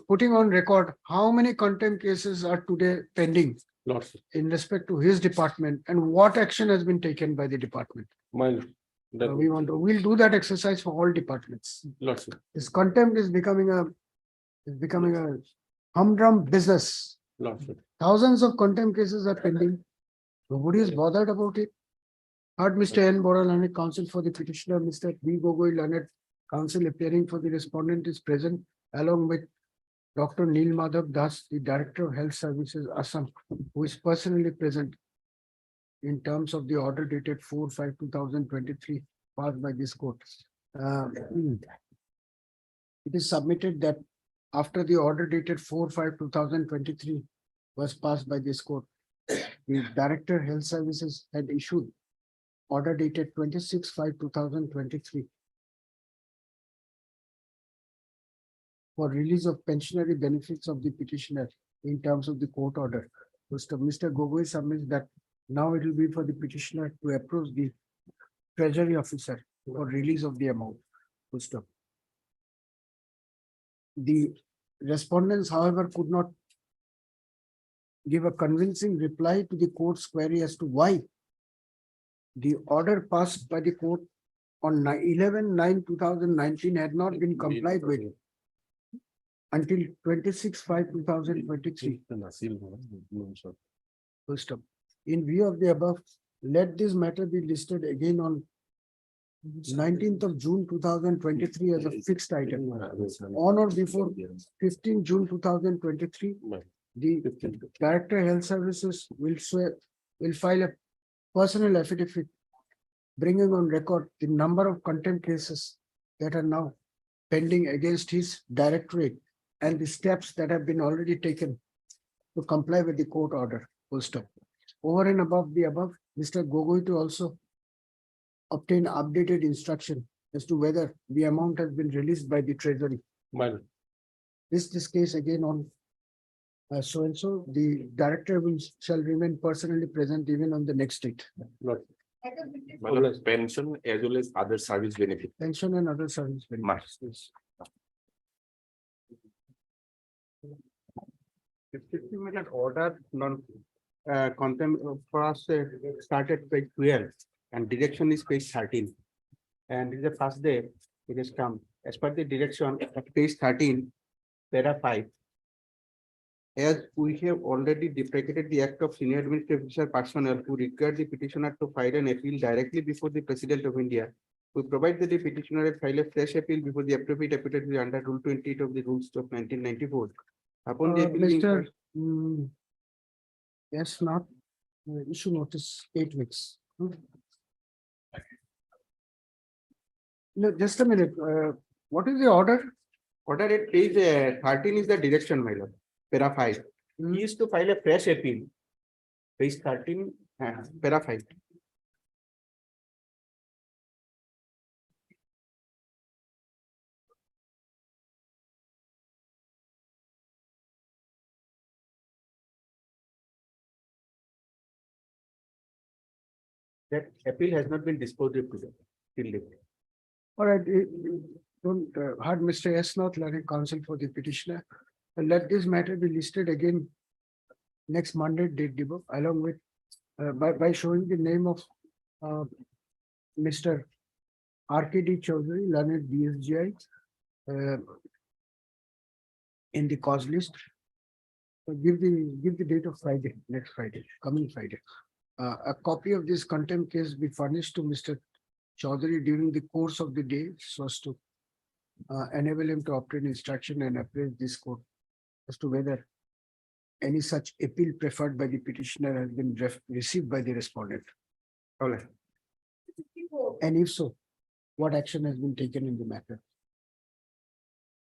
putting on record how many contempt cases are today pending Lordship, in respect to his department and what action has been taken by the department. my lord. That We'll do that exercise for all departments. Lordship, This contempt is becoming a humdrum business. Lordship, Thousands of contempt cases are pending. Nobody is bothered about it. Heard Mr. N. Bora, learned counsel for the petitioner, Mr. B. Gogoi, learned counsel appearing for the respondent is present, along with Dr. Neil Madhav Das, the Director of Health Services, Assam, who is personally present in terms of the order dated 4/5/2023 passed by this court. It is submitted that after the order dated 4/5/2023 was passed by this court, the Director Health Services had issued order dated 26/5/2023 for release of pensionary benefits of the petitioner in terms of the court order. Mr. Gogoi submits that now it will be for the petitioner to approach the treasury officer for release of the amount. Full stop. The respondents, however, could not give a convincing reply to the court's query as to why the order passed by the court on 11/9/2019 had not been complied with until 26/5/2023. Full stop. In view of the above, let this matter be listed again on 19th of June 2023 as a fixed item. On or before 15 June 2023, the Director Health Services will file a personal affidavit bringing on record the number of contempt cases that are now pending against his directorate and the steps that have been already taken to comply with the court order. Full stop. Over and above the above, Mr. Gogoi to also obtain updated instruction as to whether the amount has been released by the treasury. This case again on so and so, the director shall remain personally present even on the next date. Pension as well as other service benefit. Pension and other service benefits. 50-minute order non contempt for us started page 12 and direction is page 13. And this is the first day it has come. As per the direction at page 13, para 5. As we have already deprecated the act of senior administrative officer personnel who required the petitioner to file an appeal directly before the President of India, we provide that the petitioner file a fresh appeal before the appropriate appellate under Rule 28 of the Rules of 1994. Upon the appeal being Yes, not issue notice 8 weeks. No, just a minute. What is the order? Order at page 13 is the direction, my lord. Para 5. He is to file a fresh appeal. Page 13, para 5. That appeal has not been disposed of today. Till date. All right, don't hard Mr. S. Not learning counsel for the petitioner. And let this matter be listed again next Monday, date debug, along with by showing the name of Mr. R.K.D. Chaudhary, learned DSGI, in the cause list. So give the date of Friday, next Friday, coming Friday. A copy of this contempt case be furnished to Mr. Chaudhary during the course of the day so as to enable him to obtain instruction and appraise this court as to whether any such appeal preferred by the petitioner has been received by the respondent. All right. And if so, what action has been taken in the matter?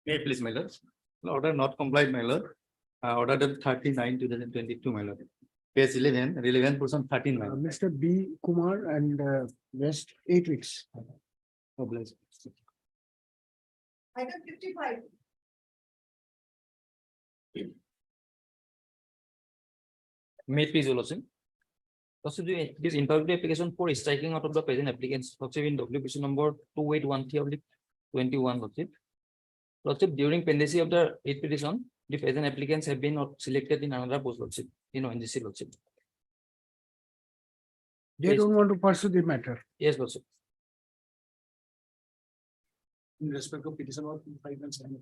May I please, my lord. Order not complied, my lord. Order 39/2022, my lord. Page 11, relevant portion 13, my lord. Mr. B. Kumar and rest 8 weeks. Oh, bless. Item 55. May it please, your lordship. Also, it is interview application for striking out of the present applicants, lordship in WPC number 2813/21, lordship. Lordship, during pendency of the 8th petition, the present applicants have been not selected in another post, lordship, in ONGC, lordship. They don't want to pursue the matter. Yes, lordship. In respect of petition or 5 and 7.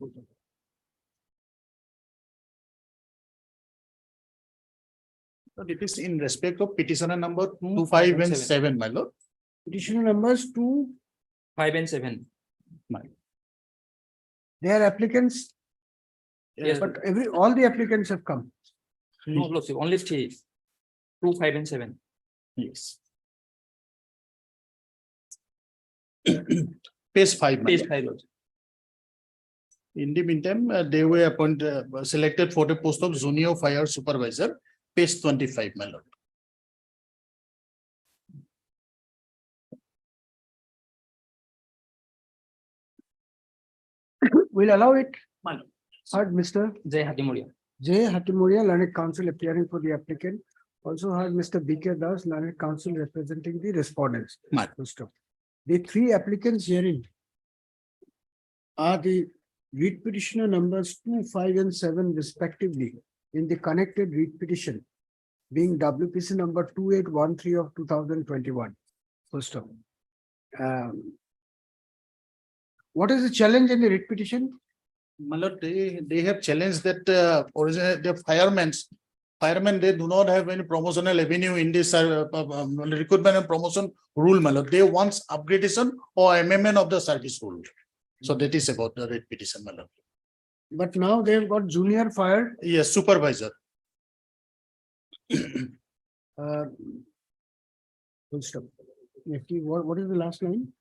It is in respect of petitioner number 2, 5 and 7, my lord. Petitioner numbers 2, 5 and 7. they are applicants. Yes, But all the applicants have come. no, lordship, only 3. 2, 5 and 7. Yes. Page 5. my Page lord. 5, lordship. In the meantime, they were appointed, selected for the post of junior fire supervisor, page 25, my lord. We'll allow it. My lord. Heard Mr. Jay Hatimoria. J. Hatimoria, learned counsel appearing for the applicant. Also heard Mr. B.K. Das, learned counsel representing the respondents. Mr. The three applicants herein are the read petitioner numbers 2, 5, and 7 respectively in the connected read petition, being WPC number 2813 of 2021. First of all. What is the challenge in the read petition? My lord, they have challenged that originally the firemen, they do not have any promotional avenue in this recruitment and promotion rule, my lord. They want upgradation or amendment of the service rule. So that is about the red petition, my lord. But now they've got junior fired. Yes, supervisor. Full stop. What is the last line?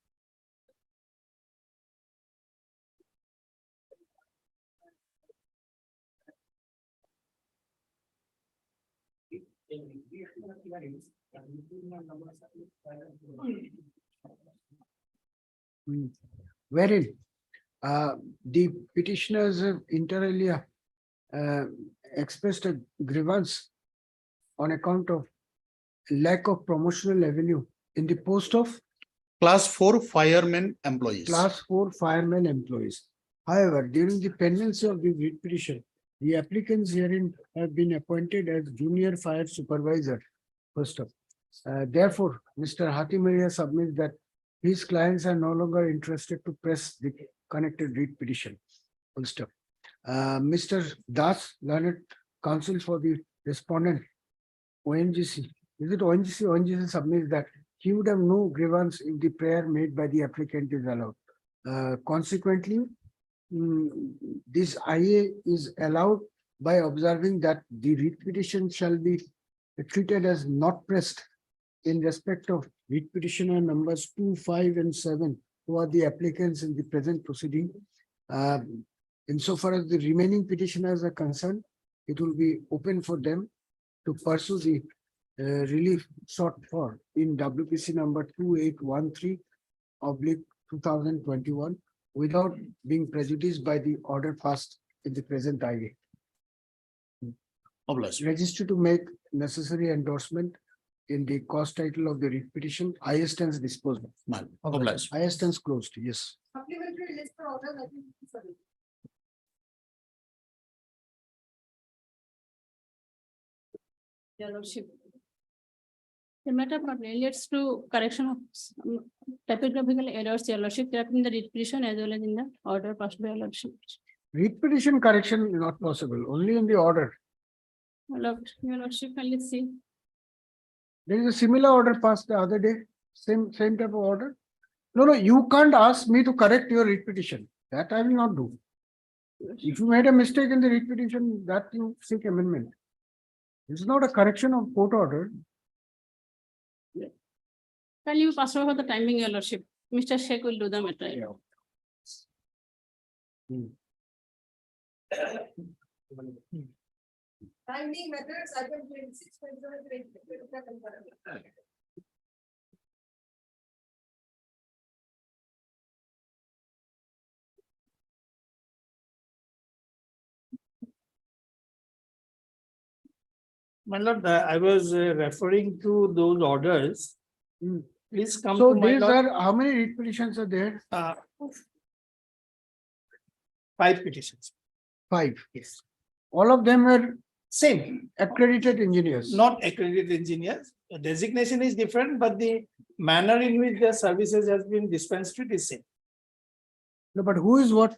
Wherein the petitioners have inter alia expressed a grievance on account of lack of promotional avenue in the post of Class 4 firemen employees. Class 4 firemen employees. However, during the pendency of the writ petition, the applicants herein have been appointed as junior fire supervisor. First of, therefore, Mr. Hatimoria submits that his clients are no longer interested to press the connected writ petition. Full stop. Mr. Das, learned counsel for the respondent, ONGC. Is it ONGC? ONGC submits that he would have no grievance if the prayer made by the applicant is allowed. Consequently, this IA is allowed by observing that the writ petition shall be treated as not pressed in respect of writ petitioner numbers 2, 5, and 7, who are the applicants in the present proceeding. Insofar as the remaining petitioners are concerned, it will be open for them to pursue the relief sought for in WPC number 2813 oblique 2021 without being prejudiced by the order passed in the present IA. Register to make necessary endorsement in the cost title of the writ petition. IA stands disposed. IA stands closed. Yes. Supplementary list for orders, I think. Your Lordship. The matter relates to correction of typographical errors, Your Lordship, there in the writ petition as well as in the order passed by Your Lordship. Writ petition correction is not possible, only in the order. Your Lordship, can you see? There is a similar order passed the other day, same type of order. No, you can't ask me to correct your writ petition. That I will not do. If you made a mistake in the writ petition, that you seek amendment. It's not a correction of court order. Can you pass over the timing, Your Lordship? Mr. Sheikh will do the matter. Timing methods, I can 26. My lord, I was referring to those orders. Please come So to my these lord. are, how many writ petitions are there? 5 petitions. 5. Yes. All of them were Same, accredited engineers. not accredited engineers. The designation is different, but the manner in which their services has been dispensed with is same. No, but who is what?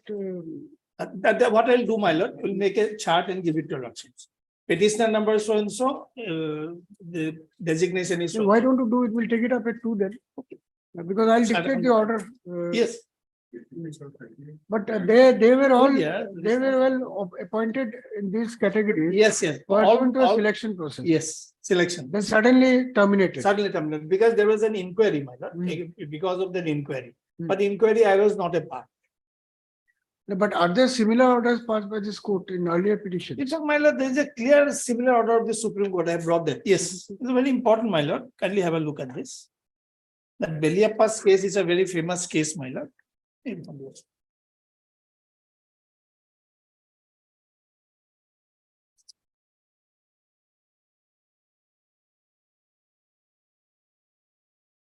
What I'll do, my lord, will make a chart and give it to your lordships. Petitioner number so and so, the designation is. So why don't you do it? We'll take it up at 2 then. Because I'll dictate the order. Yes. But they were all, Yeah. they were well appointed in these categories. Yes, yes. Pursuant to a selection process. Yes, selection. Then suddenly terminated. Suddenly terminated, because there was an inquiry, my lord, because of that inquiry. But the inquiry, I was not a part. No, but are there similar orders passed by this court in earlier petitions? It's my lord, there is a clear similar order of the Supreme Court. I have brought that. Yes, it's very important, my lord. Kindly have a look at this. That Beliappa's case is a very famous case, my lord.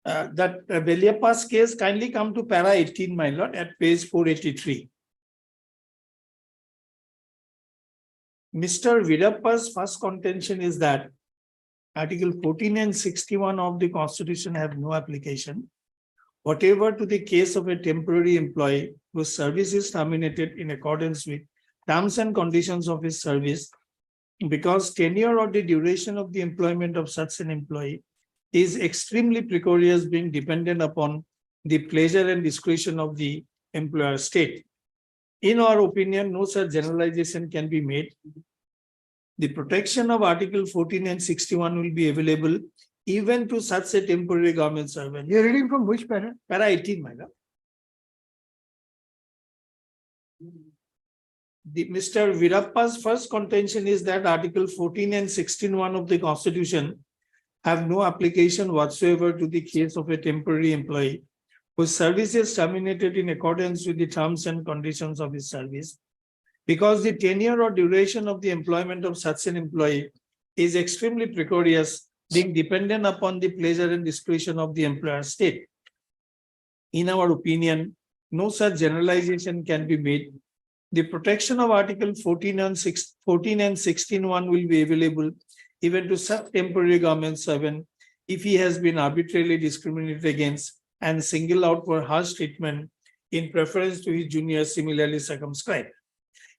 that Veliappa's case, kindly come to para 18, my lord, at page 483. Mr. Veerappa's first contention is that Article 14 and 61 of the Constitution have no application whatever to the case of a temporary employee whose service is terminated in accordance with terms and conditions of his service, because tenure or the duration of the employment of such an employee is extremely precarious, being dependent upon the pleasure and discretion of the employer state. In our opinion, no such generalization can be made. The protection of Article 14 and 61 will be available even to such a temporary government servant. You're reading from which para? Para 18, my lord. Mr. Veerappa's first contention is that Article 14 and 16(1) of the Constitution have no application whatsoever to the case of a temporary employee whose service is terminated in accordance with the terms and conditions of his service, because the tenure or duration of the employment of such an employee is extremely precarious, being dependent upon the pleasure and discretion of the employer state. In our opinion, no such generalization can be made. The protection of Article 14 and 16(1) will be available even to such temporary government servant if he has been arbitrarily discriminated against and singled out for harsh treatment in preference to his junior similarly circumscribed.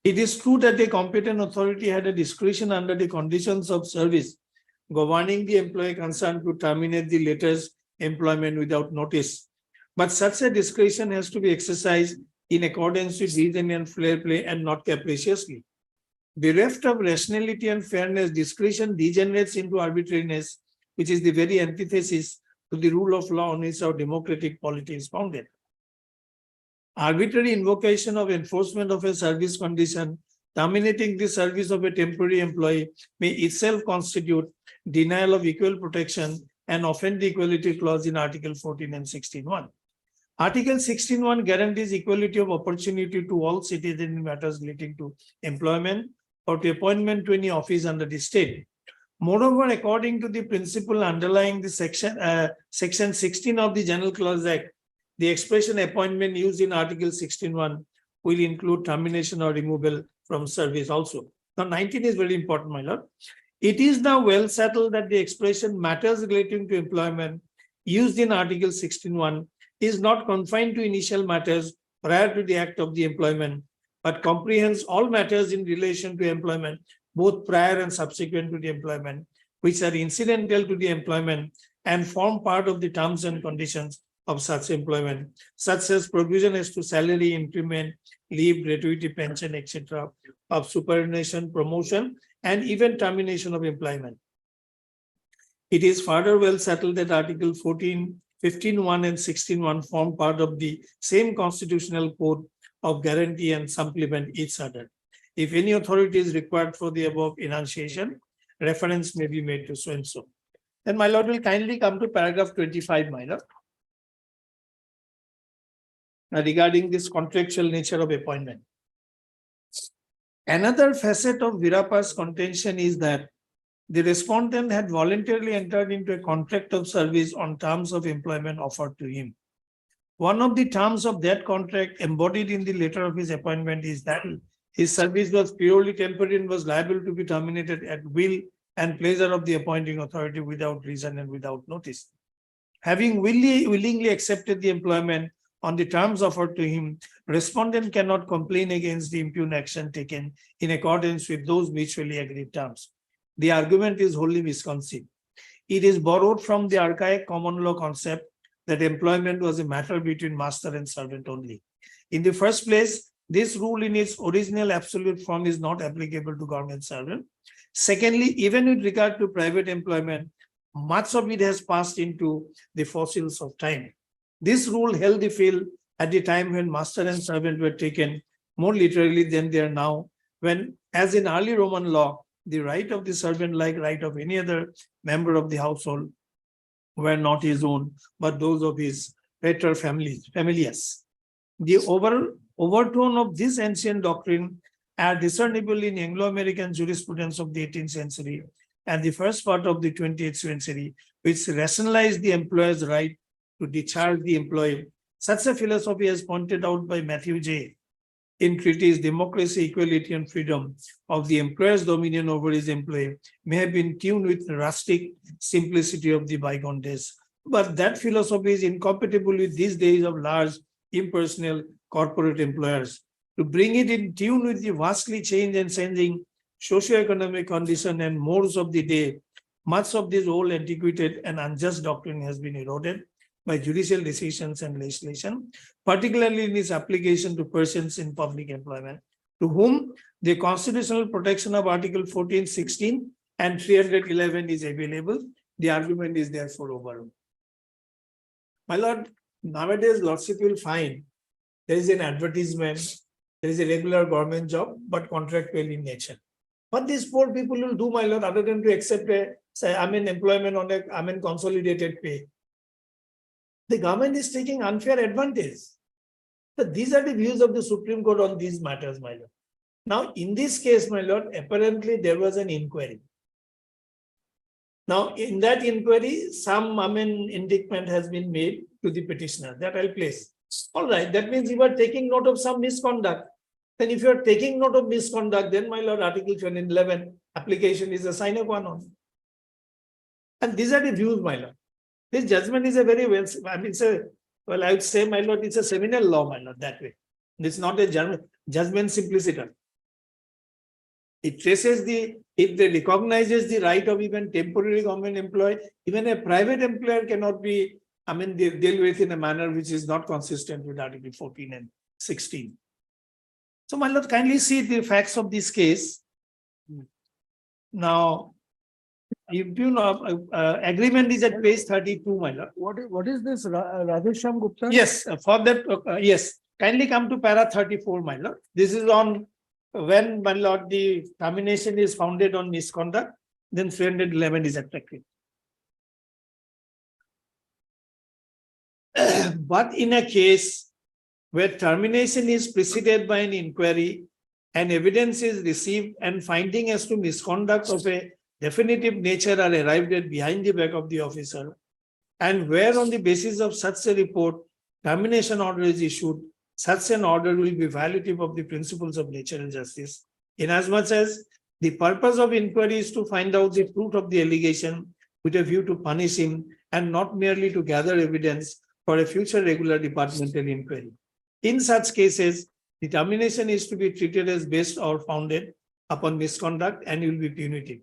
It is true that the competent authority had a discretion under the conditions of service governing the employee concerned to terminate the latter's employment without notice. But such a discretion has to be exercised in accordance with reason and fair play and not capriciously. Bereft of rationality and fairness, discretion degenerates into arbitrariness, which is the very antithesis to the rule of law on which our democratic polity is founded. Arbitrary invocation of enforcement of a service condition terminating the service of a temporary employee may itself constitute denial of equal protection and offend the equality clause in Article 14 and 16(1). Article 16(1) guarantees equality of opportunity to all citizens in matters relating to employment or to appointment to any office under the state. Moreover, according to the principle underlying the section 16 of the General Clause Act, the expression appointment used in Article 16(1) will include termination or removal from service also. Now, 19 is very important, my lord. It is now well settled that the expression matters relating to employment used in Article 16(1) is not confined to initial matters prior to the act of the employment, but comprehends all matters in relation to employment, both prior and subsequent to the employment, which are incidental to the employment and form part of the terms and conditions of such employment, such as provision as to salary, increment, leave, gratuity, pension, etc., of superannuation, promotion, and even termination of employment. It is further well settled that Article 14, 15(1) and 16(1) form part of the same constitutional code of guarantee and supplement each other. If any authority is required for the above enunciation, reference may be made to so and so. Then my lord will kindly come to paragraph 25, my lord, regarding this contractual nature of appointment. Another facet of Veerappa's contention is that the respondent had voluntarily entered into a contract of service on terms of employment offered to him. One of the terms of that contract embodied in the letter of his appointment is that his service was purely temporary and was liable to be terminated at will and pleasure of the appointing authority without reason and without notice. Having willingly accepted the employment on the terms offered to him, respondent cannot complain against the impugn action taken in accordance with those mutually agreed terms. The argument is wholly misconceived. It is borrowed from the archaic common law concept that employment was a matter between master and servant only. In the first place, this rule in its original absolute form is not applicable to government servant. Secondly, even with regard to private employment, much of it has passed into the fossils of time. This rule held the field at the time when master and servant were taken more literally than they are now, when, as in early Roman law, the right of the servant, like right of any other member of the household, were not his own, but those of his pater familias. The overtone of this ancient doctrine are discernible in Anglo-American jurisprudence of the 18th century and the first part of the 20th century, which rationalized the employer's right to discharge the employee. Such a philosophy, as pointed out by Matthew J. in treatise Democracy, Equality and Freedom of the employer's dominion over his employee, may have been tuned with the rustic simplicity of the bygone days. But that philosophy is incompatible with these days of large, impersonal corporate employers. To bring it in tune with the vastly changed and changing socioeconomic condition and modes of the day, much of this old, antiquated, and unjust doctrine has been eroded by judicial decisions and legislation, particularly in its application to persons in public employment, to whom the constitutional protection of Article 14, 16, and 311 is available. The argument is therefore overruled. My lord, nowadays, lordship will find there is an advertisement, there is a regular government job, but contractual in nature. What these poor people will do, my lord, other than to accept employment on a consolidated pay. The government is taking unfair advantage. So these are the views of the Supreme Court on these matters, my lord. Now, in this case, my lord, apparently there was an inquiry. Now, in that inquiry, some indictment has been made to the petitioner that I'll place. All right, that means you are taking note of some misconduct. Then if you are taking note of misconduct, then my lord, Article 11 application is a sine qua non. And these are the views, my lord. This judgment is a very well, I would say, my lord, it's a seminal law, my lord, that way. It's not a judgment simpliciter. It traces if they recognizes the right of even temporary government employee, even a private employer cannot be, dealt with in a manner which is not consistent with Article 14 and 16. So, my lord, kindly see the facts of this case. Now, if you know, agreement is at page 32, my lord. What is this, Radhesham Gupta? Yes, for that, yes. Kindly come to para 34, my lord. This is on when, my lord, the termination is founded on misconduct, then 311 is effective. But in a case where termination is preceded by an inquiry and evidence is received and finding as to misconduct of a definitive nature are arrived at behind the back of the officer, and where on the basis of such a report, termination order is issued, such an order will be violative of the principles of natural justice, inasmuch as the purpose of inquiry is to find out the truth of the allegation with a view to punish him and not merely to gather evidence for a future regular departmental inquiry. In such cases, the termination is to be treated as based or founded upon misconduct and will be punitive.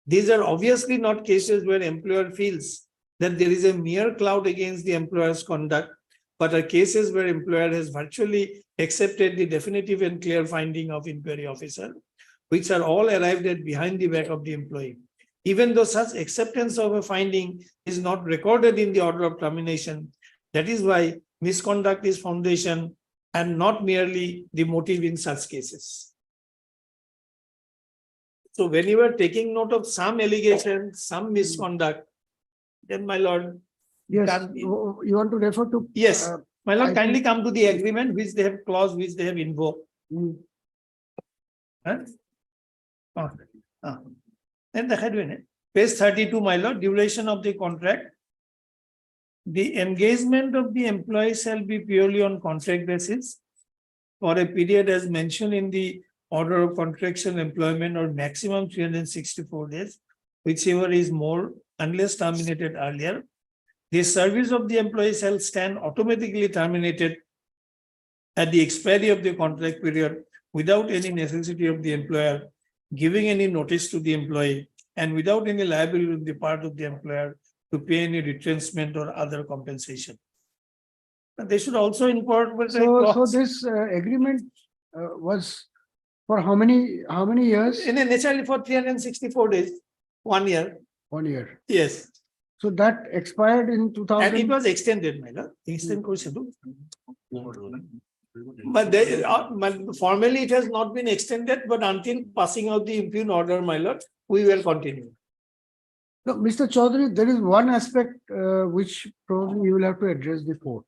These are obviously not cases where employer feels that there is a mere cloud against the employer's conduct, but are cases where employer has virtually accepted the definitive and clear finding of inquiry officer, which are all arrived at behind the back of the employee. Even though such acceptance of a finding is not recorded in the order of termination, that is why misconduct is foundation and not merely the motive in such cases. So when you are taking note of some allegation, some misconduct, then my lord, Yes, you want to refer to? Yes, my lord, kindly come to the agreement which they have clause which they have invoked. Then the headwind, page 32, my lord, duration of the contract. The engagement of the employee shall be purely on contract basis for a period as mentioned in the order of contractual employment or maximum 364 days, whichever is more unless terminated earlier. The service of the employee shall stand automatically terminated at the expiry of the contract period without any necessity of the employer giving any notice to the employee and without any liability on the part of the employer to pay any retrenchment or other compensation. They should also incorporate. So this agreement was for how many years? In a naturally for 364 days, 1 year. 1 year. Yes. So that expired in 2000. And it was extended, my lord. But they, formally it has not been extended, but until passing out the impugn order, my lord, we will continue. No, Mr. Chaudhary, there is one aspect which probably you will have to address the court.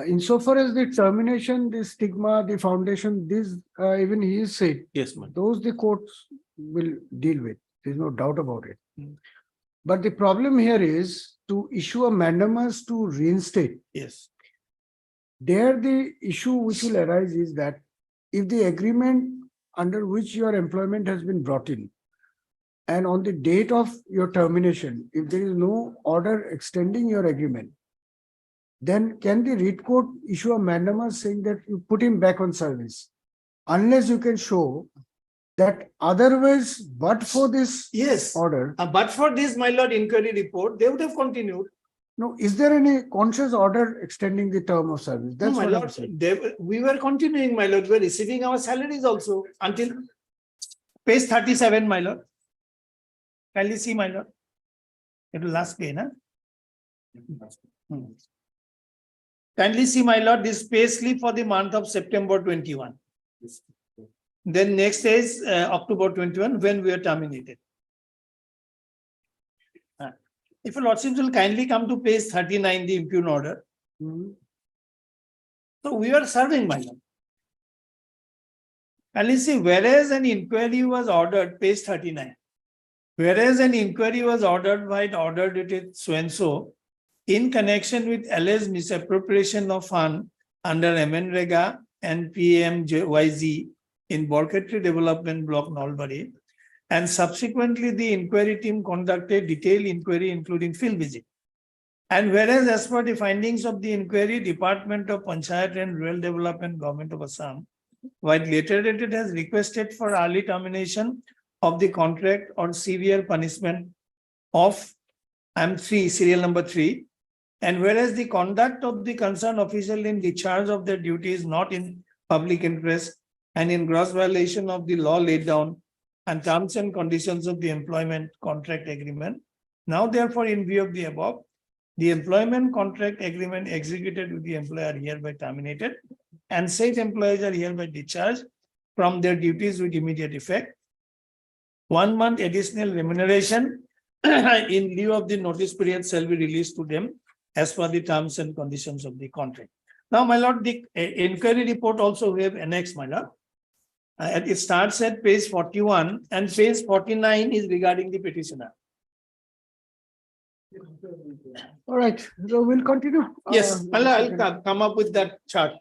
Insofar as the termination, the stigma, the foundation, this even he is said. Yes, ma'am. Those the courts will deal with. There is no doubt about it. But the problem here is to issue a mandamus to reinstate. Yes. There, the issue which will arise is that if the agreement under which your employment has been brought in, and on the date of your termination, if there is no order extending your agreement, then can the writ court issue a mandamus saying that you put him back on service? Unless you can show that otherwise, but for this Yes. order, But for this, my lord, inquiry report, they would have continued. no, is there any conscious order extending the term of service? No, That's my what I'm lord, saying. we were continuing, my lord, we were receiving our salaries also until page 37, my lord. Kindly see, my lord. It will last day, na? Kindly see, my lord, this pay slip for the month of September 21. Then next is October 21, when we are terminated. If your lordship will kindly come to page 39, the impugn order. So we are serving, my lord. Kindly see, whereas an inquiry was ordered, page 39. Whereas an inquiry was ordered by the order dated so-and-so in connection with alleged misappropriation of fund under MNREGA and PMJYZ in Borketri Development Block, Nalbari, and subsequently the inquiry team conducted detailed inquiry including field visit. And whereas as per the findings of the inquiry, Department of Panchayat and Rural Development, Government of Assam, while later dated has requested for early termination of the contract or severe punishment of M3, serial number 3. And whereas the conduct of the concerned official in discharge of their duty is not in public interest and in gross violation of the law laid down and terms and conditions of the employment contract agreement. Now, therefore, in view of the above, the employment contract agreement executed with the employer hereby terminated, and said employees are hereby discharged from their duties with immediate effect. 1 month additional remuneration in lieu of the notice period shall be released to them as per the terms and conditions of the contract. Now, my lord, the inquiry report also we have annexed, my lord. It starts at page 41 and page 49 is regarding the petitioner. All right, so we'll continue. Yes, I'll come up with that chart.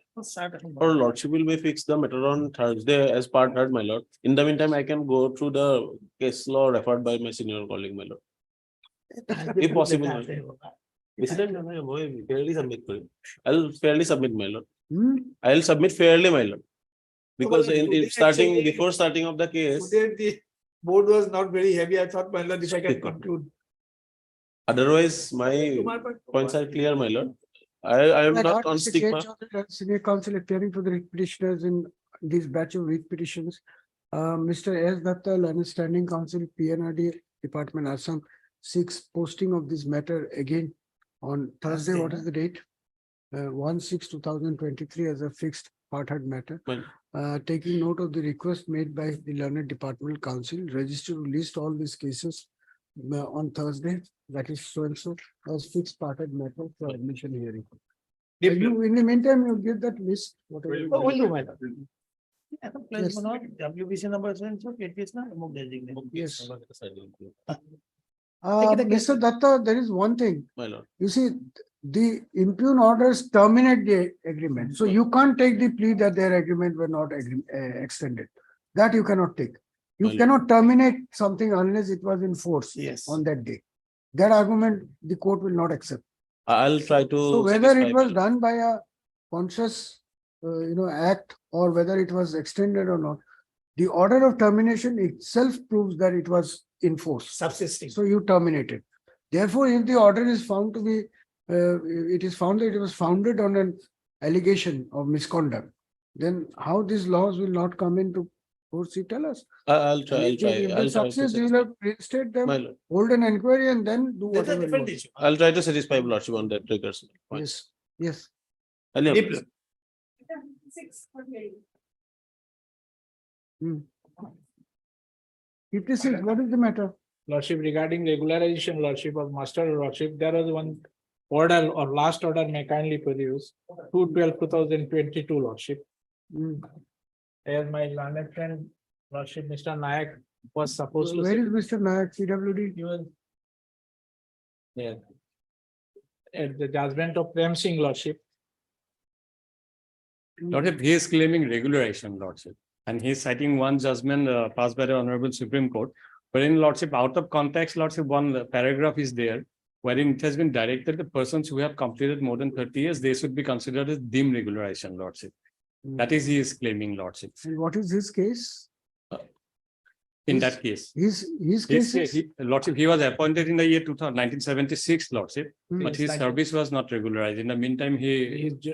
Or lordship will be fixed the matter on Thursday as part heard, my lord. In the meantime, I can go through the case law referred by my senior colleague, my lord. If possible, my lord. Fairly submit. I'll fairly submit, my lord. I'll submit fairly, my lord. Because in starting, before starting of the case, Today the board was not very heavy. I thought, my lord, if I can conclude. otherwise my points are clear, my lord. I am not on stigma. Senior counsel appearing for the writ petitioners in this batch of writ petitions. Mr. S. Dattal, understanding counsel, PNRD Department, Assam, seeks posting of this matter again on Thursday. What is the date? 1/6/2023 as a fixed part heard matter. Taking note of the request made by the learned departmental counsel, register to list all these cases on Thursday, that is so and so, as fixed part heard matter for admission hearing. In the meantime, you give that list. Whatever you Will want. do, my lord. Yes. WBC number so and so, KTS na, among designate. Yes. Mr. Datta, there is one thing. My lord. You see, the impugn orders terminate the agreement. So you can't take the plea that their agreement were not extended. That you cannot take. You Well- cannot terminate something unless it was in force Yes. on that day. That argument, the court will not accept. I'll try to. So whether satisfy it my was lord. done by a conscious, act or whether it was extended or not, the order of termination itself proves that it was in force. Subsisting. So you terminate it. Therefore, if the order is found to be, it is found that it was founded on an allegation of misconduct, then how these laws will not come into force, you tell us. I'll try. If they I'll try to success, you will satisfy. have reinstate them, My lord. hold an inquiry and then do That's a whatever you different want. issue. I'll try to satisfy lordship on that regards. Yes, yes. I'll- Deep- 56, what is the matter? Lordship, regarding regularization, Lordship of Master Lordship, there was one order or last order may kindly produce 2/12/2022 Lordship. As my learned friend, Lordship, Mr. Nayak was supposed to. Where is Mr. Nayak, CWD? He was Yeah. At the judgment of Prem Singh Lordship. Lordship, he is claiming regularization, Lordship, and he is citing one judgment passed by the Honorable Supreme Court. But in Lordship, out of context, Lordship, one paragraph is there wherein it has been directed the persons who have completed more than 30 years, they should be considered as deemed regularization, Lordship. That is, he is claiming, Lordship. And what is his case? In that case, His case is. Lordship, he was appointed in the year 1976, Lordship, Hmm. but his service was not regularized. In the meantime,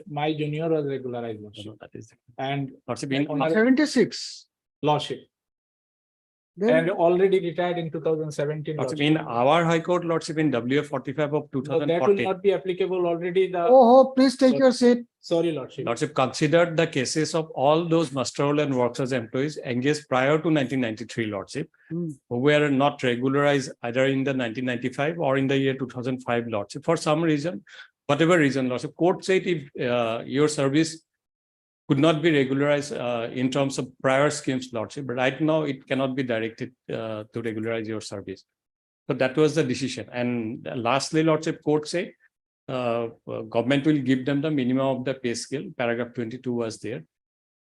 My junior was regularized Lordship. that is, And Lordship, in, 76. Lordship. Then And already retired in 2017. Lordship, Lordship. in our High Court, Lordship, in WF 45 of So that will 2014. not be applicable already the, oh, please take your seat. sorry, Lordship. Lordship considered the cases of all those muster roll and workers employees engaged prior to 1993, Lordship, Hmm. who were not regularized either in the 1995 or in the year 2005, Lordship. For some reason, whatever reason, Lordship, court said if your service could not be regularized in terms of prior schemes, Lordship, but right now it cannot be directed to regularize your service. So that was the decision. And lastly, Lordship, court said government will give them the minimum of the pay scale. Paragraph 22 was there.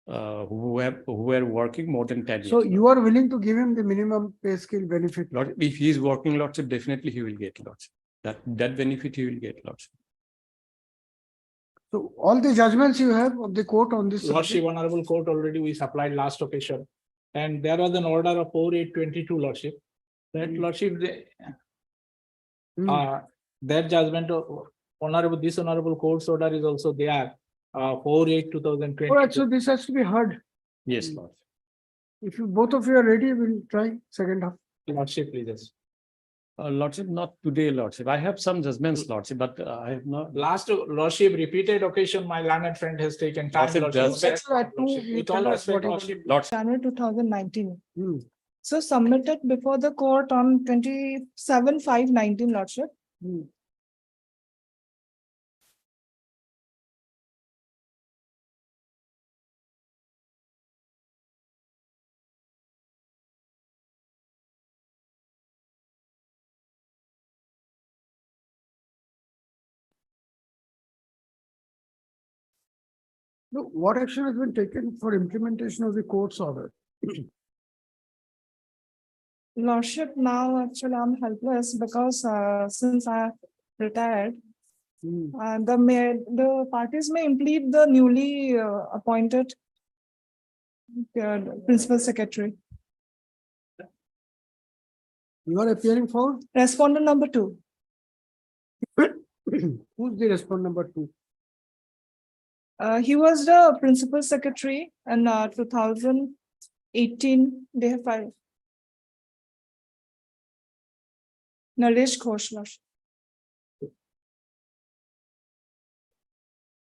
Who were working more than 10 years. So you are willing to give him the minimum pay scale benefit? Lordship, if he is working, Lordship, definitely he will get, Lordship. That benefit he will get, Lordship. So all the judgments you have of the court on this. Lordship, Honorable Court already we supplied last occasion. And there was an order of 4822 Lordship. That Lordship, that judgment of this Honorable Court's order is also there. 48/2020. All right, so this has to be heard. Yes, Lord. If you both of you are ready, we'll try second half. Lordship, please. Lordship, not today, Lordship. I have some judgments, Lordship, but I have not. Last Lordship, repeated occasion, my learned friend has taken time. Lordship, Lordship. That's right, two, With all respect, Lordship. Lordship, January 2019. Hmm. So submitted before the court on 27/5/19, Lordship. Hmm. Look, what action has been taken for implementation of the court's order? Lordship, now actually I'm helpless because since I retired, Hmm. the parties may implead the newly appointed principal secretary. You are appearing for? Respondent number 2. Who's the respondent number 2? He was the principal secretary in 2018. They have filed. Naresh Ghosh, Lordship.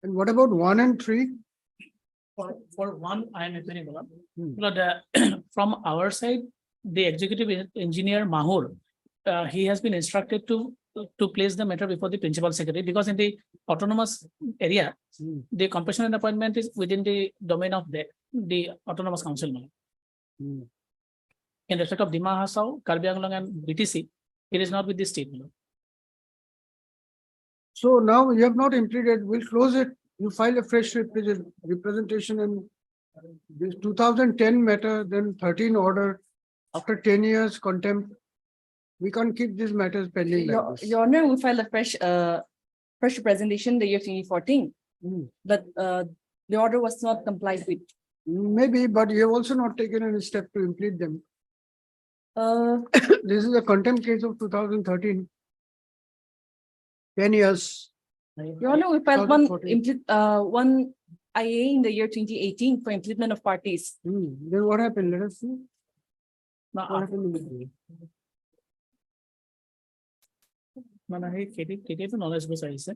And what about 1 and 3? For one, I am appearing, Lord. Hmm. But from our side, the executive engineer Mahur, he has been instructed to place the matter before the principal secretary because in the autonomous area, Hmm. the compassionate appointment is within the domain of the autonomous council. Hmm. In respect of Dima Hasao, Karbi Anglong and BTC, it is not with the state. So now you have not implemented, we'll close it. You file a fresh representation in this 2010 matter, then 13 order. After 10 years contempt. We can't keep these matters pending like this. Your Honor, we filed a fresh representation the year 2014, Hmm. but the order was not complied with. Maybe, but you have also not taken any step to implement them. Uh, This is a contempt case of 2013. 10 years. Your Honor, we filed one 2014. one IA in the year 2018 for impleadment of parties. Then what happened? Let us see. What Now, happened with it? knowledge base আহিছে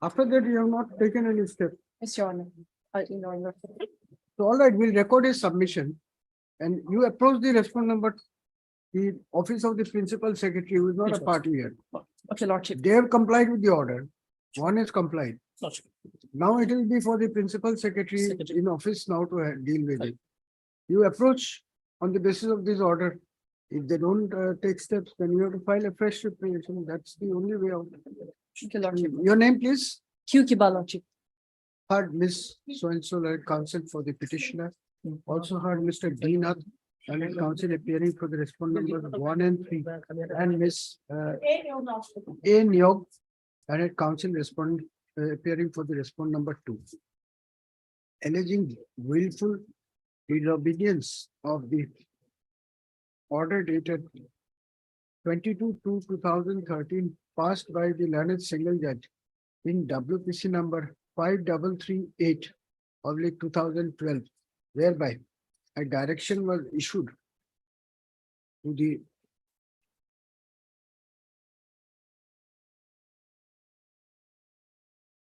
After that, you have not taken any step. Yes, Your Honor. Your Honor. So all right, we'll record his submission. And you approach the respondent number, the office of the principal secretary, who is not a Yes, sir. party here. Okay, Lordship. They have complied with the order. One is complied. Lordship. Now it will be for the principal secretary Secretary. in office now to deal with it. You approach on the basis of this order. If they don't take steps, then you have to file a fresh application. That's the only way out. Thank you, Lordship. Your name, please? Q Kiba, Lordship. Heard Miss So-and-so led counsel for the petitioner. Also heard Mr. D. Nath, learned counsel appearing for the respondent numbers 1 and 3. And Miss A. Nyog, learned counsel appearing for the respondent number 2. Alleging willful disobedience of the order dated 22/2/2013 passed by the learned single judge in WPC number 5338/2012, whereby a direction was issued to the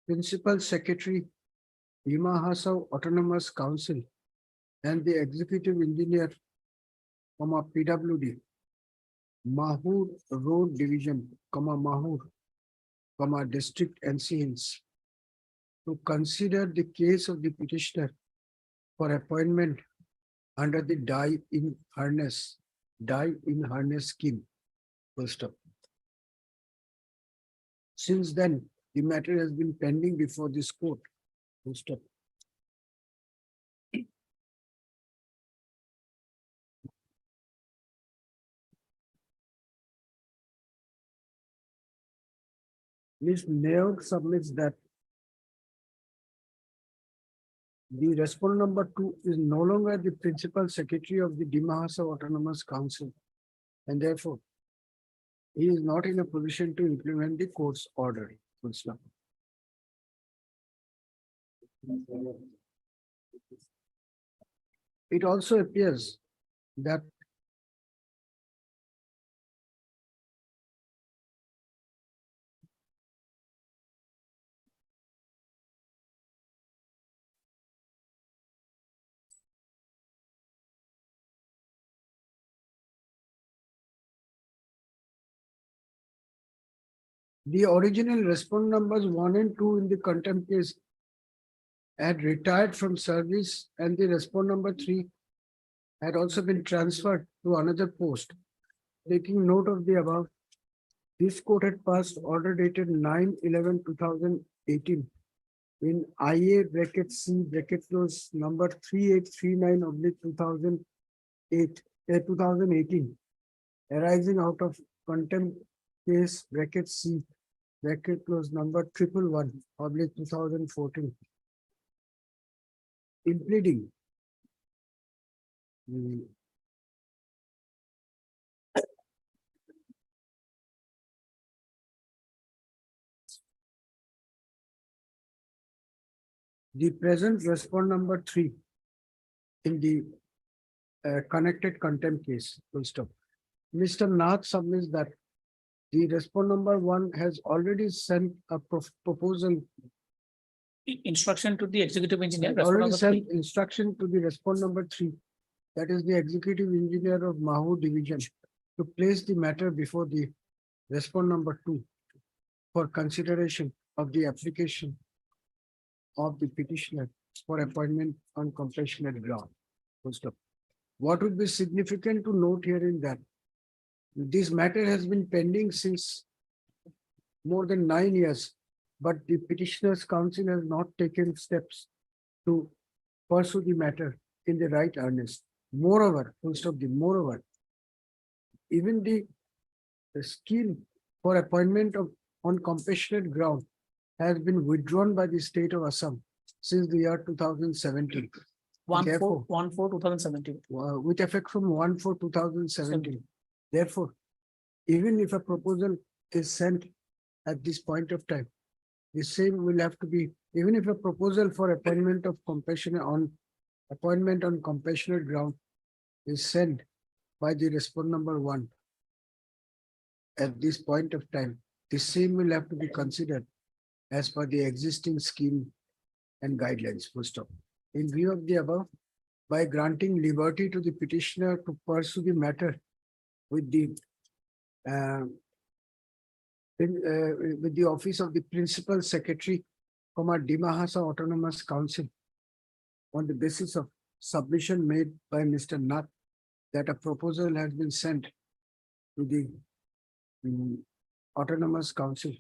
Principal Secretary, Imahasau Autonomous Council, and the Executive Engineer, PWD, Mahur Road Division, Mahur, District NC Hills, to consider the case of the petitioner for appointment under the die in harness scheme. Full stop. Since then, the matter has been pending before this court. Full stop. Ms. Nayak submits that the respondent number 2 is no longer the principal secretary of the Dimahasa Autonomous Council, and therefore he is not in a position to implement the court's order. Full stop. It also appears that the original respondent numbers 1 and 2 in the contempt case had retired from service, and the respondent number 3 had also been transferred to another post. Taking note of the above, this court had passed order dated 9/11/2018 in IA bracket C bracket close number 3839/2018 arising out of contempt case bracket C bracket close number 111/2014. Impleading. The present respondent number 3 in the connected contempt case. Full stop. Mr. Nath submits that the respondent number 1 has already sent a proposal. Instruction to the executive engineer. Already respondent sent number 3. instruction to the respondent number 3, that is the executive engineer of Mahur Division, to place the matter before the respondent number 2 for consideration of the application of the petitioner for appointment on compassionate ground. Full stop. What would be significant to note here in that this matter has been pending since more than 9 years, but the petitioner's counsel has not taken steps to pursue the matter in the right earnest. Moreover, moreover, even the scheme for appointment on compassionate ground has been withdrawn by the state of Assam since the year 2017. 1/4/2017. With effect from 1/4/2017. Therefore, even if a proposal is sent at this point of time, the same will have to be, even if a proposal for appointment on compassionate ground is sent by the respondent number 1 at this point of time, the same will have to be considered as per the existing scheme and guidelines. Full stop. In view of the above, by granting liberty to the petitioner to pursue the matter with the with the office of the Principal Secretary from our Dimahasa Autonomous Council on the basis of submission made by Mr. Nath that a proposal has been sent to the Autonomous Council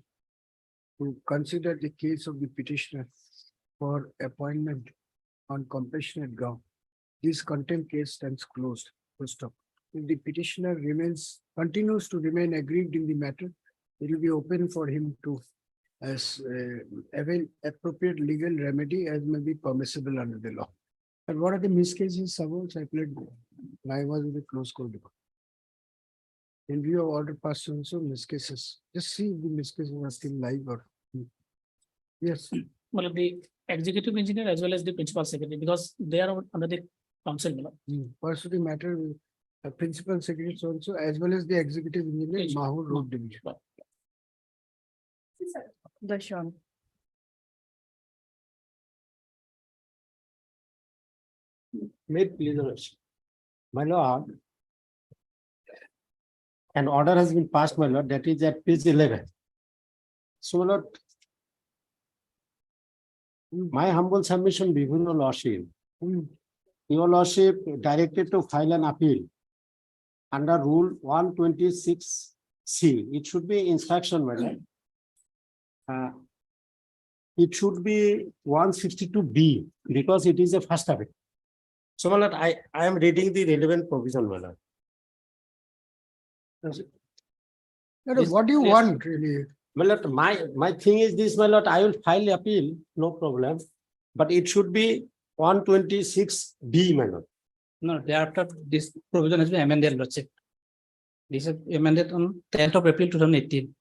to consider the case of the petitioner for appointment on compassionate ground. This contempt case stands closed. Full stop. If the petitioner continues to remain aggrieved in the matter, it will be open for him to avail appropriate legal remedy as may be permissible under the law. And what are the miscases? Suppose I played, I was in the close court. In view of order passed also miscases, just see if the miscases are still live or. Yes. Well, the executive engineer as well as the principal secretary, because they are under the council. Pursue the matter with the principal secretary also as well as the executive engineer, Yes. Mahur Road Division. Darshan. Made please. My lord. An order has been passed, my lord, that is at page 11. So, my lord, my humble submission before your lordship. Your lordship directed to file an appeal under rule 126C. It should be instruction, my lord. It should be 162B because it is a first appeal. So, my lord, I am reading the relevant provision, my lord. What do you want really? My lord, my thing is this, my lord, I will file appeal, no problem. But it should be 126B, my lord. No, thereafter, this provision has been amended, lordship. This is amended on 10th of April 2018.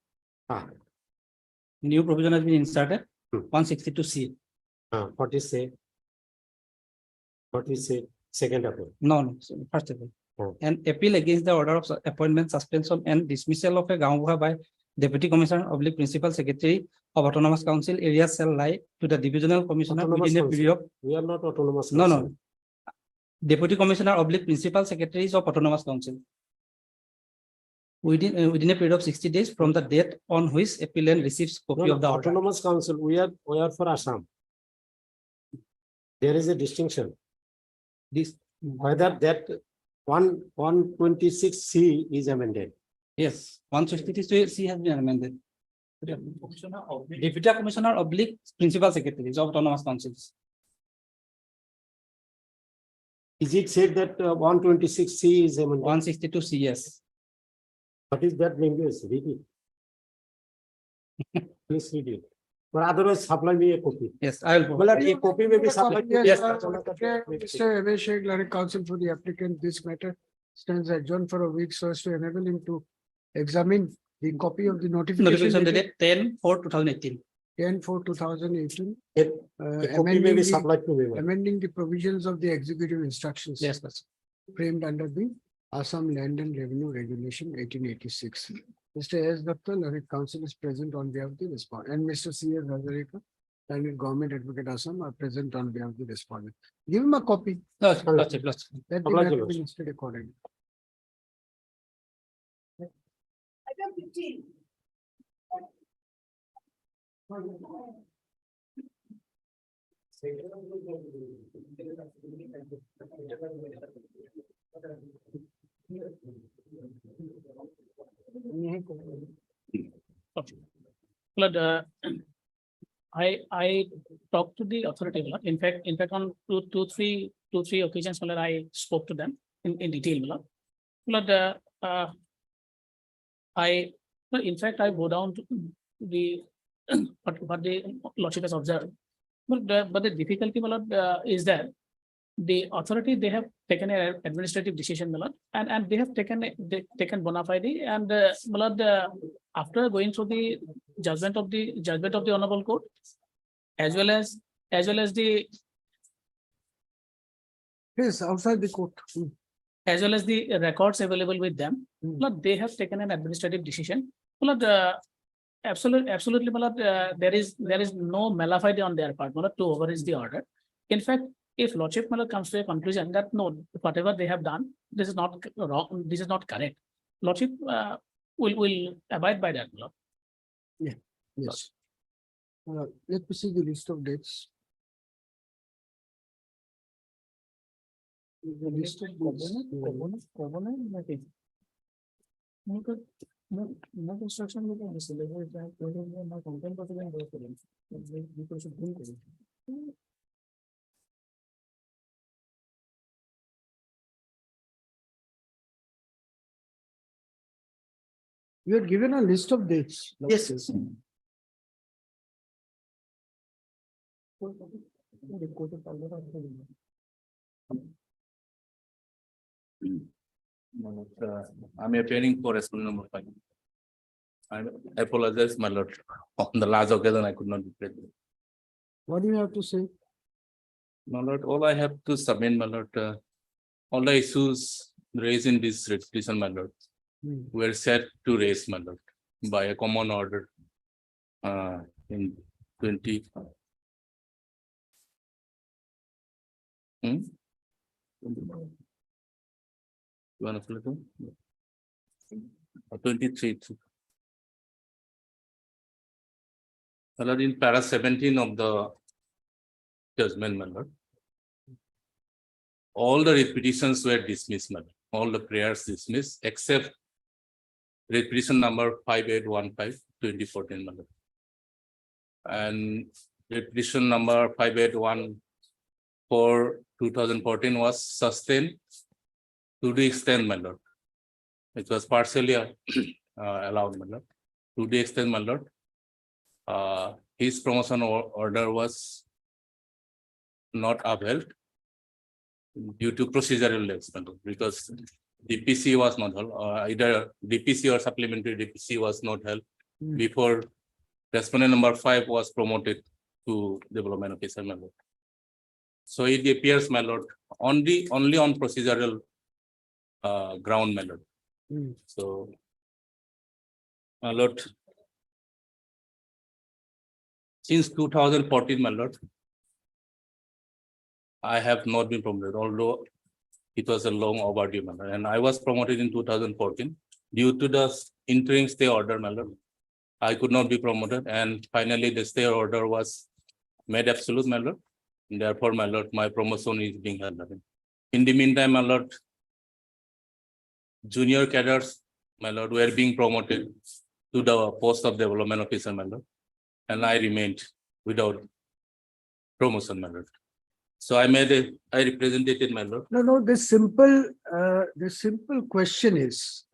New provision has been inserted, 162C. What is say? Second appeal? No, first of all. An appeal against the order of appointment, suspension, and dismissal of a Gaonbuha by Deputy Commissioner / Principal Secretary of Autonomous Council areas shall lie to the Divisional Commissioner within a period. We are not autonomous. No. Deputy Commissioner / Principal Secretaries of Autonomous Council. Within a period of 60 days from the date on which appellant receives copy of the order. Autonomous Council, we are for Assam. There is a distinction. This Whether that 126C is amended. Yes, 163C has been amended. Deputy Commissioner / Principal Secretaries of Autonomous Councils. Is it said that 126C is amended? 162C, yes. What is that language? Read it. Please read it. But otherwise, supply me a copy. Yes, I will. Well, a copy may be supplied. Yes, Mr. Abhishek, Lari counsel for the applicant, this matter stands adjourned for a week so as to enable him to examine the copy of the notification dated 10/4/2018. 10/4/2018. A copy may be supplied to me. Amending the provisions of the executive instructions. Yes, that's Framed under the Assam Land and Revenue Regulation 1886. Mr. S. Dutta, Learned Counsel is present on behalf of the respondent, and Mr. C. S. Hazarika, Learned Government Advocate Assam are present on behalf of the respondent. Give him a copy. Let the matter be listed accordingly. But I talked to the authority. In fact, on two, three occasions, I spoke to them in detail. But I go down to the what the lordship has observed. But the difficulty is that the authority, they have taken an administrative decision, and they have taken bona fide, and after going through the judgment of the honorable court, as well as the Yes, outside the court. as well as the records available with them, they have taken an administrative decision. Absolutely, there is no malafide on their part to overreach the order. In fact, if lordship comes to a conclusion that no, whatever they have done, this is not wrong, this is not correct, lordship will abide by that. Yes. Let me see the list of dates. The list of dates. No construction will be celebrated. My content was again those people should bring it. You had given a list of dates. Yes. I'm appearing for respondent number 5. I apologize, my lord. On the last occasion, I could not be present. What do you have to say? My lord, all I have to submit, my lord, all the issues raised in this petition, my lord, were set to raise, my lord, by a common order in 20. You want to fill it in? 23. My lord, in para 17 of the judgment, my lord, all the petitions were dismissed, my lord. All the prayers dismissed except petition number 5815 2014, my lord. And petition number 5814 2014 was sustained to the extent, my lord. It was partially allowed, my lord. To the extent, my lord, his promotion order was not upheld due to procedural lapse, my lord, because DPC was not held, either DPC or supplementary DPC was not held before respondent number 5 was promoted to development officer, my lord. So it appears, my lord, only on procedural ground, my lord. So, my lord, since 2014, my lord, I have not been promoted, although it was a long overdue, my lord, and I was promoted in 2014 due to the interim stay order, my lord. I could not be promoted, and finally the stay order was made absolute, my lord. And therefore, my lord, my promotion is being held. In the meantime, my lord, junior cadres, my lord, were being promoted to the post of development officer, my lord, and I remained without promotion, my lord. So I represented, my lord. No, the simple question is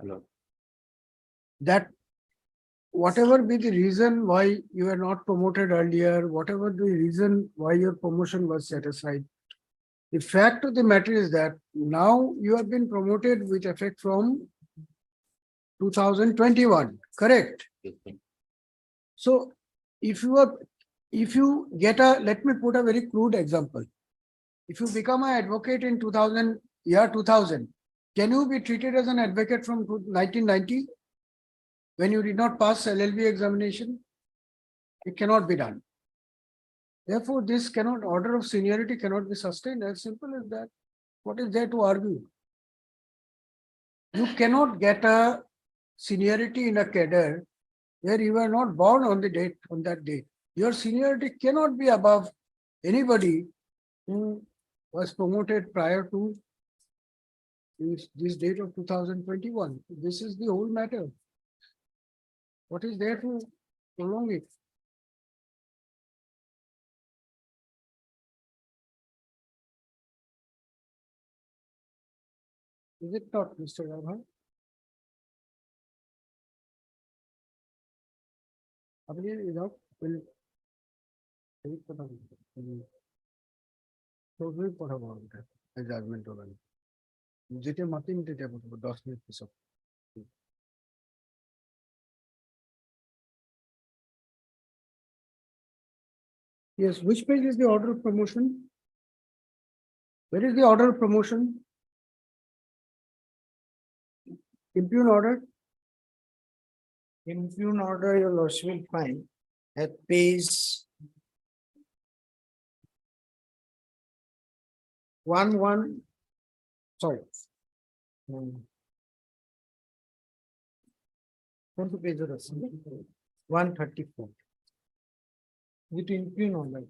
that whatever be the reason why you were not promoted earlier, whatever the reason why your promotion was set aside, the fact of the matter is that now you have been promoted with effect from 2021, correct? So if you get let me put a very crude example. If you become an advocate in 2000, can you be treated as an advocate from 1990 when you did not pass LLB examination? It cannot be done. Therefore, this order of seniority cannot be sustained. As simple as that. What is there to argue? You cannot get a seniority in a cadre where you were not born on that date. Your seniority cannot be above anybody who was promoted prior to this date of 2021. This is the whole matter. What is there to prolong it? Is it not, Mr. Rabha? যেটা মাতি নিতে যাবো 10 minute Pichhore. Yes, which page is the order of promotion? Where is the order of promotion? Impugn order? Impugn order, your lordship will find at page 11. Sorry. Page 134. With impugn order.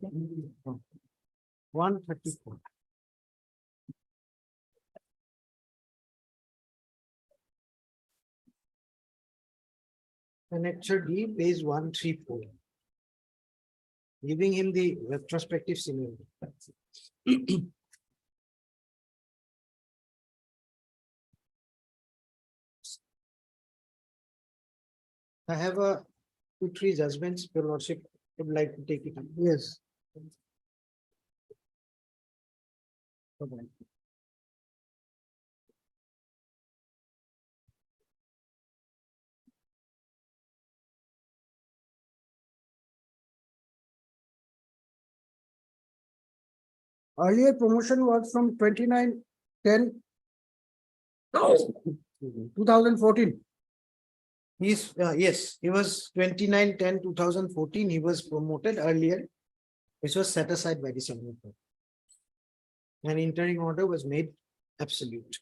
134. Annexure D, page 134. Giving him the retrospective seniority. I have a 2-3 judgments, your lordship would like to take it up. Yes. Okay. Earlier promotion was from 29/10. 2014. He's, yes, he was 29/10/2014. He was promoted earlier, which was set aside by the Supreme Court. An interim order was made absolute.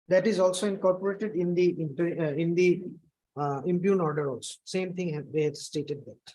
That is also incorporated in the impugn order also. Same thing they had stated that.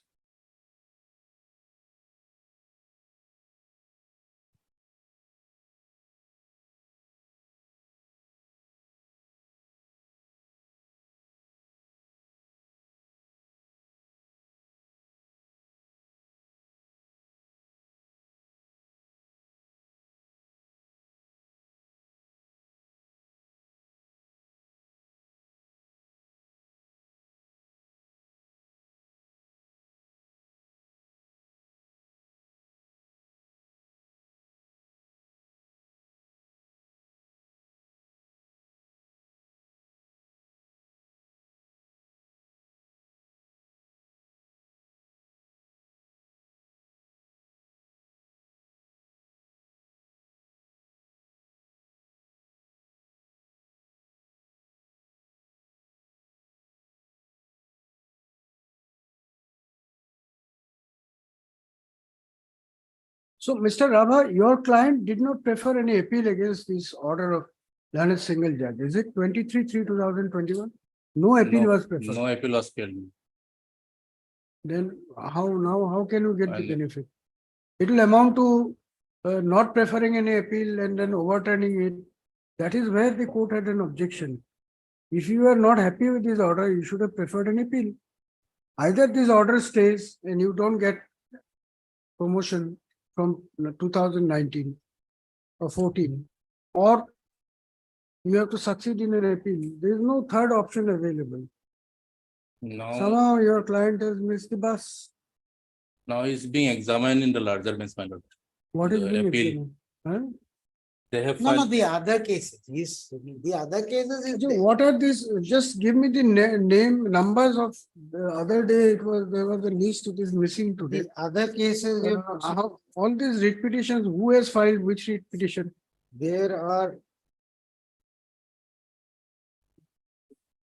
So, Mr. Rabha, your client did not prefer any appeal against this order of learned single judge. Is it 23/3/2021? No appeal was preferred. No appeal was pending. Then how can you get the And- benefit? It will amount to not preferring any appeal and then overturning it. That is where the court had an objection. If you are not happy with this order, you should have preferred an appeal. Either this order stays and you don't get promotion from 2019 or 14, or you have to succeed in an appeal. There is no third option available. Now, Somehow your client has missed the bus. now it's being examined in the larger bench, my lord. What is The being appeal. examined? Huh? They have No, filed. the other cases, yes, the other cases is. What are these? Just give me the name, numbers of the other day, there was a list, it is missing today. The other cases. All these writ petitions, who has filed which writ petition? There are.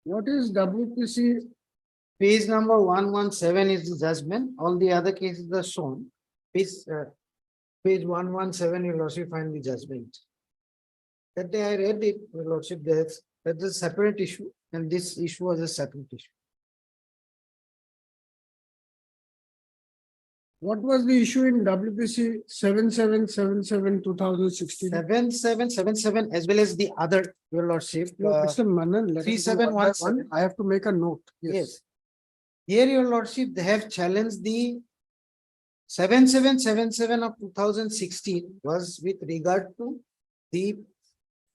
What is WPC? Page number 117 is the judgment, all the other cases are shown. Page 117, your lordship find the judgment. That day I read it, your lordship, that's a separate issue, and this issue was a separate issue. What was the issue in WPC 7777/2016? 7777 as well as the other, your lordship. No, Mr. Manan, 3717. I have to make a note. Yes. Here, your lordship, they have challenged the 7777 of 2016 was with regard to the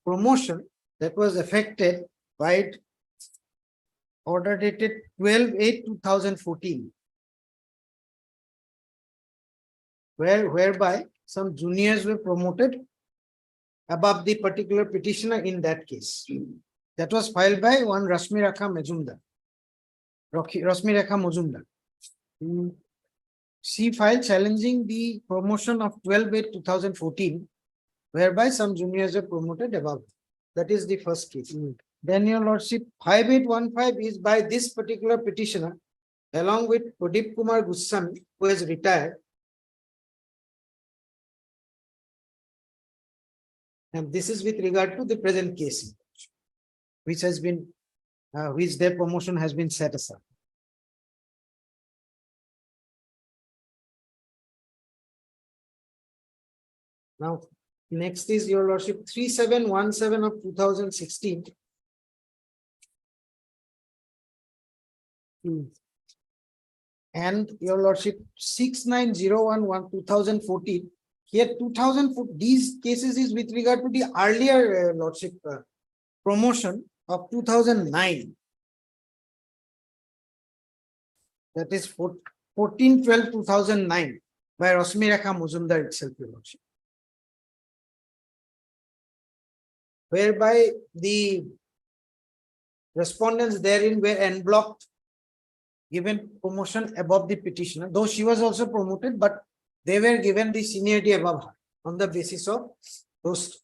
promotion that was affected by order dated 12/8/2014. Whereby some juniors were promoted above the particular petitioner in that case. That was filed by one Rashmi Rekha Majumdar. She filed challenging the promotion of 12/8/2014, whereby some juniors were promoted above. That is the first case. Then your lordship, 5815 is by this particular petitioner, along with Pradeep Kumar Goswami, who has retired. And this is with regard to the present case, which has been, which their promotion has been set aside. Now, next is your lordship 3717 of 2016. And your lordship 6901 2014. Here 2004, these cases is with regard to the earlier lordship promotion of 2009. That is 14/12/2009 by Rosmirekha Muzumdar itself, your lordship. Whereby the respondents therein were en bloc, given promotion above the petitioner, though she was also promoted, but they were given the seniority above her on the basis of those.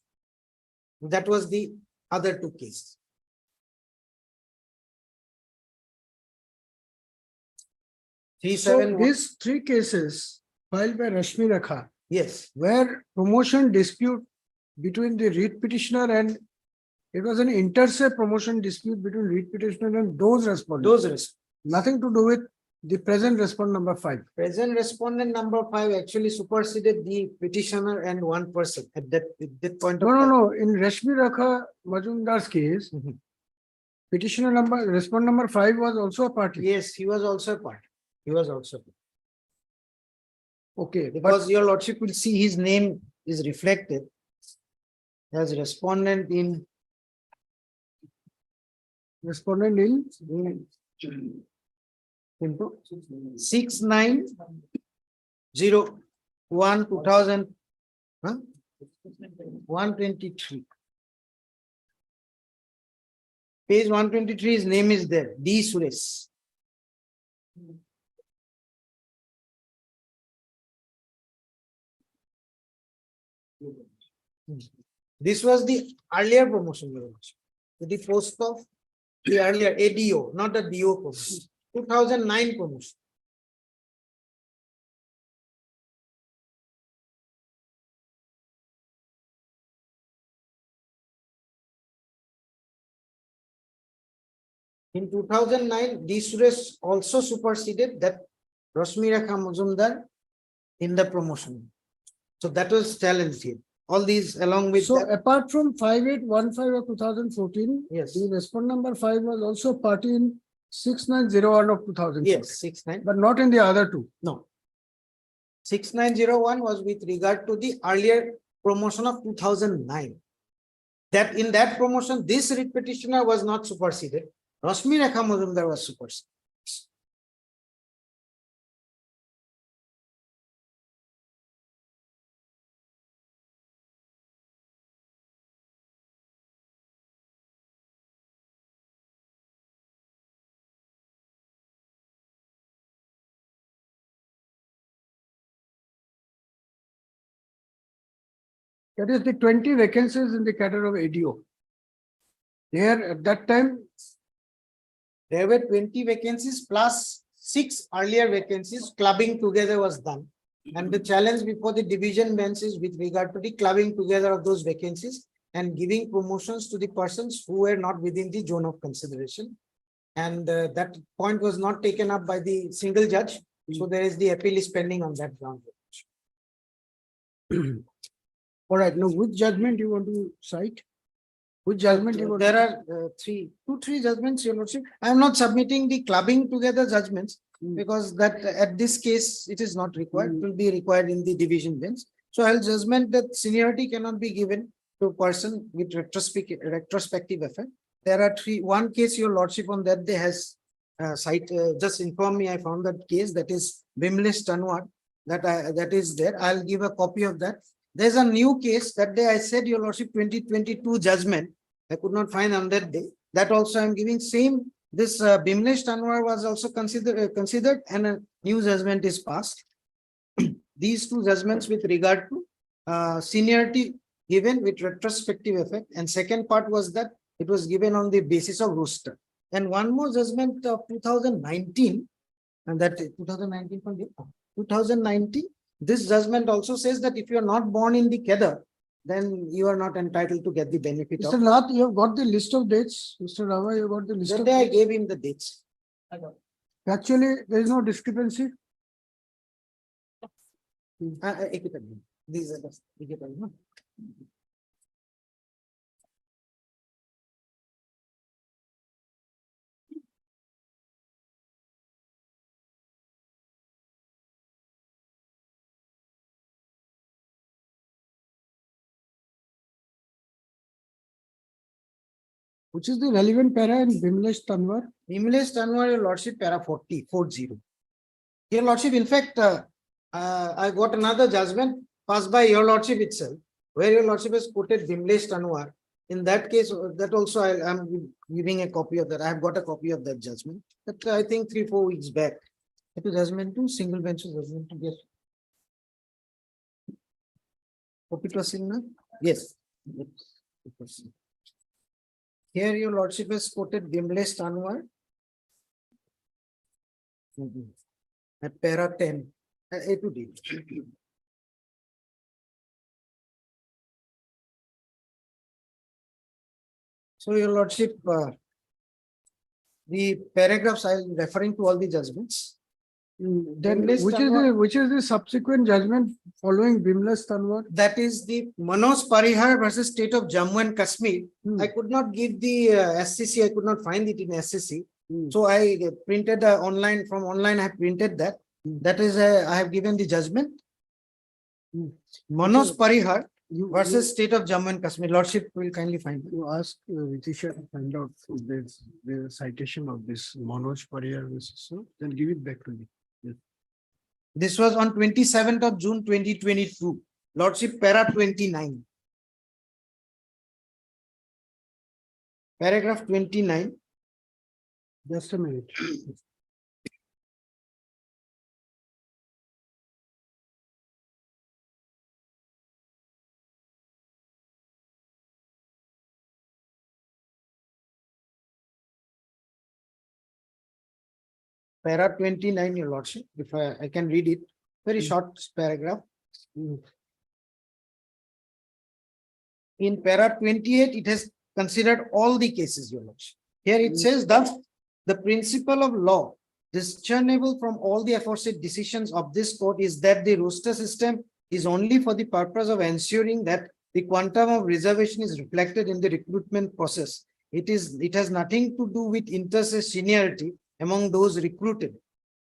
That was the other two cases. So these three cases filed by Rosmirekha, yes, where promotion dispute between the writ petitioner and it was an inter se promotion dispute between writ petitioner and those respondents. Nothing to do with the present respondent number 5. Present respondent number 5 actually superseded the petitioner and one person at that point of time. No. In Rosmirekha Majumdar's case, petitioner number, respondent number 5 was also a party. Yes, he was also a party. He was also. Okay, because your lordship will see his name is reflected as respondent in 6901 123. Page 123, his name is there, D. Suresh. This was the earlier promotion, your lordship, to the post of the earlier ADO, not the DO promotion, 2009 promotion. In 2009, D. Suresh also superseded that Rosmirekha Majumdar in the promotion. So that was challenged here. All these along with. So apart from 5815 of 2014, yes, the respondent number 5 was also party in 6901 of 2014. Yes, 69. But not in the other two. No. 6901 was with regard to the earlier promotion of 2009. That in that promotion, this writ petitioner was not superseded. Rosmirekha Majumdar was superseded. That is the 20 vacancies in the cadre of ADO. There at that time, there were 20 vacancies plus 6 earlier vacancies. Clubbing together was done. And the challenge before the division bench is with regard to the clubbing together of those vacancies and giving promotions to the persons who were not within the zone of consideration. And that point was not taken up by the single judge. So there is the appeal is pending on that ground. all right, now which judgment you want to cite? Which judgment you want There to are 3 judgments, your lordship. I am not submitting the clubbing together judgments because that at this case it is not required. It will be required in the division bench. So I'll judgment that seniority cannot be given to a person with retrospective effect. There are 3. One case your lordship on that day has just informed me. I found that case, that is Bimlesh Tanwar, that is there. I'll give a copy of that. There's a new case that day I said, your lordship, 2022 judgment. I could not find on that day. That also I'm giving same. This Bimlesh Tanwar was also considered and a new judgment is passed. These 2 judgments with regard to seniority given with retrospective effect. And second part was that it was given on the basis of roster. And one more judgment of 2019, and that 2019 from 2019. This judgment also says that if you are not born in the cadre, then you are not entitled to get the benefit Mr. of. Nath, you have got the list of dates. Mr. Rava, you got the list That of day I dates. gave him the dates. Actually, there is no discrepancy. एक ही तरह, these are the- एक ही तरह, no? Which is the relevant para in Bimlesh Tanwar? Imlesh Tanwar, your lordship, para 40. Your lordship, in fact, I got another judgment passed by your lordship itself, where your lordship has quoted Imlesh Tanwar. In that case, that also I am giving a copy of that. I have got a copy of that judgment. That I think 3-4 weeks back. It was judgment to single benches judgment to get. Hope it was in, na? Yes. It was. Here your lordship has quoted Bimlesh Tanwar. At para 10, A to D. So your lordship, the paragraphs I am referring to all the judgments. Then Bimlesh which is the subsequent judgment following Bimlesh Tanwar? That is the Manoj Parihar versus State of Jammu and Kashmir. I could not give the SCC, I could not find it in SCC. So I printed online, from online I have printed that. That is, I have given the judgment. Manoj Parihar versus State of Jammu and Kashmir. Lordship will kindly find it. You ask Ritisha to find out if there's the citation of this Manoj Pariyar versus so, then give it back to me. Yes. This was on 27th of June 2022. Lordship, para 29. Paragraph 29. Just a minute. Para 29, your lordship, if I can read it, very short paragraph. In para 28, it has considered all the cases, your lordship. Here it says that the principle of law discernible from all the aforesaid decisions of this court is that the roster system is only for the purpose of ensuring that the quantum of reservation is reflected in the recruitment process. It has nothing to do with inter-se seniority among those recruited.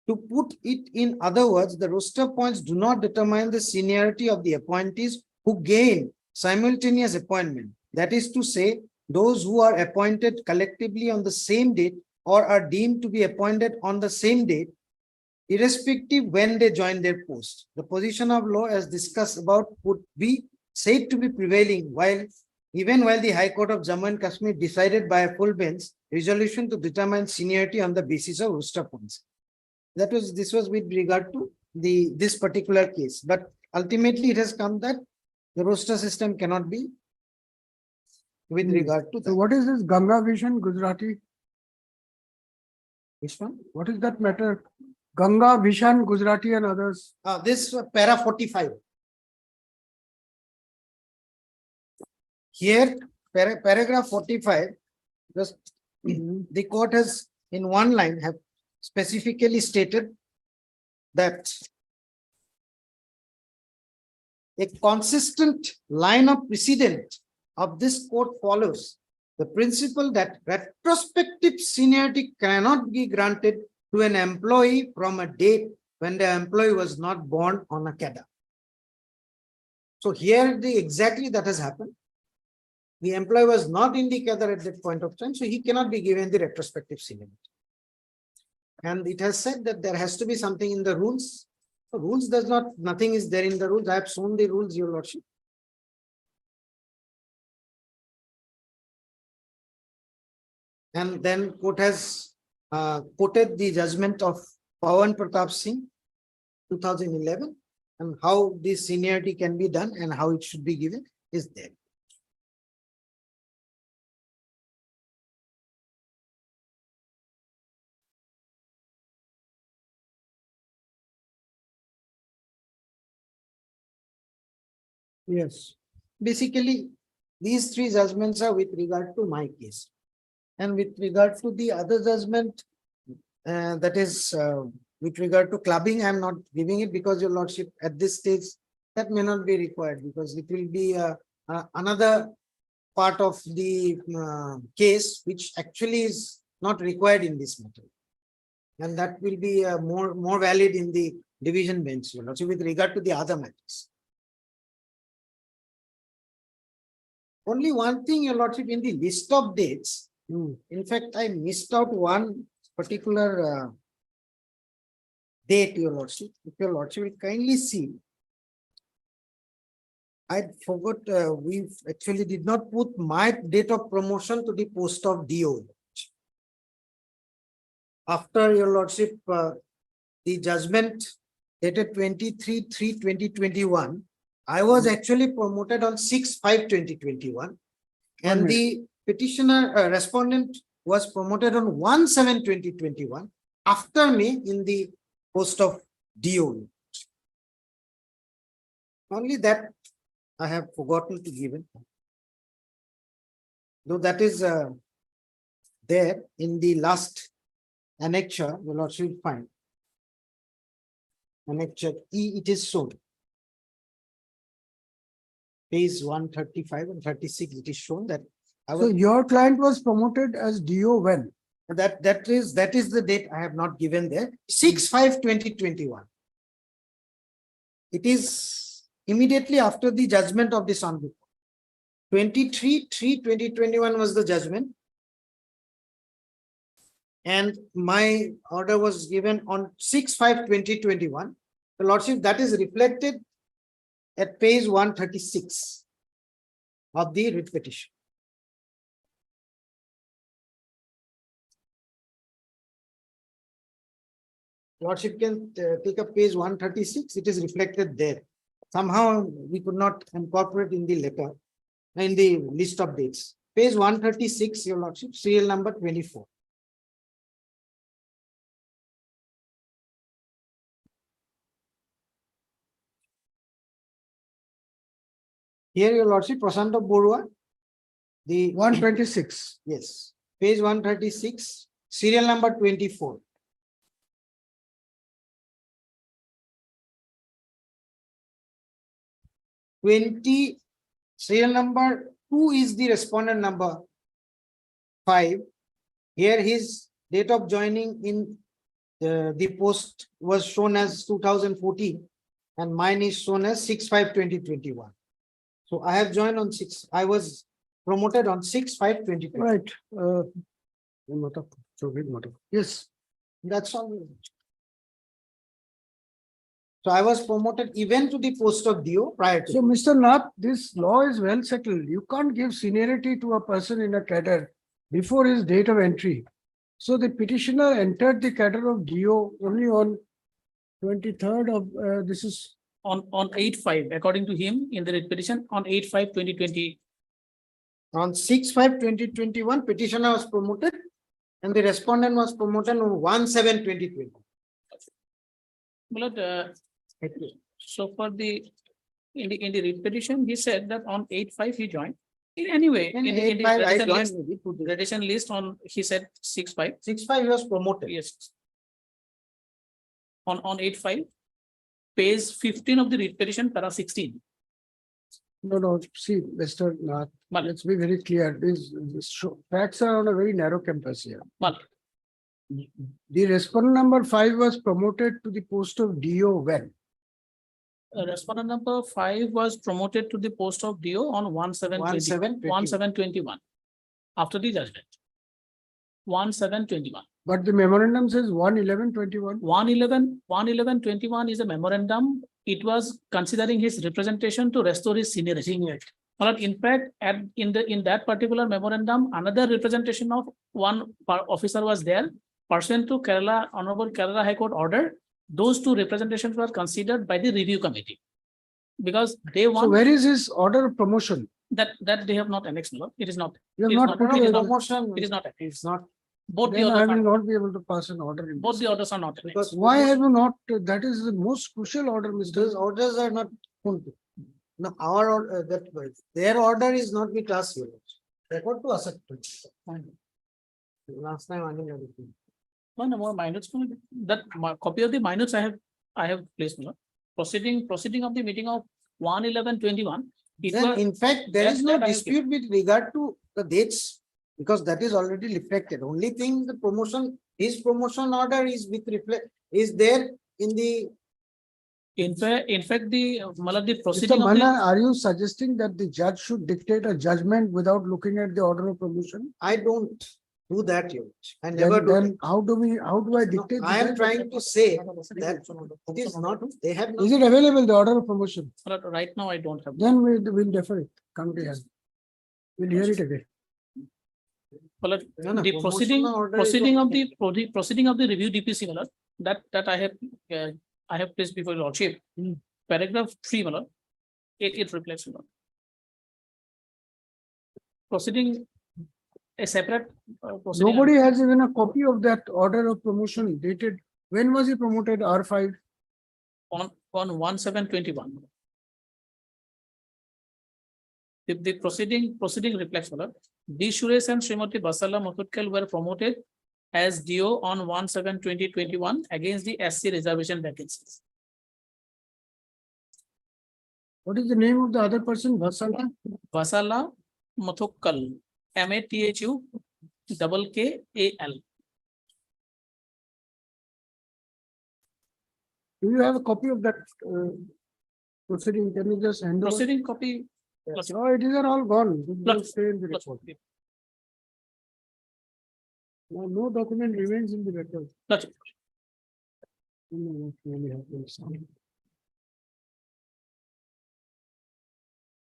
To put it in other words, the roster points do not determine the seniority of the appointees who gain simultaneous appointment. That is to say, those who are appointed collectively on the same date or are deemed to be appointed on the same date, irrespective when they join their post. The position of law as discussed above would be said to be prevailing even while the High Court of Jammu and Kashmir decided by a full bench resolution to determine seniority on the basis of roster points. This was with regard to this particular case, but ultimately it has come that the roster system cannot be with regard to that. So what is this Ganga Vision Gujarati? Which one? What is that matter? Ganga Vishan Gujarati and others. This para 45. Here, paragraph 45, the court has in one line have specifically stated that a consistent line of precedent of this court follows the principle that retrospective seniority cannot be granted to an employee from a date when the employee was not born on a cadre. So here exactly that has happened. The employee was not in the cadre at that point of time, so he cannot be given the retrospective seniority. And it has said that there has to be something in the rules. The rules does not, nothing is there in the rules. I have shown the rules, your lordship. And then court has quoted the judgment of Pawan Pratap Singh, 2011, and how this seniority can be done and how it should be given is there. Yes. basically, these three judgments are with regard to my case. And with regard to the other judgment, that is with regard to clubbing, I am not giving it because your lordship at this stage, that may not be required because it will be another part of the case which actually is not required in this matter. And that will be more valid in the division bench, your lordship, with regard to the other matters. Only one thing, your lordship, in the list of dates, in fact, I missed out one particular date, your lordship. If your lordship will kindly see, I forgot, we actually did not put my date of promotion to the post of DO. After your lordship, the judgment dated 23/3/2021, I was actually promoted on 6/5/2021, and the petitioner respondent was promoted on 1/7/2021 after me in the post of DO. Only that I have forgotten to give it. Though that is there in the last annexure, your lordship will find. Annexure E, it is shown. Page 135 and 36, it is shown that I was. So your client was promoted as DO when? That is the date I have not given there. 6/5/2021. It is immediately after the judgment of this on 23/3/2021 was the judgment. And my order was given on 6/5/2021. The lordship, that is reflected at page 136 of the writ petition. Lordship can take up page 136, it is reflected there. Somehow we could not incorporate in the letter, in the list of dates. Page 136, your lordship, serial number 24. Here, your lordship, Prasanta Borua, the 126. yes, page 136, serial number 24. Serial number 2 is the respondent number 5. Here his date of joining in the post was shown as 2014 and mine is shown as 6/5/2021. So I have joined on 6. I was promoted on 6/5/2021. Right. Yes. That's all. So I was promoted even to the post of DO prior to. So Mr. Nath, this law is well settled. You can't give seniority to a person in a cadre before his date of entry. So the petitioner entered the cadre of DO only on 23rd of this is On 8/5, according to him, in the writ petition, on 8/5/2020. On 6/5/2021, petitioner was promoted and the respondent was promoted on 1/7/2020. So for the, in the writ petition, he said that on 8/5 he joined. Anyway, in the petition list on, he said 6/5. 6/5 he was promoted. Yes. On 8/5, page 15 of the writ petition, para 16. no, see, Mr. Nath, let's be very clear. These facts are on a very narrow campus here. The respondent number 5 was promoted to the post of DO when? Respondent number 5 was promoted to the post of DO on 1/7/21 after the judgment. 1/7/21. But the memorandum says 1/11/21. 1/11/21 is a memorandum. It was considering his representation to restore his seniority. But in fact, in that particular memorandum, another representation of one officer was there. Pursuant to Honorable Kerala High Court order, those two representations were considered by the review committee. Because they want. So where is his order of promotion? That they have not annexed. No, it is not. You have not put a promotion. It is not. It's not. Both the Then I orders will are, not be able to pass an order. In both this. the orders are not annexed. Why have you not? That is the most crucial order, Mr. Those orders are not. No, our, their order is not with us, your lordship. Record to us. Last time, I didn't have it. No more minutes. That copy of the minutes I have placed. No? Proceeding of the meeting of 1/11/21. Then, in fact, there is no dispute with regard to the dates, because that is already reflected. Only thing, the promotion, his promotion order is with reflect, is there in the. In fact, the Mr. proceeding of Manna, the, are you suggesting that the judge should dictate a judgment without looking at the order of promotion? I don't do that, your lordship. I never do. Then how do I dictate? I am trying to say that it is not, they have. Is it available, the order of promotion? right now I don't have. Then we'll defer it. Come to us. We'll hear it again. Well, No, no, the promotional order is proceeding of the review DPC, Malad, that I have placed before your lordship. Paragraph 3, Malad, it reflects, Malad. Proceeding a separate. Proceeding. Nobody has even a copy of that order of promotion dated. When was he promoted? R5? On 1/7/21. The proceeding reflects, Malad. D. Suresh and Srimati Basala Muthutkal were promoted as DO on 1/7/2021 against the SC reservation vacancies. What is the name of the other person? Vasala? Basala Muthutkal, MATHU KKAL. Do you have a copy of that proceeding? Can you just hand over? Proceeding copy. Oh, it is all gone. Look. Stay in the report. No document remains in the record.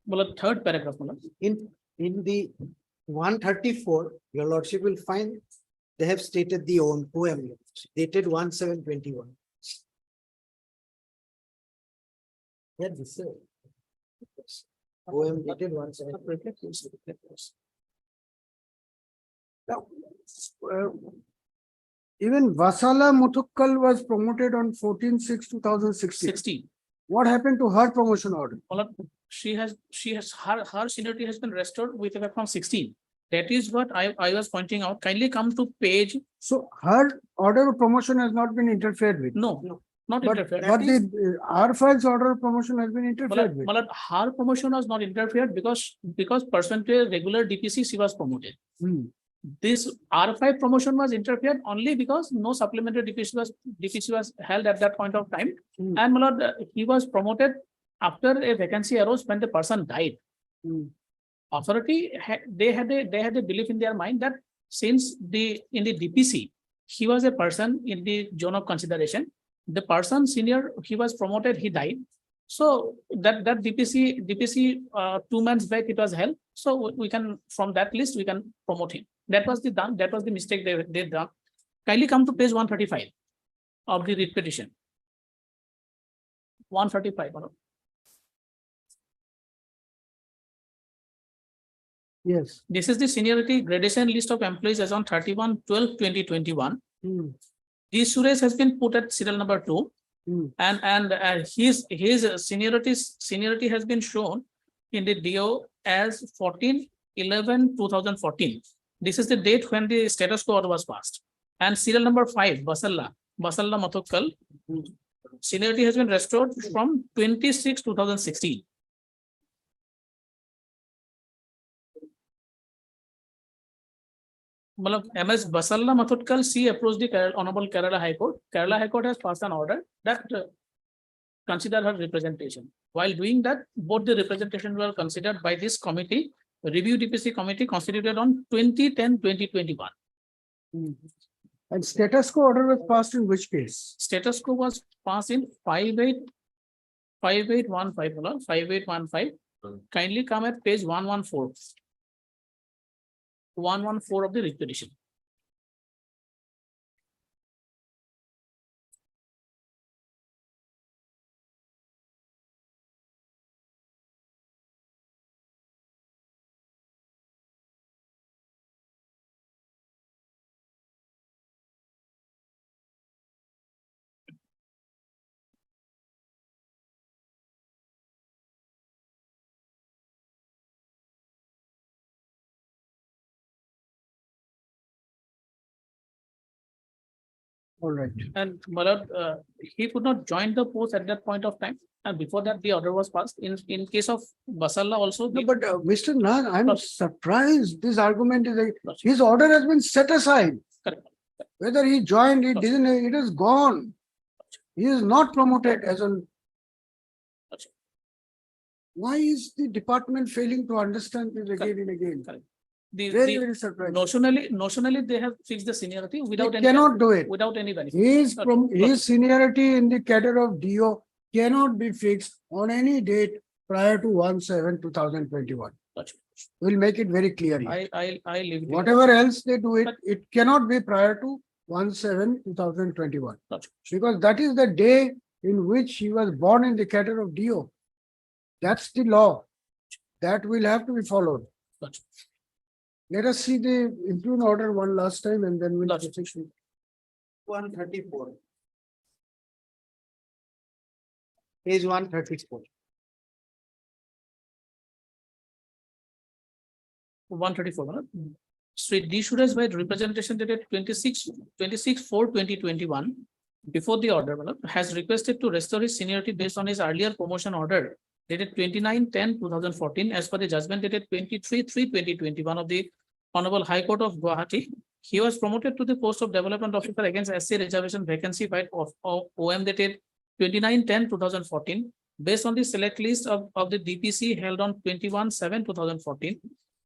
Well, third paragraph. In the 134, your lordship will find they have stated the own poem dated 1/7/21. Yeah, this is poem dated 1/7. Now, even Vasala Muthukkal was promoted on 14/6/2016. 16. What happened to her promotion order? Well, her seniority has been restored with effect from 16. That is what I was pointing out. Kindly come to page. So her order of promotion has not been interfered with. No, not interfered. But the R5's order of promotion has been interfered with. Malad, her promotion was not interfered because pursuant to a regular DPC, she was promoted. This R5 promotion was interfered only because no supplementary DPC was held at that point of time. And Malad, he was promoted after a vacancy arose when the person died. Authority they had a belief in their mind that since in the DPC he was a person in the zone of consideration, the person senior, he was promoted, he died. So that DPC 2 months back it was held. So we can, from that list we can promote him. That was the mistake they done. Kindly come to page 135 of the writ petition. 135. Yes. This is the seniority gradation list of employees as on 31/12/2021. D. Suresh has been put at serial number 2. And his seniority has been shown in the DO as 14/11/2014. This is the date when the status quo order was passed. And serial number 5, Basala Muthukkal, seniority has been restored from 26/2016. MS Basala Muthutkal, she approached the Honorable Kerala High Court. Kerala High Court has passed an order that consider her representation. While doing that, both the representation were considered by this committee, review DPC committee constituted on 20/10/2021. And status quo order was passed in which case? Status quo was passed in 5815. Kindly come at page 114. 114 of the writ petition. All right. And my lord, he could not join the post at that point of time. And before that, the order was passed. In case of Basalla also. No, the- but Mr. Nag, I'm Logic. surprised this argument is, Logic. his order has been set aside. Correct. Whether he joined, he Logic. didn't, it is gone. He is not promoted as an. Logic. Why is the department failing to understand this again and again? Correct. Very surprised. Notionally, they have fixed the seniority without They any. cannot do it. Without any benefit. His seniority in the cadre of DO cannot be fixed on any date prior to 1/7/2021. Logic. We'll make it very clear. here. I leave it. Whatever else they do it, But- it cannot be prior to 1/7/2021. Logic. Because that is the day in which he was born in the cadre of DO. That's the law. That will have to be followed. Logic. Let us see the improved order one last time and then we'll. Logic. 134. Page 134. 134. Sri D. Suresh by representation dated 26/4/2021 before the order has requested to restore his seniority based on his earlier promotion order dated 29/10/2014 as per the judgment dated 23/3/2021 of the Honorable High Court of Guwahati. He was promoted to the post of development officer against SC reservation vacancy by OM dated 29/10/2014 based on the select list of the DPC held on 21/7/2014.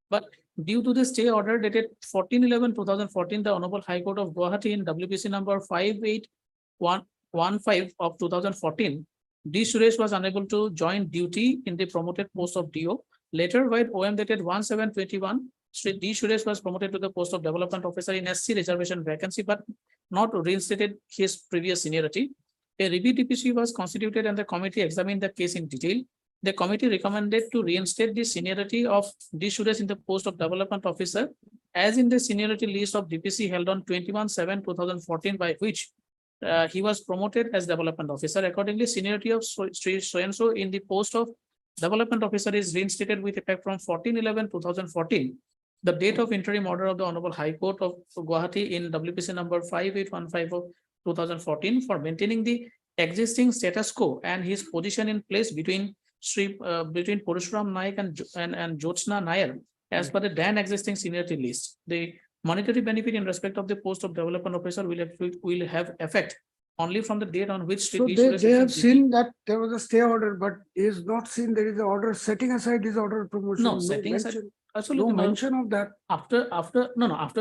But due to the stay order dated 14/11/2014, the Honorable High Court of Guwahati in WPC number 58115 of 2014, D. Suresh was unable to join duty in the promoted post of DO. Later, by OM dated 1/7/21, Sri D. Suresh was promoted to the post of development officer in SC reservation vacancy, but not reinstated his previous seniority. A review DPC was constituted and the committee examined the case in detail. The committee recommended to reinstate the seniority of D. Suresh in the post of development officer as in the seniority list of DPC held on 21/7/2014, by which he was promoted as development officer. Accordingly, seniority of so-and-so in the post of development officer is reinstated with effect from 14/11/2014. The date of interim order of the Honorable High Court of Guwahati in WPC number 58115 of 2014 for maintaining the existing status quo and his position in place between Parashuram Naik and Jyotsna Nair as per the then existing seniority list. The monetary benefit in respect of the post of development officer will have effect only from the date on which. So they have seen that there was a stay order, but is not seen there is an order setting aside his order of promotion. No, setting aside. mention- Absolutely. No mention of that. After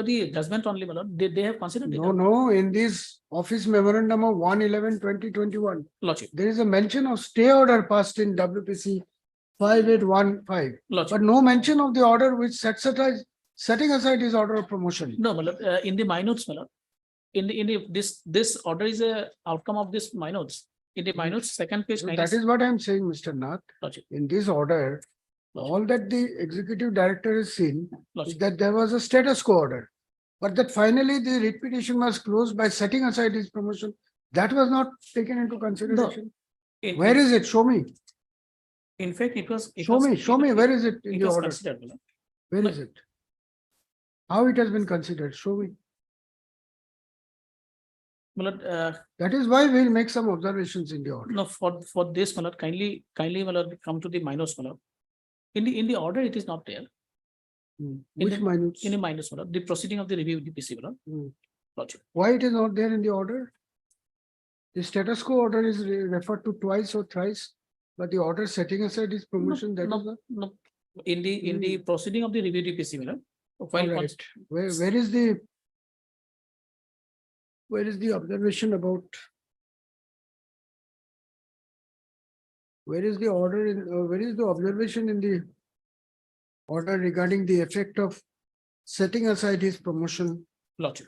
the judgment only, my lord, they have considered it. No, in this office memorandum of 1/11/2021, Logic. there is a mention of stay order passed in WPC 5815, Logic. but no mention of the order which setting aside his order of promotion. No, my lord, in the minutes, my lord. This order is a outcome of this minutes. In the minutes, second page. So that is what I am saying, Mr. Nath. Logic. In this order, all that the executive director has seen is Logic. that there was a status quo order. But that finally the writ petition was closed by setting aside his promotion. That was not taken into consideration. Where is it? Show me. In fact, it was. Show me, where is it in It the was order? considered, my lord. Where is it? How it has been considered? Show me. My lord, That is why we'll make some observations in the order. no, for this, my lord, kindly, my lord, come to the minutes, my lord. In the order, it is not there. In Which the- minutes? In the minutes, my lord, the proceeding of the review DPC, my lord. Hmm. Logic. Why it is not there in the order? The status quo order is referred to twice or thrice, but the order setting aside his promotion, that is not. No, in the proceeding of the review DPC, my lord. While All right. Where is the observation about? Where is the order where is the observation in the order regarding the effect of setting aside his promotion? Logic.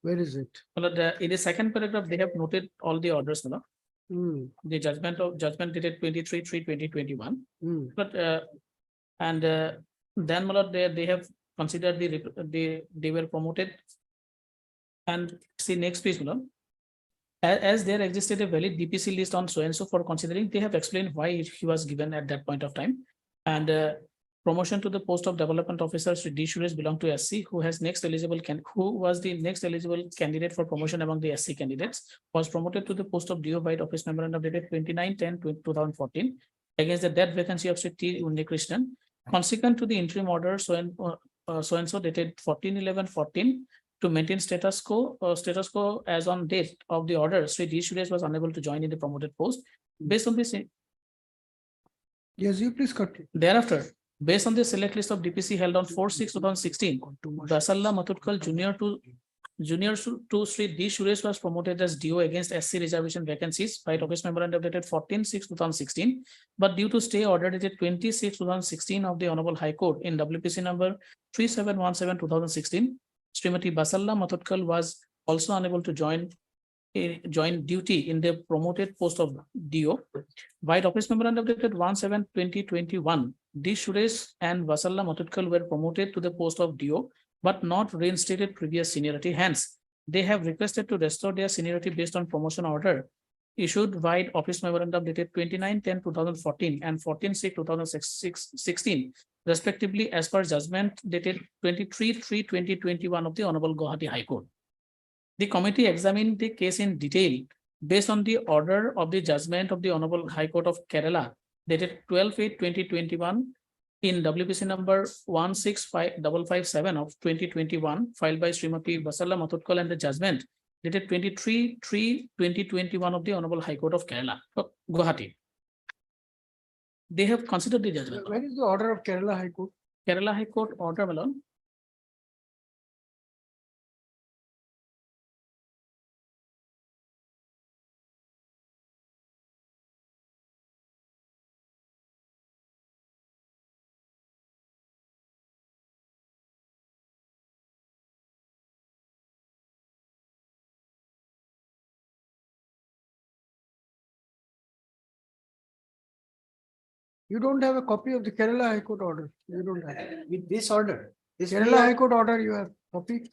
Where is it? Well, in the second paragraph, they have noted all the orders, my lord. Hmm, The judgment dated 23/3/2021. But then, my lord, they have considered they were promoted. And see next page, my lord. As there existed a valid DPC list on so and so for considering, they have explained why he was given at that point of time. And promotion to the post of development officer, Sri D. Suresh belong to SC, who was the next eligible candidate for promotion among the SC candidates, was promoted to the post of DO by office memorandum dated 29/10/2014 against the dead vacancy of Sri T. Unnikrishnan. Consequent to the interim order so and so dated 14/11/14 to maintain status quo as on date of the order, Sri D. Suresh was unable to join in the promoted post. Based on this, Yes, you please continue. thereafter, based on the select list of DPC held on 4/6/2016, Basalla Matutkal Junior to Sri D. Suresh was promoted as DO against SC reservation vacancies by office memorandum dated 14/6/2016, but due to stay order dated 20/6/2016 of the Honorable High Court in WPC number 3717/2016, Srimati Basalla Matutkal was also unable to join duty in the promoted post of DO. By office memorandum dated 1/7/2021, D. Suresh and Basalla Matutkal were promoted to the post of DO, but not reinstated previous seniority. Hence, they have requested to restore their seniority based on promotion order issued by office memorandum dated 29/10/2014 and 14/6/2016, respectively, as per judgment dated 23/3/2021 of the Honorable Guwahati High Court. The committee examined the case in detail based on the order of the judgment of the Honorable High Court of Kerala dated 12/8/2021 in WPC number 16557 of 2021, filed by Srimati Basalla Matutkal, and the judgment dated 23/3/2021 of the Honorable High Court of Kerala, Guwahati. They have considered the judgment. Where is the order of Kerala High Court? Kerala High Court order, Malone. You don't have a copy of the Kerala High Court order. You don't have. With this order. This Kerala High Court order, you have copy.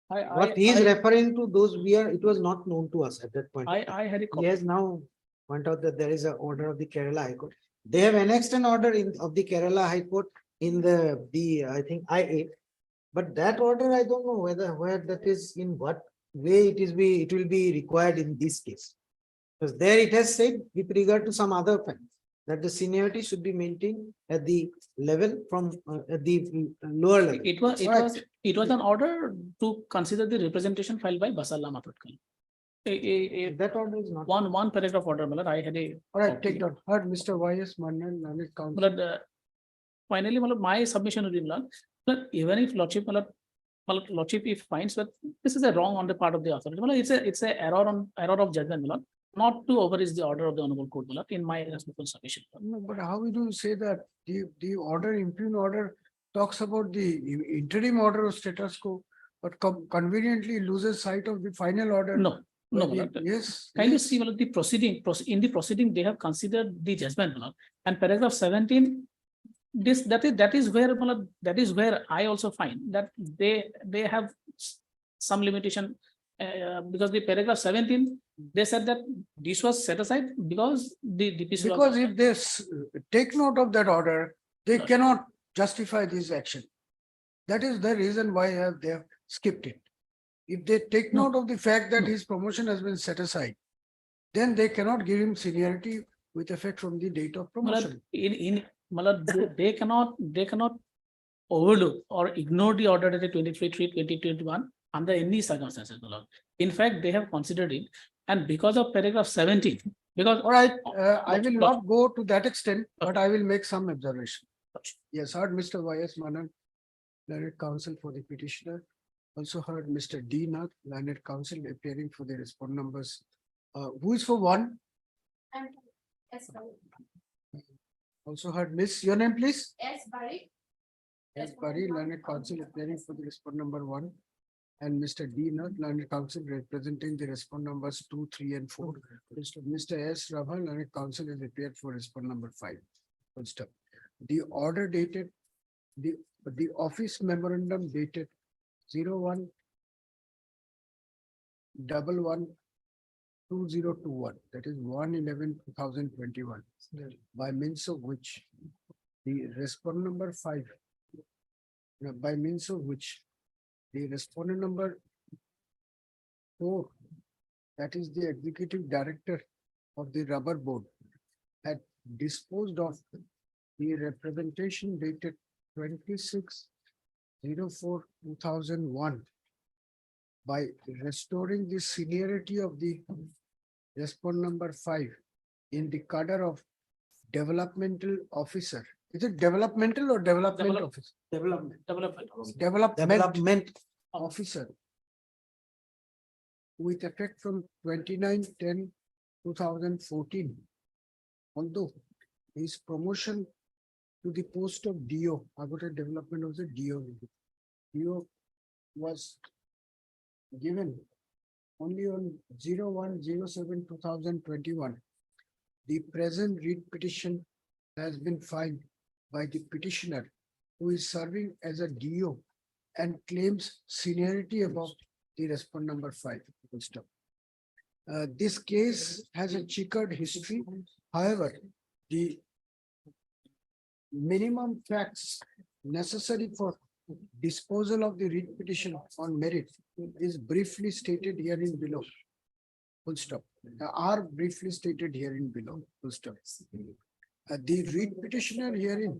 What he is referring to, those it was not known to us at that point. I had a He copy. has now pointed out that there is an order of the Kerala High Court. They have annexed an order of the Kerala High Court in I think I-8. But that order, I don't know where that is, in what way it will be required in this case. Because there it has said with regard to some other offense that the seniority should be maintained at the level from at the lower level. It was an order to consider the representation filed by Basalla Matutkal. That order is not. One paragraph order, Malad, I had a. All right, take that. Heard Mr. Y.S. Mannan, Learned Counsel. Malad, finally, Malad, my submission will be, Malad, but even if Lordship, Malad, Lordship, if finds that this is a wrong on the part of the authority, Malad, it's a error of judgment, Malad, not to overreach the order of the Honorable Court, Malad, in my respectful submission. No, but how do you say that the order, impugn order talks about the interim order of status quo, but conveniently loses sight of the final order? No, Malad. Yes. Kindly see, Malad, the in the proceeding, they have considered the judgment, Malad, and paragraph 17. That is where, Malad, that is where I also find that they have some limitation. Because the paragraph 17, they said that this was set aside because the DPC. Because if they take note of that order, they cannot justify this action. That is the reason why they have skipped it. If they take note of the fact that his promotion has been set aside, then they cannot give him seniority with effect from the date of promotion. Malad, they cannot overlook or ignore the order dated 23/3/2021 under any circumstances. In fact, they have considered it, and because of paragraph 17, because. All right, I will not go to that extent, but I will make some observation. Yes, heard Mr. Y.S. Mannan, Learned Counsel for the petitioner. Also heard Mr. D. Nath, Learned Counsel, appearing for the respondent numbers. Who is for one? Also heard Miss, your name please? Yes, Barry. Yes, Barry, Learned Counsel, appearing for the respondent number 1. And Mr. D. Nath, Learned Counsel, representing the respondent numbers 2, 3, and 4. Mr. S. Rabha, Learned Counsel, is appeared for respondent number 5. Full stop. The order dated, the office memorandum dated 01/11/2021, that is 1/11/2021, by means of which the respondent number 5, by means of which the respondent number 4, that is the executive director of the rubber board, had disposed of the representation dated 26/04/2001 by restoring the seniority of the respondent number 5 in the cadre of developmental officer. Is it developmental or development officer? Development. Development officer. With effect from 29/10/2014. Although his promotion to the post of DO, Agota Development of the DO was given only on 01/07/2021. The present writ petition has been filed by the petitioner who is serving as a DO and claims seniority above the respondent number 5. Full stop. This case has a checkered history. However, the minimum facts necessary for disposal of the writ petition on merit is briefly stated herein below. Full stop. Are briefly stated herein below. Full stop. The writ petitioner herein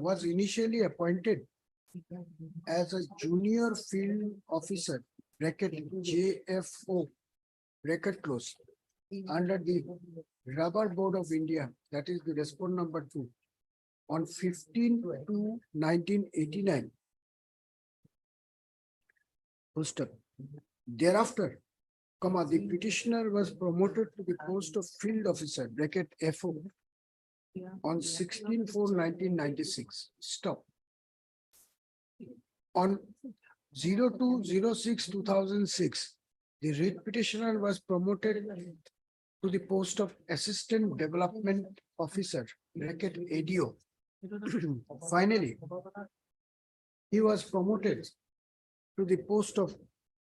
was initially appointed as a junior field officer, bracket JFO, bracket close, under the Rubber Board of India, that is the respondent number 2, on 15/2/1989. Full stop. Thereafter, the petitioner was promoted to the post of field officer, bracket FO, on 16/4/1996. Stop. On 02/06/2006, the writ petitioner was promoted to the post of assistant development officer, bracket ADO. Finally, he was promoted to the post of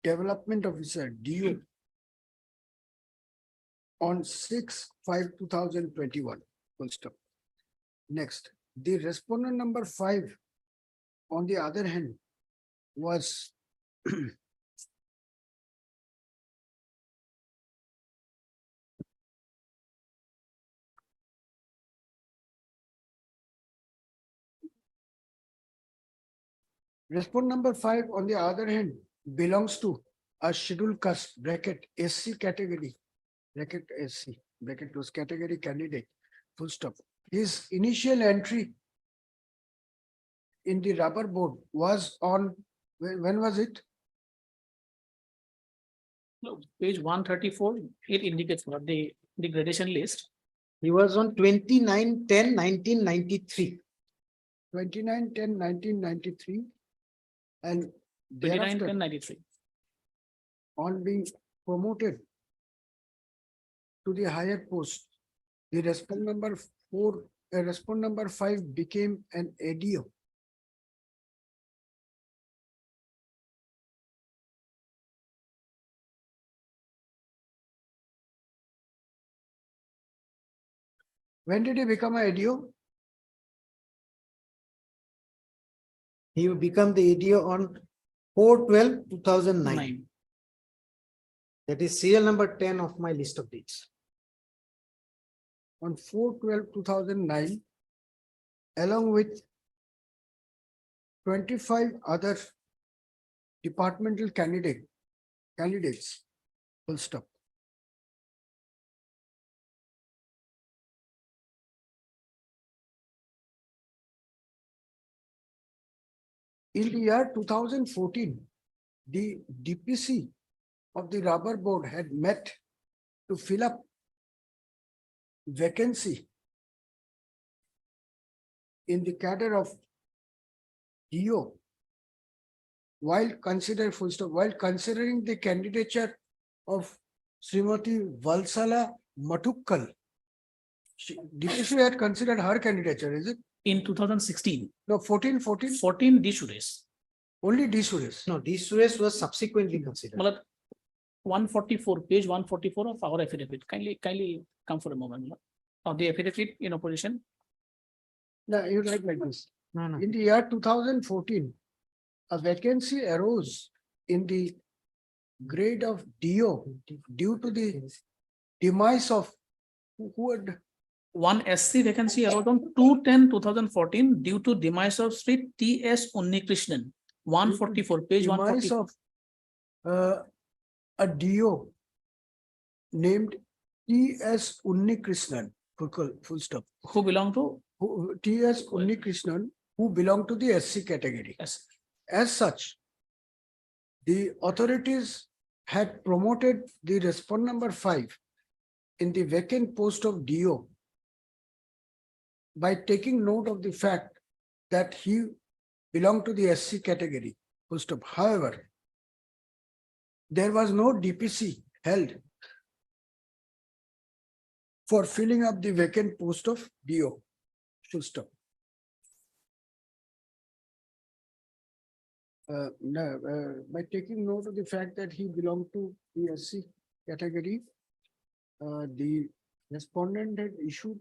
development officer, DO, on 6/5/2021. Full stop. Next, the respondent number 5, on the other hand, was respondent number 5, on the other hand, belongs to a scheduled caste, bracket SC category, bracket SC, bracket close, category candidate. Full stop. His initial entry in the rubber board was on, when was it? No, page 134, it indicates what the gradation list. He was on 29/10/1993. 29/10/1993. And 29, thereafter, 93. on being promoted to the higher post, the respondent number 4, respondent number 5 became an ADO. When did he become an ADO? He became the ADO on 4/12/2009. 9. That is serial number 10 of my list of dates. On 4/12/2009, along with 25 other departmental candidates. Full stop. In the year 2014, the DPC of the rubber board had met to fill up vacancy in the cadre of DO while considering the candidature of Srimati Valsala Matukkal. DPC had considered her candidature, is it? In 2016, No, 14. 14 D. Suresh. Only D. Suresh. No, D. Suresh was subsequently considered. Matlab, 144, page 144 of our affidavit. Kindly come for a moment. of the affidavit in opposition? No, you write like this. No, no. In the year 2014, a vacancy arose in the grade of DO due to the demise of who had One SC vacancy arose on 2/10/2014 due to demise of Sri T.S. Unnikrishnan, 144, page demise 144. of a DO named T.S. Unnikrishnan, full stop, Who belong to? who T.S. Unnikrishnan, who belonged to the SC category. Yes. As such, the authorities had promoted the respondent number 5 in the vacant post of DO by taking note of the fact that he belonged to the SC category. Full stop. However, there was no DPC held for filling up the vacant post of DO. Full stop. By taking note of the fact that he belonged to the SC category, the respondent had issued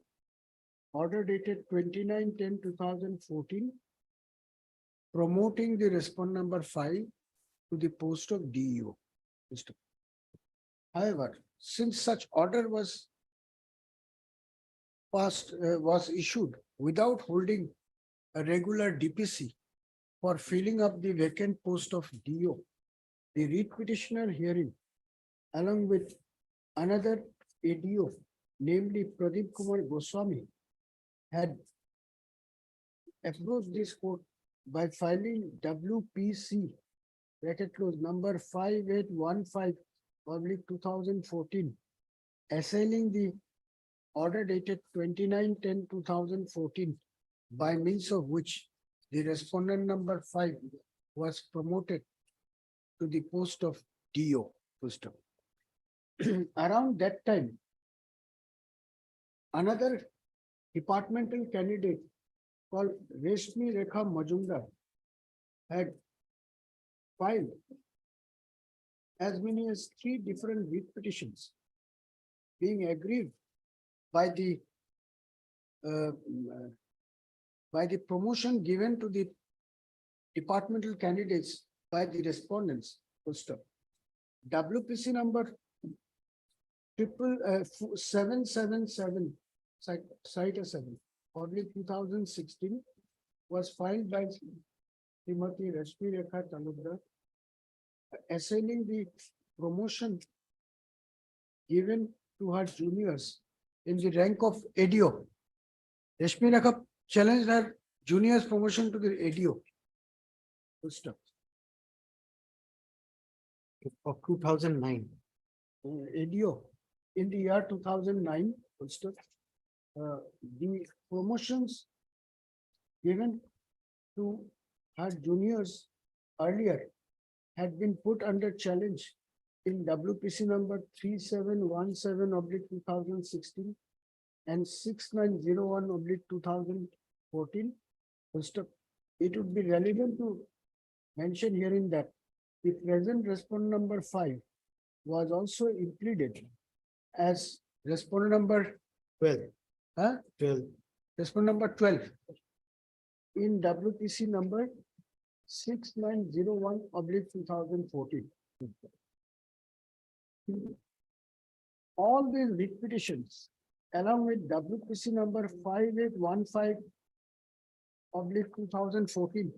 order dated 29/10/2014 promoting the respondent number 5 to the post of DEO. However, since such order was issued without holding a regular DPC for filling up the vacant post of DO, the writ petitioner hearing, along with another ADO, namely Pradeep Kumar Goswami, had approached this court by filing WPC bracket close number 5815/2014, assailing the order dated 29/10/2014, by means of which the respondent number 5 was promoted to the post of DO. Around that time, another departmental candidate called Reshmi Rekha Majumdar had filed as many as 3 different writ petitions, being aggrieved by the promotion given to the departmental candidates by the respondents. WPC number 777 Site 7 early 2016 was filed by Srimati Rashmi Rekha Talukdar, assailing the promotion given to her juniors in the rank of ADO. Rashmi Rekha challenged her juniors promotion to the ADO. Of 2009. ADO in the year 2009, the promotions given to her juniors earlier had been put under challenge in WPC number 3717/2016 and 6901/2014. It would be relevant to mention herein that the present respondent number 5 was also impleaded as respondent number 12. 12. Respondent number 12 in WPC number 6901/2014. All these writ petitions, along with WPC number 5815/2014,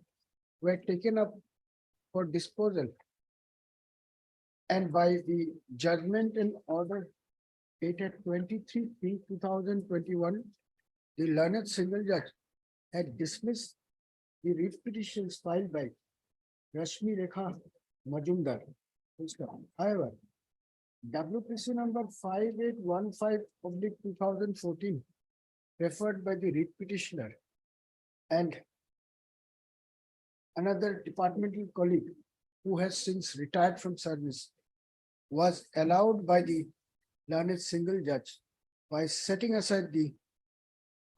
were taken up for disposal, and by the judgment and order dated 23/3/2021, the learned single judge had dismissed the writ petitions filed by Rashmi Rekha Majumdar. However, WPC number 5815/2014, referred by the writ petitioner and another departmental colleague who has since retired from service, was allowed by the learned single judge by setting aside the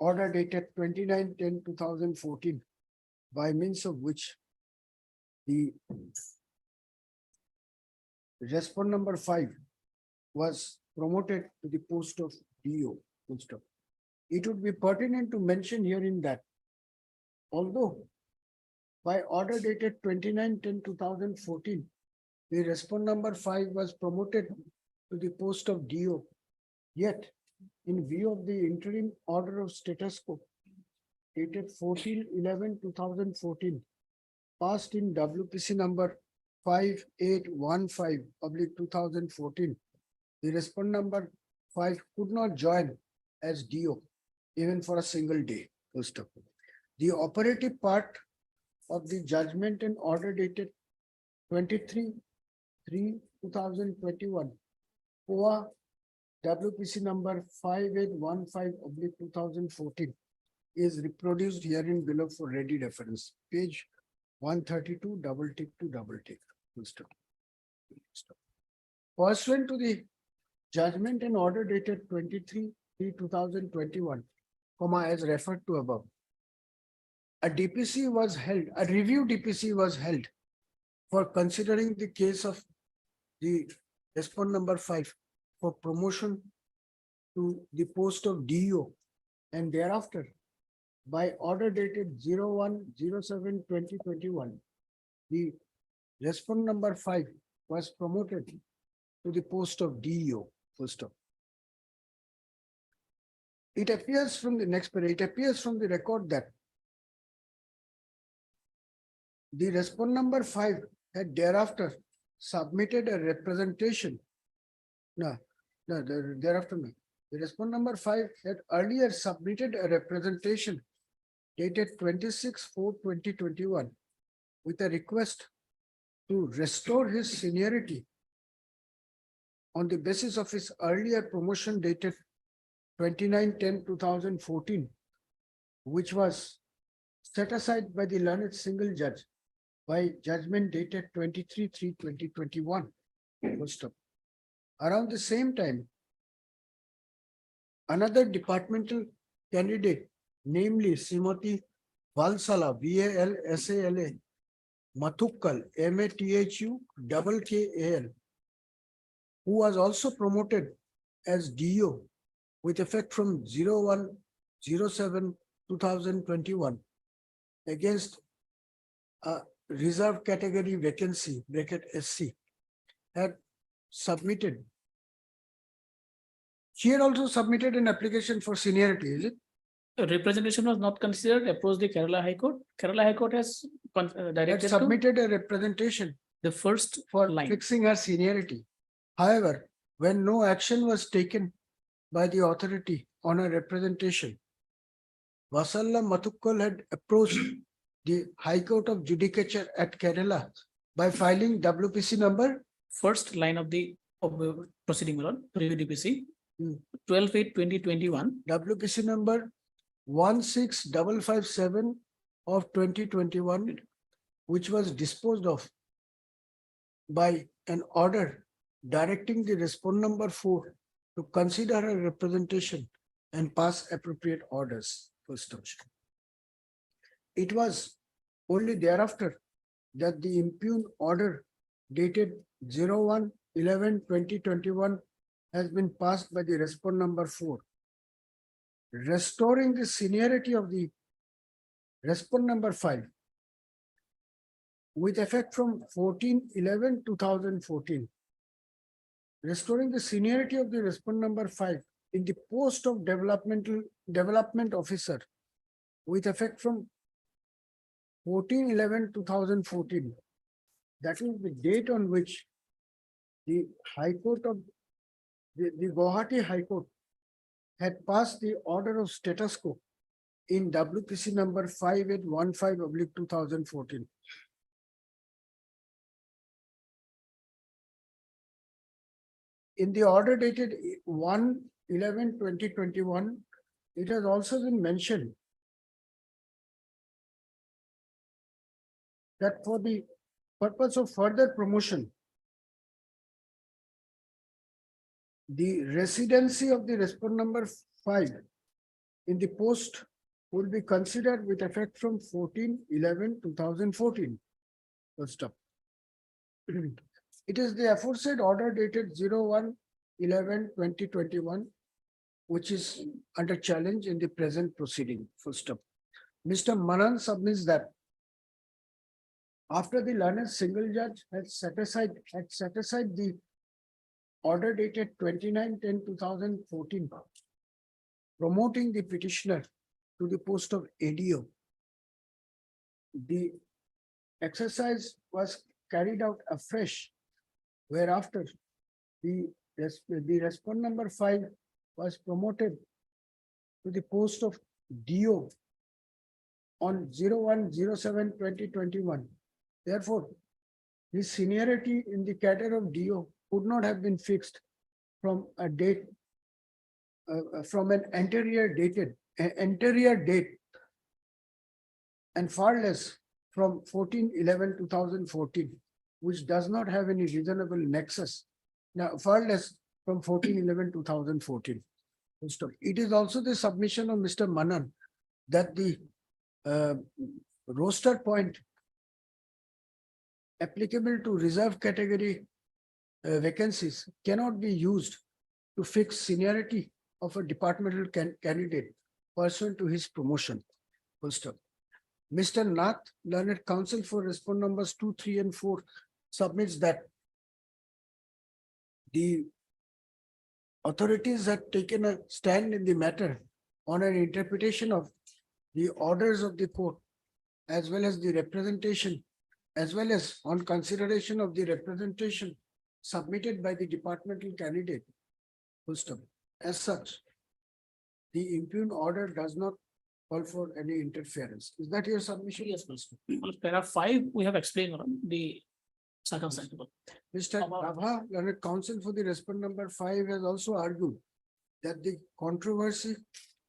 order dated 29/10/2014, by means of which the respondent number 5 was promoted to the post of DO. it would be pertinent to mention here in that although by order dated 29/10/2014, the respondent number 5 was promoted to the post of DO. Yet, in view of the interim order of status quo dated 14/11/2014, passed in WPC number 5815/2014, the respondent number 5 could not join as DO even for a single day. First of all, the operative part of the judgment and order dated 23/3/2021, POA WPC number 5815/2014 is reproduced herein below for ready reference. Page 132, double tick to double tick. Full stop. Pursuant to the judgment and order dated 23/3/2021, as referred to above, a DPC was held, a review DPC was held for considering the case of the respondent number 5 for promotion to the post of DO, and thereafter by order dated 01/07/2021, the respondent number 5 was promoted to the post of DO. Full stop. It appears from the next page, it appears from the record that the respondent number 5 had thereafter submitted a representation. Thereafter no. The respondent number 5 had earlier submitted a representation dated 26/4/2021 with a request to restore his seniority on the basis of his earlier promotion dated 29/10/2014, which was set aside by the learned single judge by judgment dated 23/3/2021. Full stop. Around the same time, another departmental candidate, namely Srimati Valsala, VALSALA, Mathukkal, MATHUKKAL, who was also promoted as DO with effect from 01/07/2021 against a reserve category vacancy, bracket SC, had submitted. She had also submitted an application for seniority, is it? Representation was not considered, approached the Kerala High Court. Kerala High Court has Had directed to submitted a representation the first for line. fixing her seniority. However, when no action was taken by the authority on her representation, Vasalla Mathukkal had approached the High Court of Judicature at Kerala by filing WPC number. First line of the proceeding, my lord, review DPC, Hmm. 12/8/2021. WPC number 16557 of 2021, which was disposed of by an order directing the respondent number 4 to consider her representation and pass appropriate orders. First option. It was only thereafter that the impugned order dated 01/11/2021 has been passed by the respondent number 4, restoring the seniority of the respondent number 5 with effect from 14/11/2014, restoring the seniority of the respondent number 5 in the post of development officer with effect from 14/11/2014. That is the date on which the High Court of the Guwahati High Court had passed the order of status quo in WPC number 5815/2014. In the order dated 1/11/2021, it has also been mentioned that for the purpose of further promotion, the residency of the respondent number 5 in the post will be considered with effect from 14/11/2014. First up. It is the aforesaid order dated 01/11/2021, which is under challenge in the present proceeding, full stop. Mr. Manan submits that after the learned single judge had set aside the order dated 29/10/2014, promoting the petitioner to the post of ADO, the exercise was carried out afresh, whereafter the respondent number 5 was promoted to the post of DO on 01/07/2021. Therefore, his seniority in the cadre of DO could not have been fixed from a date from an anterior date, and far less from 14/11/2014, which does not have any reasonable nexus. Now, far less from 14/11/2014. It is also the submission of Mr. Manan that the roster point applicable to reserve category vacancies cannot be used to fix seniority of a departmental candidate pursuant to his promotion. Full stop. Mr. Nath, learned counsel for respondent numbers 2, 3, and 4, submits that the authorities had taken a stand in the matter on an interpretation of the orders of the court, as well as the representation, as well as on consideration of the representation submitted by the departmental candidate. Full stop. As such, the impugned order does not call for any interference. Is that your submission? Yes, Mr. On paragraph 5, we have explained the circumstances. Mr. Rabha, learned counsel for the respondent number 5, has also argued that the controversy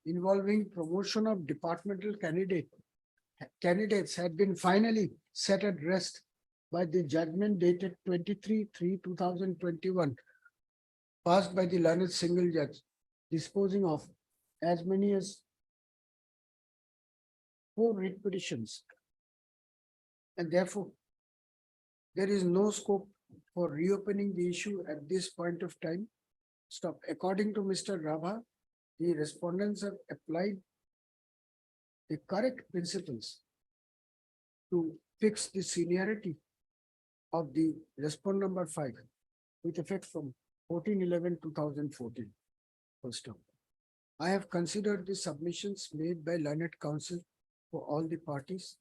involving promotion of departmental candidates had been finally set at rest by the judgment dated 23/3/2021, passed by the learned single judge, disposing of as many as 4 writ petitions. And therefore, there is no scope for reopening the issue at this point of time. Stop. According to Mr. Rabha, the respondents have applied the correct principles to fix the seniority of the respondent number 5 with effect from 14/11/2014. First up, I have considered the submissions made by learned counsel for all the parties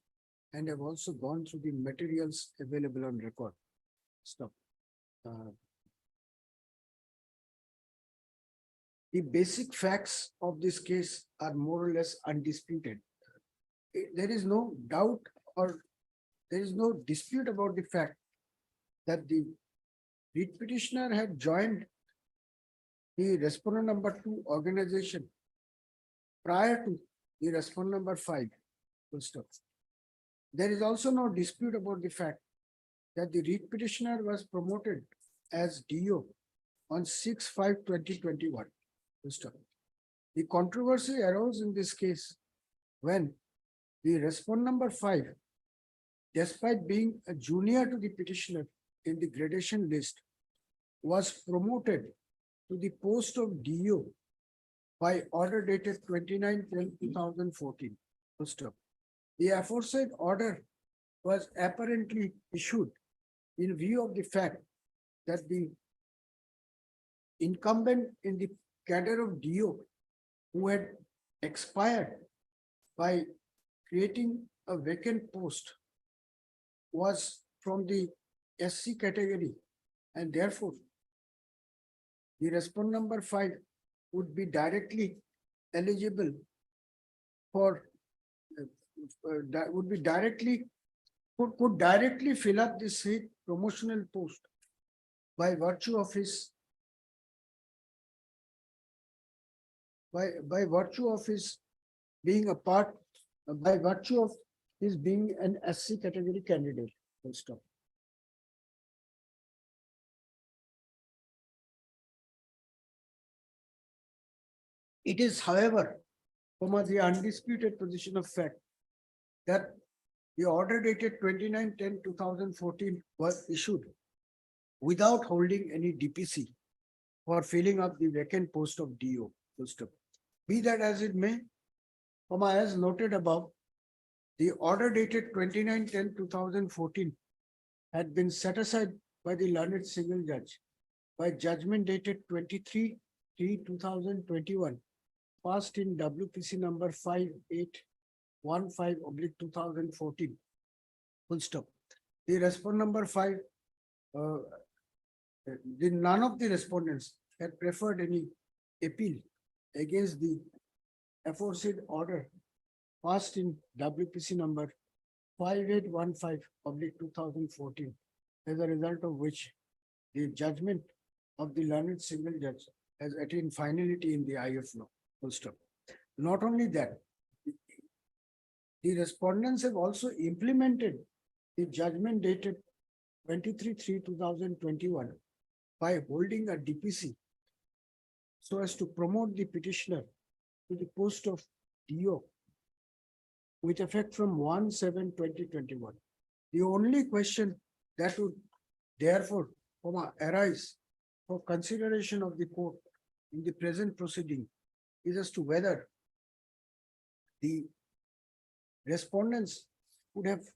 and have also gone through the materials available on record. Stop. The basic facts of this case are more or less undisputed. There is no doubt or there is no dispute about the fact that the writ petitioner had joined the respondent number 2 organization prior to the respondent number 5. Full stop. There is also no dispute about the fact that the writ petitioner was promoted as DO on 6/5/2021. Full stop. The controversy arose in this case when the respondent number 5, despite being a junior to the petitioner in the gradation list, was promoted to the post of DO by order dated 29/12/2014. Full stop. The aforesaid order was apparently issued in view of the fact that the incumbent in the cadre of DO who had expired by creating a vacant post was from the SC category, and therefore the respondent number 5 would be directly eligible for could directly fill up this promotional post by virtue of his being a part, by virtue of his being an SC category candidate. Full stop. It is, however, the undisputed position of fact that the order dated 29/10/2014 was issued without holding any DPC for filling up the vacant post of DO. Full stop. Be that as it may, as noted above, the order dated 29/10/2014 had been set aside by the learned single judge by judgment dated 23/3/2021, passed in WPC number 5815/2014. Full stop. The respondent number 5, none of the respondents had preferred any appeal against the aforesaid order passed in WPC number 5815/2014, as a result of which the judgment of the learned single judge has attained finality in the eye of law. Full stop. Not only that, the respondents have also implemented the judgment dated 23/3/2021 by holding a DPC so as to promote the petitioner to the post of DO with effect from 1/7/2021. The only question that would therefore arise for consideration of the court in the present proceeding is as to whether the respondents would have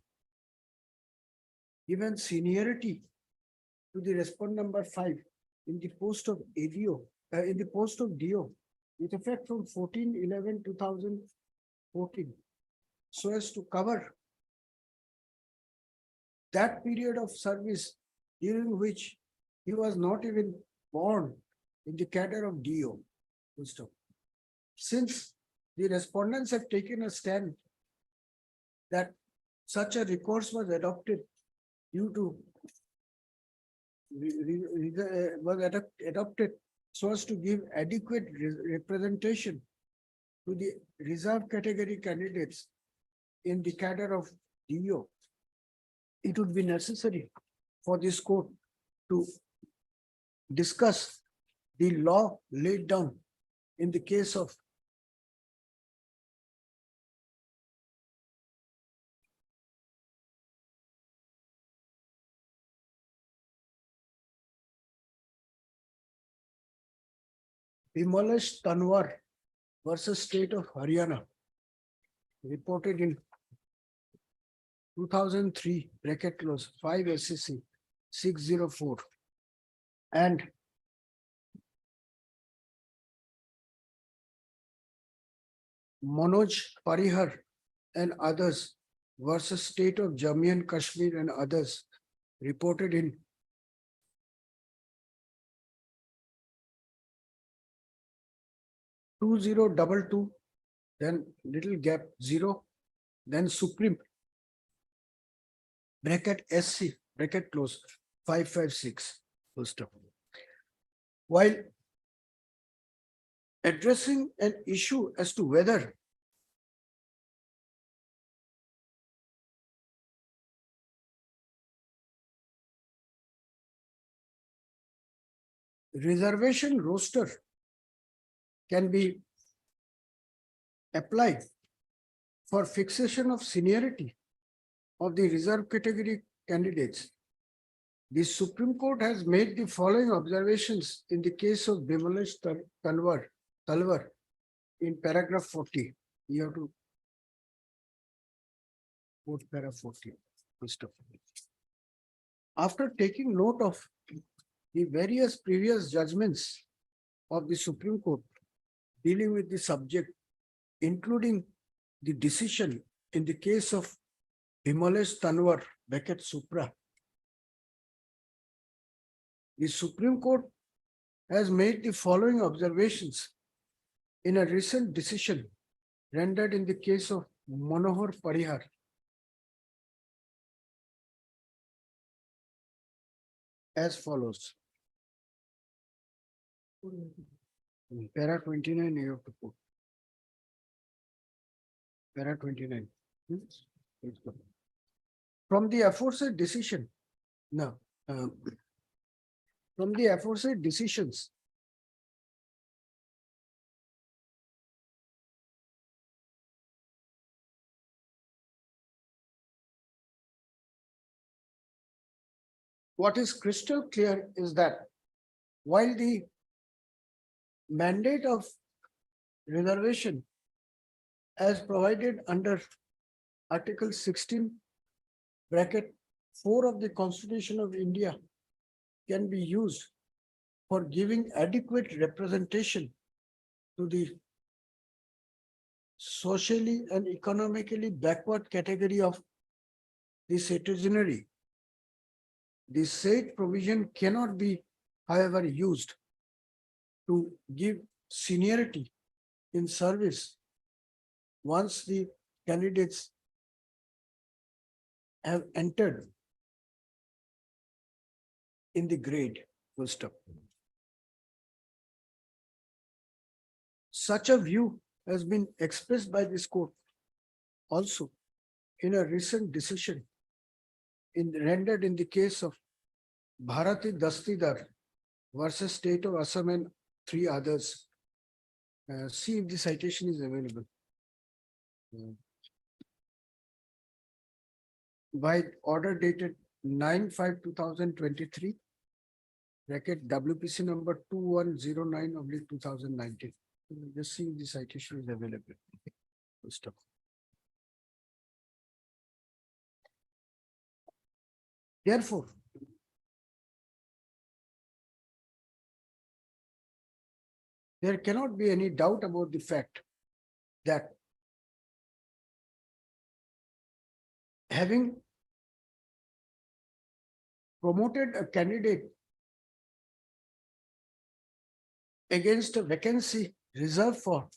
given seniority to the respondent number 5 in the post of ADO, in the post of DO with effect from 14/11/2014, so as to cover that period of service during which he was not even born in the cadre of DO. Full stop. Since the respondents have taken a stand that such a recourse was adopted due to adopted so as to give adequate representation to the reserved category candidates in the cadre of DO, it would be necessary for this court to discuss the law laid down in the case of Bimalesh Tanwar versus State of Haryana, reported in 2003, bracket close, 5 SCC 604, and Manoj Parihar and others versus State of Jammu and Kashmir and others, reported in 2022, then little gap 0, then Supreme, bracket SC, bracket close, 556, full stop. While addressing an issue as to whether reservation roster can be applied for fixation of seniority of the reserve category candidates, the Supreme Court has made the following observations in the case of Bimalesh Talwar in paragraph 40. You have to quote paragraph 40. After taking note of the various previous judgments of the Supreme Court dealing with the subject, including the decision in the case of Bimalesh Tanwar, bracket Supra, the Supreme Court has made the following observations in a recent decision rendered in the case of Manohar Parihar. As follows. Para 29 you have to put. Para 29. From the aforesaid decision, no. From the aforesaid decisions, what is crystal clear is that while the mandate of reservation as provided under Article 16 bracket 4 of the Constitution of India can be used for giving adequate representation to the socially and economically backward category of the citizenry. The said provision cannot be, however, used to give seniority in service once the candidates have entered in the grade, full stop. Such a view has been expressed by this court also in a recent decision rendered in the case of Bharati Dastidar versus State of Assam and 3 others. See if the citation is available. By order dated 9/5/2023, bracket WPC number 2109/2019. Just see if the citation is available. Full stop. Therefore, there cannot be any doubt about the fact that having promoted a candidate against a vacancy reserved for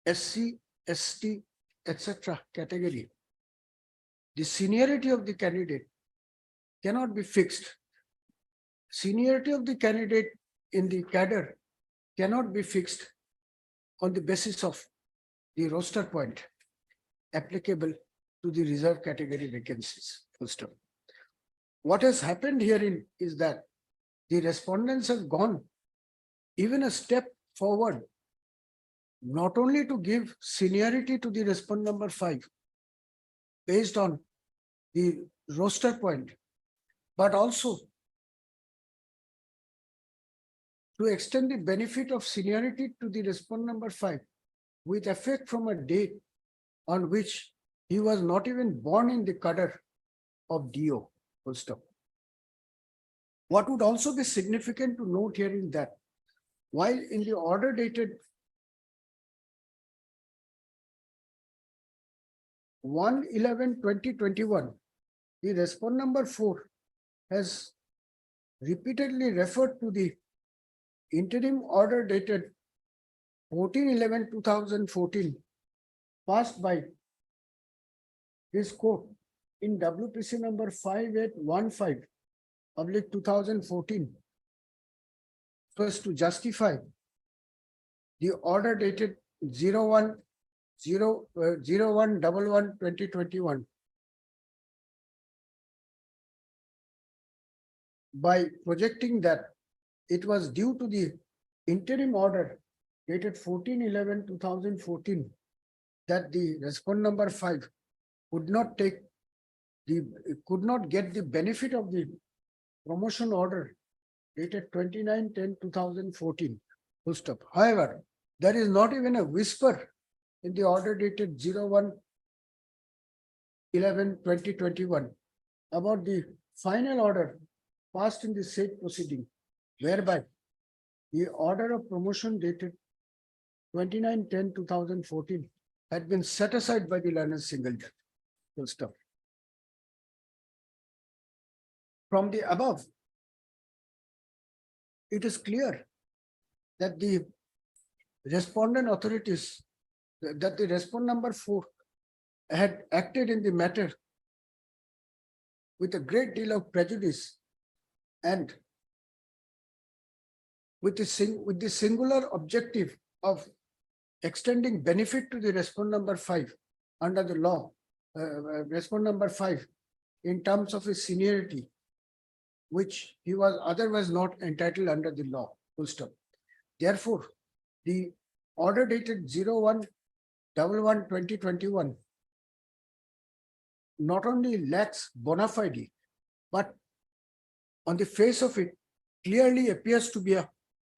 SC, ST, etc. category, the seniority of the candidate cannot be fixed. Seniority of the candidate in the cadre cannot be fixed on the basis of the roster point applicable to the reserve category vacancies. Full stop. What has happened herein is that the respondents have gone even a step forward, not only to give seniority to the respondent number 5 based on the roster point, but also to extend the benefit of seniority to the respondent number 5 with effect from a date on which he was not even born in the cadre of DO. Full stop. What would also be significant to note here is that while in the order dated 1/11/2021, the respondent number 4 has repeatedly referred to the interim order dated 14/11/2014 passed by this court in WPC number 5815/2014 so as to justify the order dated 01/11/2021 by projecting that it was due to the interim order dated 14/11/2014 that the respondent number 5 could not get the benefit of the promotion order dated 29/10/2014. Full stop. However, there is not even a whisper in the order dated 01/11/2021 about the final order passed in the said proceeding, whereby the order of promotion dated 29/10/2014 had been set aside by the learned single judge. Full stop. From the above, it is clear that the respondent authorities, that the respondent number 4 had acted in the matter with a great deal of prejudice and with the singular objective of extending benefit to the respondent number 5 under the law, respondent number 5 in terms of his seniority, which he was otherwise not entitled under the law. Full stop. Therefore, the order dated 01/11/2021 not only lacks bona fide, but on the face of it, clearly appears to be a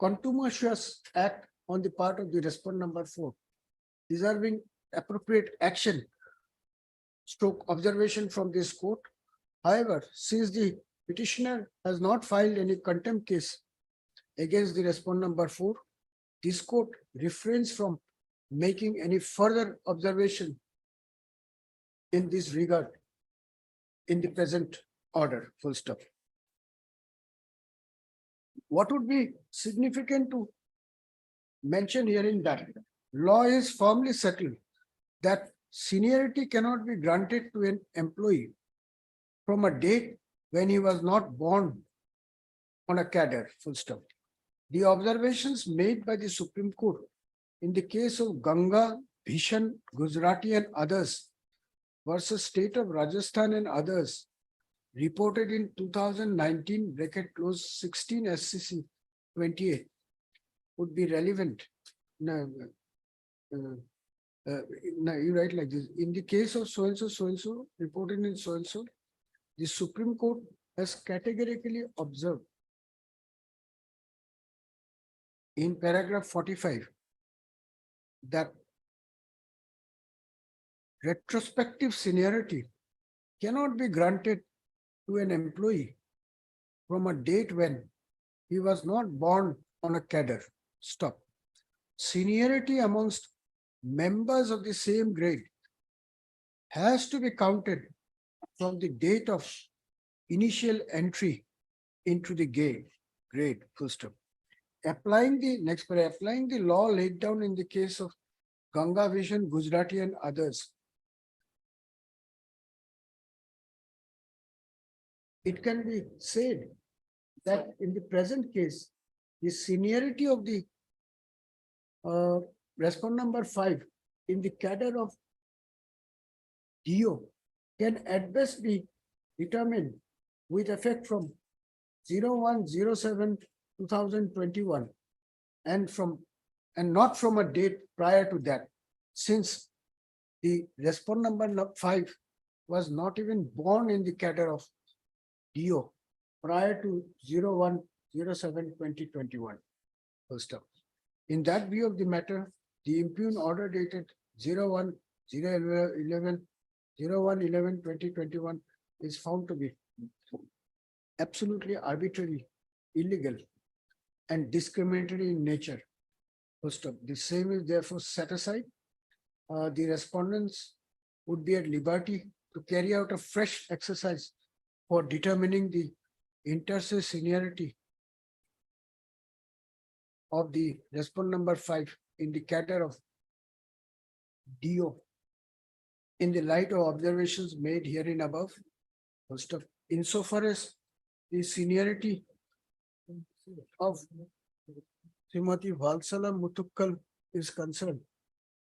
contumacious act on the part of the respondent number 4, deserving appropriate action stroke observation from this court. However, since the petitioner has not filed any contempt case against the respondent number 4, this court refrains from making any further observation in this regard in the present order, full stop. What would be significant to mention here in that law is firmly settled that seniority cannot be granted to an employee from a date when he was not born on a cadre, full stop. The observations made by the Supreme Court in the case of Ganga, Bhishan, Gujarati and others versus state of Rajasthan and others reported in 2019 bracket close 16 SCC 28 would be relevant. No, you write like this. In the case of so and so reported in so and so, the Supreme Court has categorically observed in paragraph 45 that retrospective seniority cannot be granted to an employee from a date when he was not born on a cadre. Stop. Seniority amongst members of the same grade has to be counted from the date of initial entry into the grade, full stop. Applying the law laid down in the case of Ganga, Bhishan, Gujarati and others, it can be said that in the present case, the seniority of the respondent number 5 in the cadre of DO can at best be determined with effect from 01/07/2021 and not from a date prior to that, since the respondent number 5 was not even born in the cadre of DO prior to 01/07/2021. First up. In that view of the matter, the impugned order dated 01/11/2021 is found to be absolutely arbitrary, illegal, and discriminatory in nature. First up, the same is therefore set aside. The respondents would be at liberty to carry out a fresh exercise for determining the inter se seniority of the respondent number 5 in the cadre of DO in the light of observations made herein above. First of, insofar as the seniority of Srimati Valsala Muthukkal is concerned,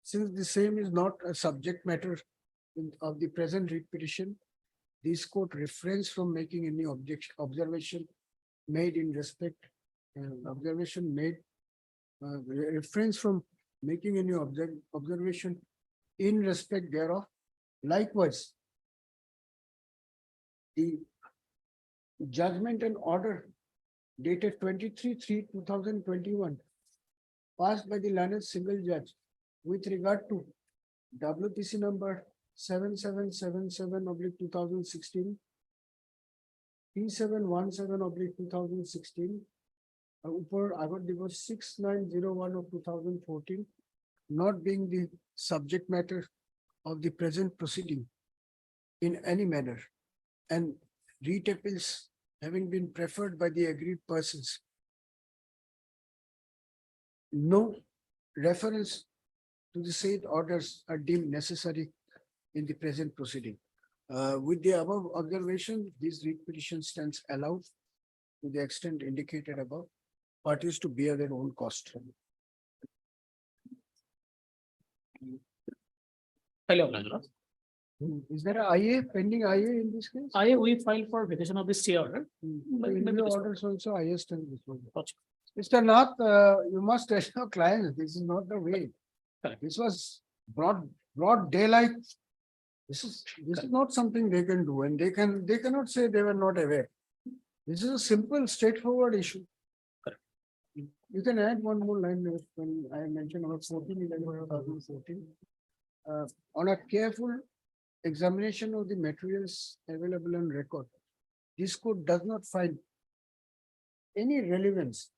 since the same is not a subject matter of the present writ petition, this court refrains from making any observation made in respect, refrains from making any observation in respect thereof. Likewise, the judgment and order dated 23/3/2021 passed by the learned single judge with regard to WPC number 7777/2016, P717/2016, Agar divorce 6901/2014, not being the subject matter of the present proceeding in any manner, and writ appeals having been preferred by the aggrieved persons. No reference to the said orders are deemed necessary in the present proceeding. With the above observation, this writ petition stands allowed to the extent indicated above, parties to bear their own cost. Hello. Is there a IA, pending IA in this case? We filed for vacation of the stay order. In maybe your this orders also IA stands this one. Gotcha. Mr. Nath, you must tell your clients, this is not the way. Correct. This was broad daylight. This is not something they can do, and they cannot say they were not aware. This is a simple, straightforward issue. You can add one more line when I mentioned about 14/11/2014. On a careful examination of the materials available on record, this court does not find any relevance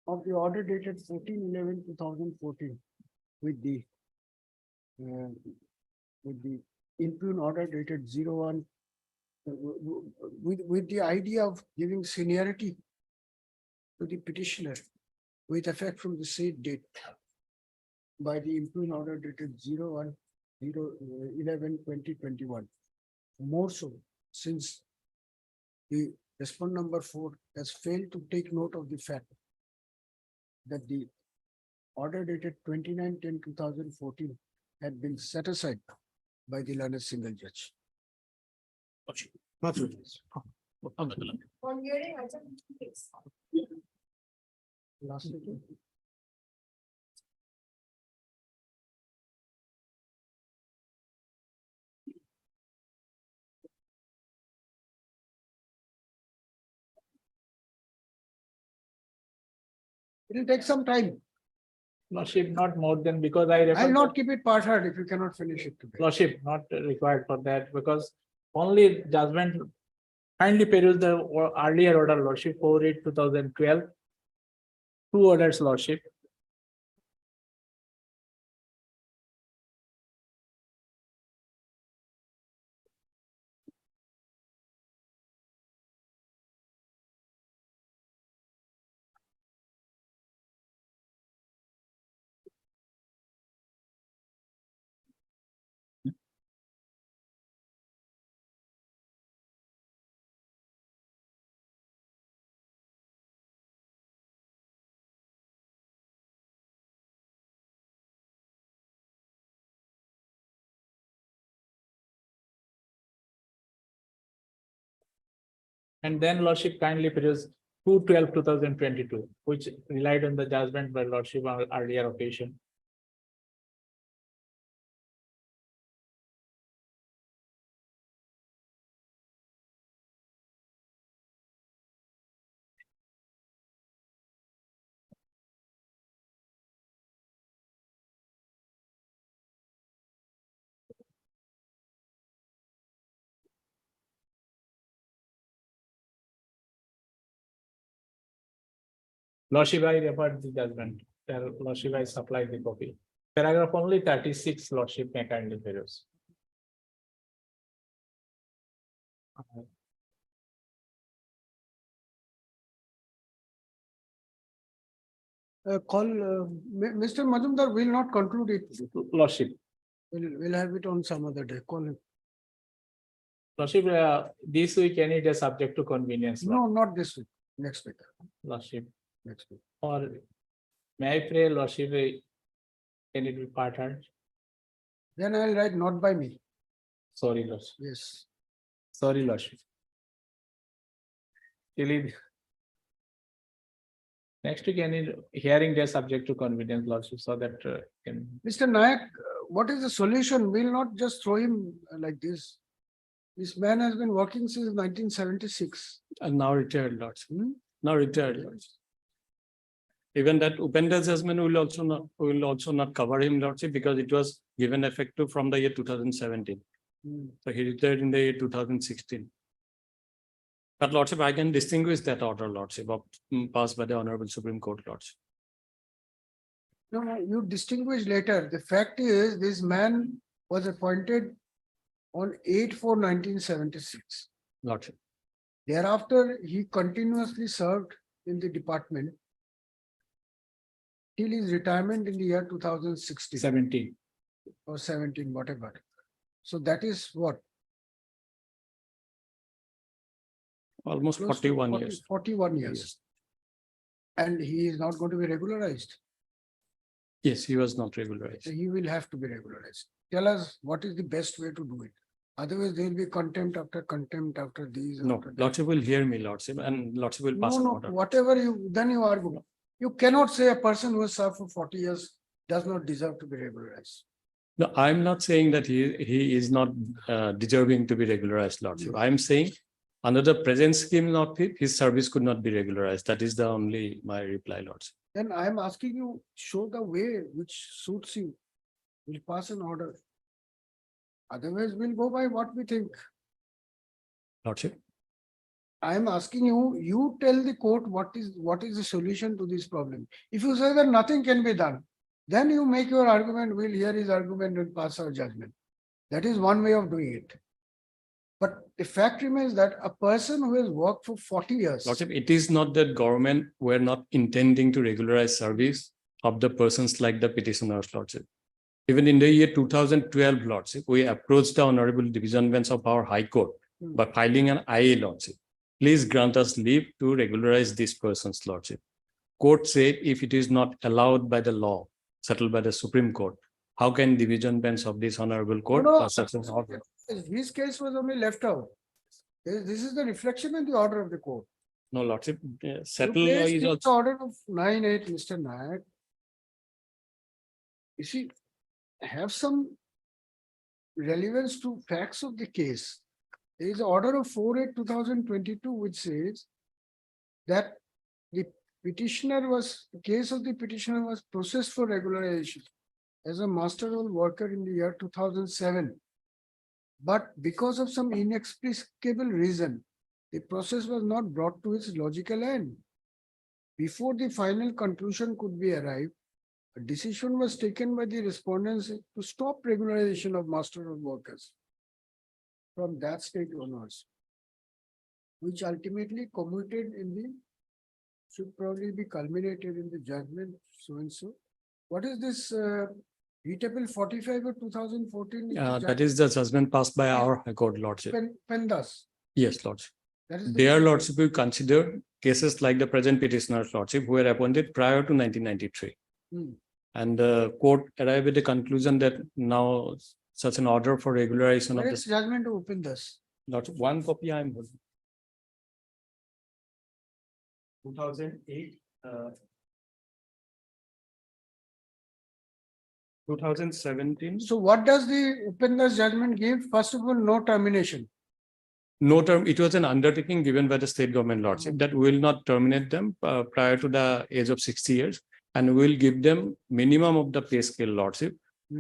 of the order dated 14/11/2014 with the impugned order dated 01 with the idea of giving seniority to the petitioner with effect from the said date by the impugned order dated 01/11/2021. More so, since the respondent number 4 has failed to take note of the fact that the order dated 29/10/2014 had been set aside by the learned single judge. Not really. On hearing, I just fix. Last meeting. It will take some time. Lordship, not more than because I. I'll not keep it part hard if you cannot finish it today. Lordship, not required for that because only judgment. Kindly peruse the earlier order, Lordship, 4/8/2012. Two orders, Lordship. And then Lordship kindly peruse 2/12/2022, which relied on the judgment by Lordship on earlier occasion. Lordship, I referred the judgment. Lordship, I supplied the copy. Paragraph only 36, Lordship, may kindly peruse. Mr. Majumdar will not conclude it. Lordship, We'll have it on some other day. Call him. Lordship, this week any day subject to convenience. No, not this week. Next week. Lordship, Next week. or may I pray, Lordship, can it be part-heard? Then I'll write not by me. Sorry, Lordship. Yes. Sorry, Lordship. Really. Next week, any hearing day subject to convenience, Lordship, so that can. Mr. Nayak, what is the solution? We'll not just throw him like this. This man has been working since 1976. And now retired, Lordship. Now retired, Lordship. Even that Upendra's judgment will also not cover him, Lordship, because it was given effective from the year 2017. So he retired in the year 2016. But Lordship, I can distinguish that order, Lordship, passed by the Honorable Supreme Court, Lordship. No, you distinguish later. The fact is, this man was appointed on 8/4/1976. Lordship. Thereafter, he continuously served in the department till his retirement in the year 2016. 17. Or 17, whatever. So that is what? Almost Close to 41 years. 41 years. And he is not going to be regularized. Yes, he was not regularized. So he will have to be regularized. Tell us what is the best way to do it. Otherwise, there will be contempt after these. No, after that. Lordship will hear me, Lordship, and Lordship will pass an No, order. whatever then you argue. You cannot say a person who has served for 40 years does not deserve to be regularized. No, I'm not saying that he is not deserving to be regularized, Lordship. I'm saying Under the present scheme of it, his service could not be regularized. That is the only my reply, Lordship. Then I am asking you, show the way which suits you. We'll pass an order. Otherwise, we'll go by what we think. Lordship. I am asking you, you tell the court what is the solution to this problem. If you say that nothing can be done, then you make your argument, we'll hear his argument and pass our judgment. That is one way of doing it. But the fact remains that a person who has worked for 40 years. Lordship, it is not that government were not intending to regularize service of the persons like the petitioners, Lordship. Even in the year 2012, Lordship, we approached the Honorable Division Bench of our High Court by filing an IA, Lordship. Please grant us leave to regularize these persons, Lordship. Court said if it is not allowed by the law, settled by the Supreme Court, how can Division Bench of this Honorable Court pass such an order? His case was only left out. This is the reflection in the order of the court. No, Lordship, You settled law place is this also. order of 9-8, Mr. Nayak. You see, have some relevance to facts of the case. There is an order of 4/8/2022 which says that the case of the petitioner was processed for regularization as a master role worker in the year 2007. But because of some inexplicable reason, the process was not brought to its logical end. Before the final conclusion could be arrived, a decision was taken by the respondents to stop regularization of master role workers from that state owners, which ultimately commuted in the, should probably be culminated in the judgment so and so. What is this readable 45 of 2014? That is the judgment passed by our High Court, Lordship. Pendas. Yes, Lordship. That is the- Their Lordship will consider cases like the present petitioner's Lordship who were appointed prior to 1993. Hmm. And the court arrived at the conclusion that now such an order for regularization of Where is this. judgment to open this? Lordship, one copy I am holding. 2008. 2017. So what does the Upendra's judgment give? First of all, no termination. No term, it was an undertaking given by the state government, Lordship, that we will not terminate them prior to the age of 60 years. And we will give them minimum of the pay scale, Lordship.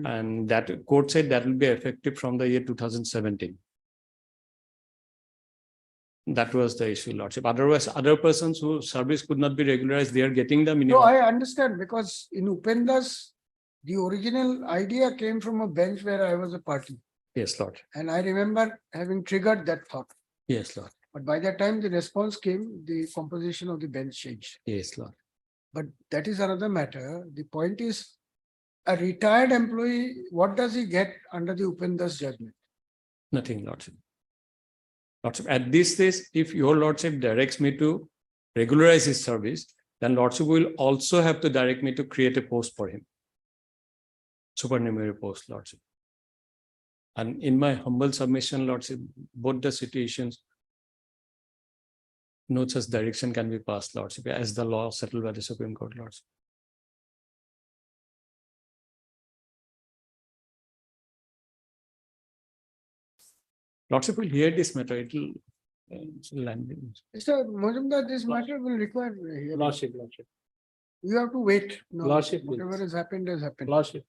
And that court said that will be effective from the year 2017. That was the issue, Lordship. Otherwise, other persons whose service could not be regularized, they are getting the No, minimum. I understand because in Upendra's, the original idea came from a bench where I was a party. Yes, Lord. And I remember having triggered that thought. Yes, Lord. But by the time the response came, the composition of the bench changed. Yes, Lord. But that is another matter. The point is, a retired employee, what does he get under the Upendra's judgment? Nothing, Lordship. Lordship, at this stage, if your Lordship directs me to regularize his service, then Lordship will also have to direct me to create a post for him. Supernumerary post, Lordship. And in my humble submission, Lordship, both the situations, no such direction can be passed, Lordship, as the law settled by the Supreme Court, Lordship. Lordship will hear this matter, it will land in. Mr. Majumdar, this matter will require hearing. Lordship. You have to wait. No, Lordship, whatever please. has happened has happened. Lordship.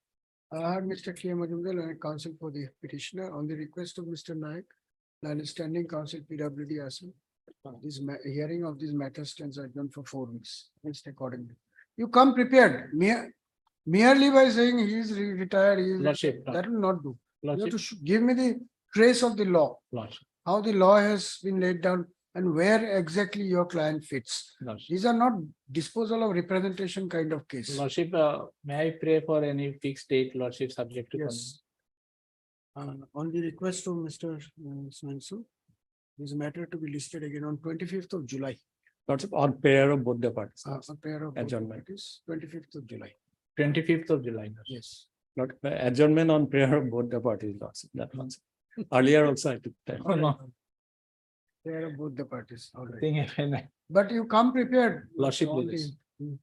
I heard Mr. K. Majumdar and counsel for the petitioner on the request of Mr. Naik, standing counsel PWD ASM. This hearing of this matter stands adjourned for 4 weeks. Next accordingly. You come prepared. Merely by saying he is retired, he is, Lordship. that will not do. You have to Lordship. give me the trace of the law, Lordship. how the law has been laid down and where exactly your client fits. Lordship. These are not disposal of representation kind of case. Lordship, may I pray for any fixed date, Lordship, subject to. Yes. On the request of Mr. Swanson, this matter to be listed again on 25th of July. Lordship, on prayer of both the parties. A pair of Adjournment. 25th of July. 25th of July. Yes. Not adjournment on prayer of both the parties, Lordship, that once. Earlier also I took that. Oh, no. Pair of both the parties. All right. Thing, But you come prepared. Lordship, All please. the-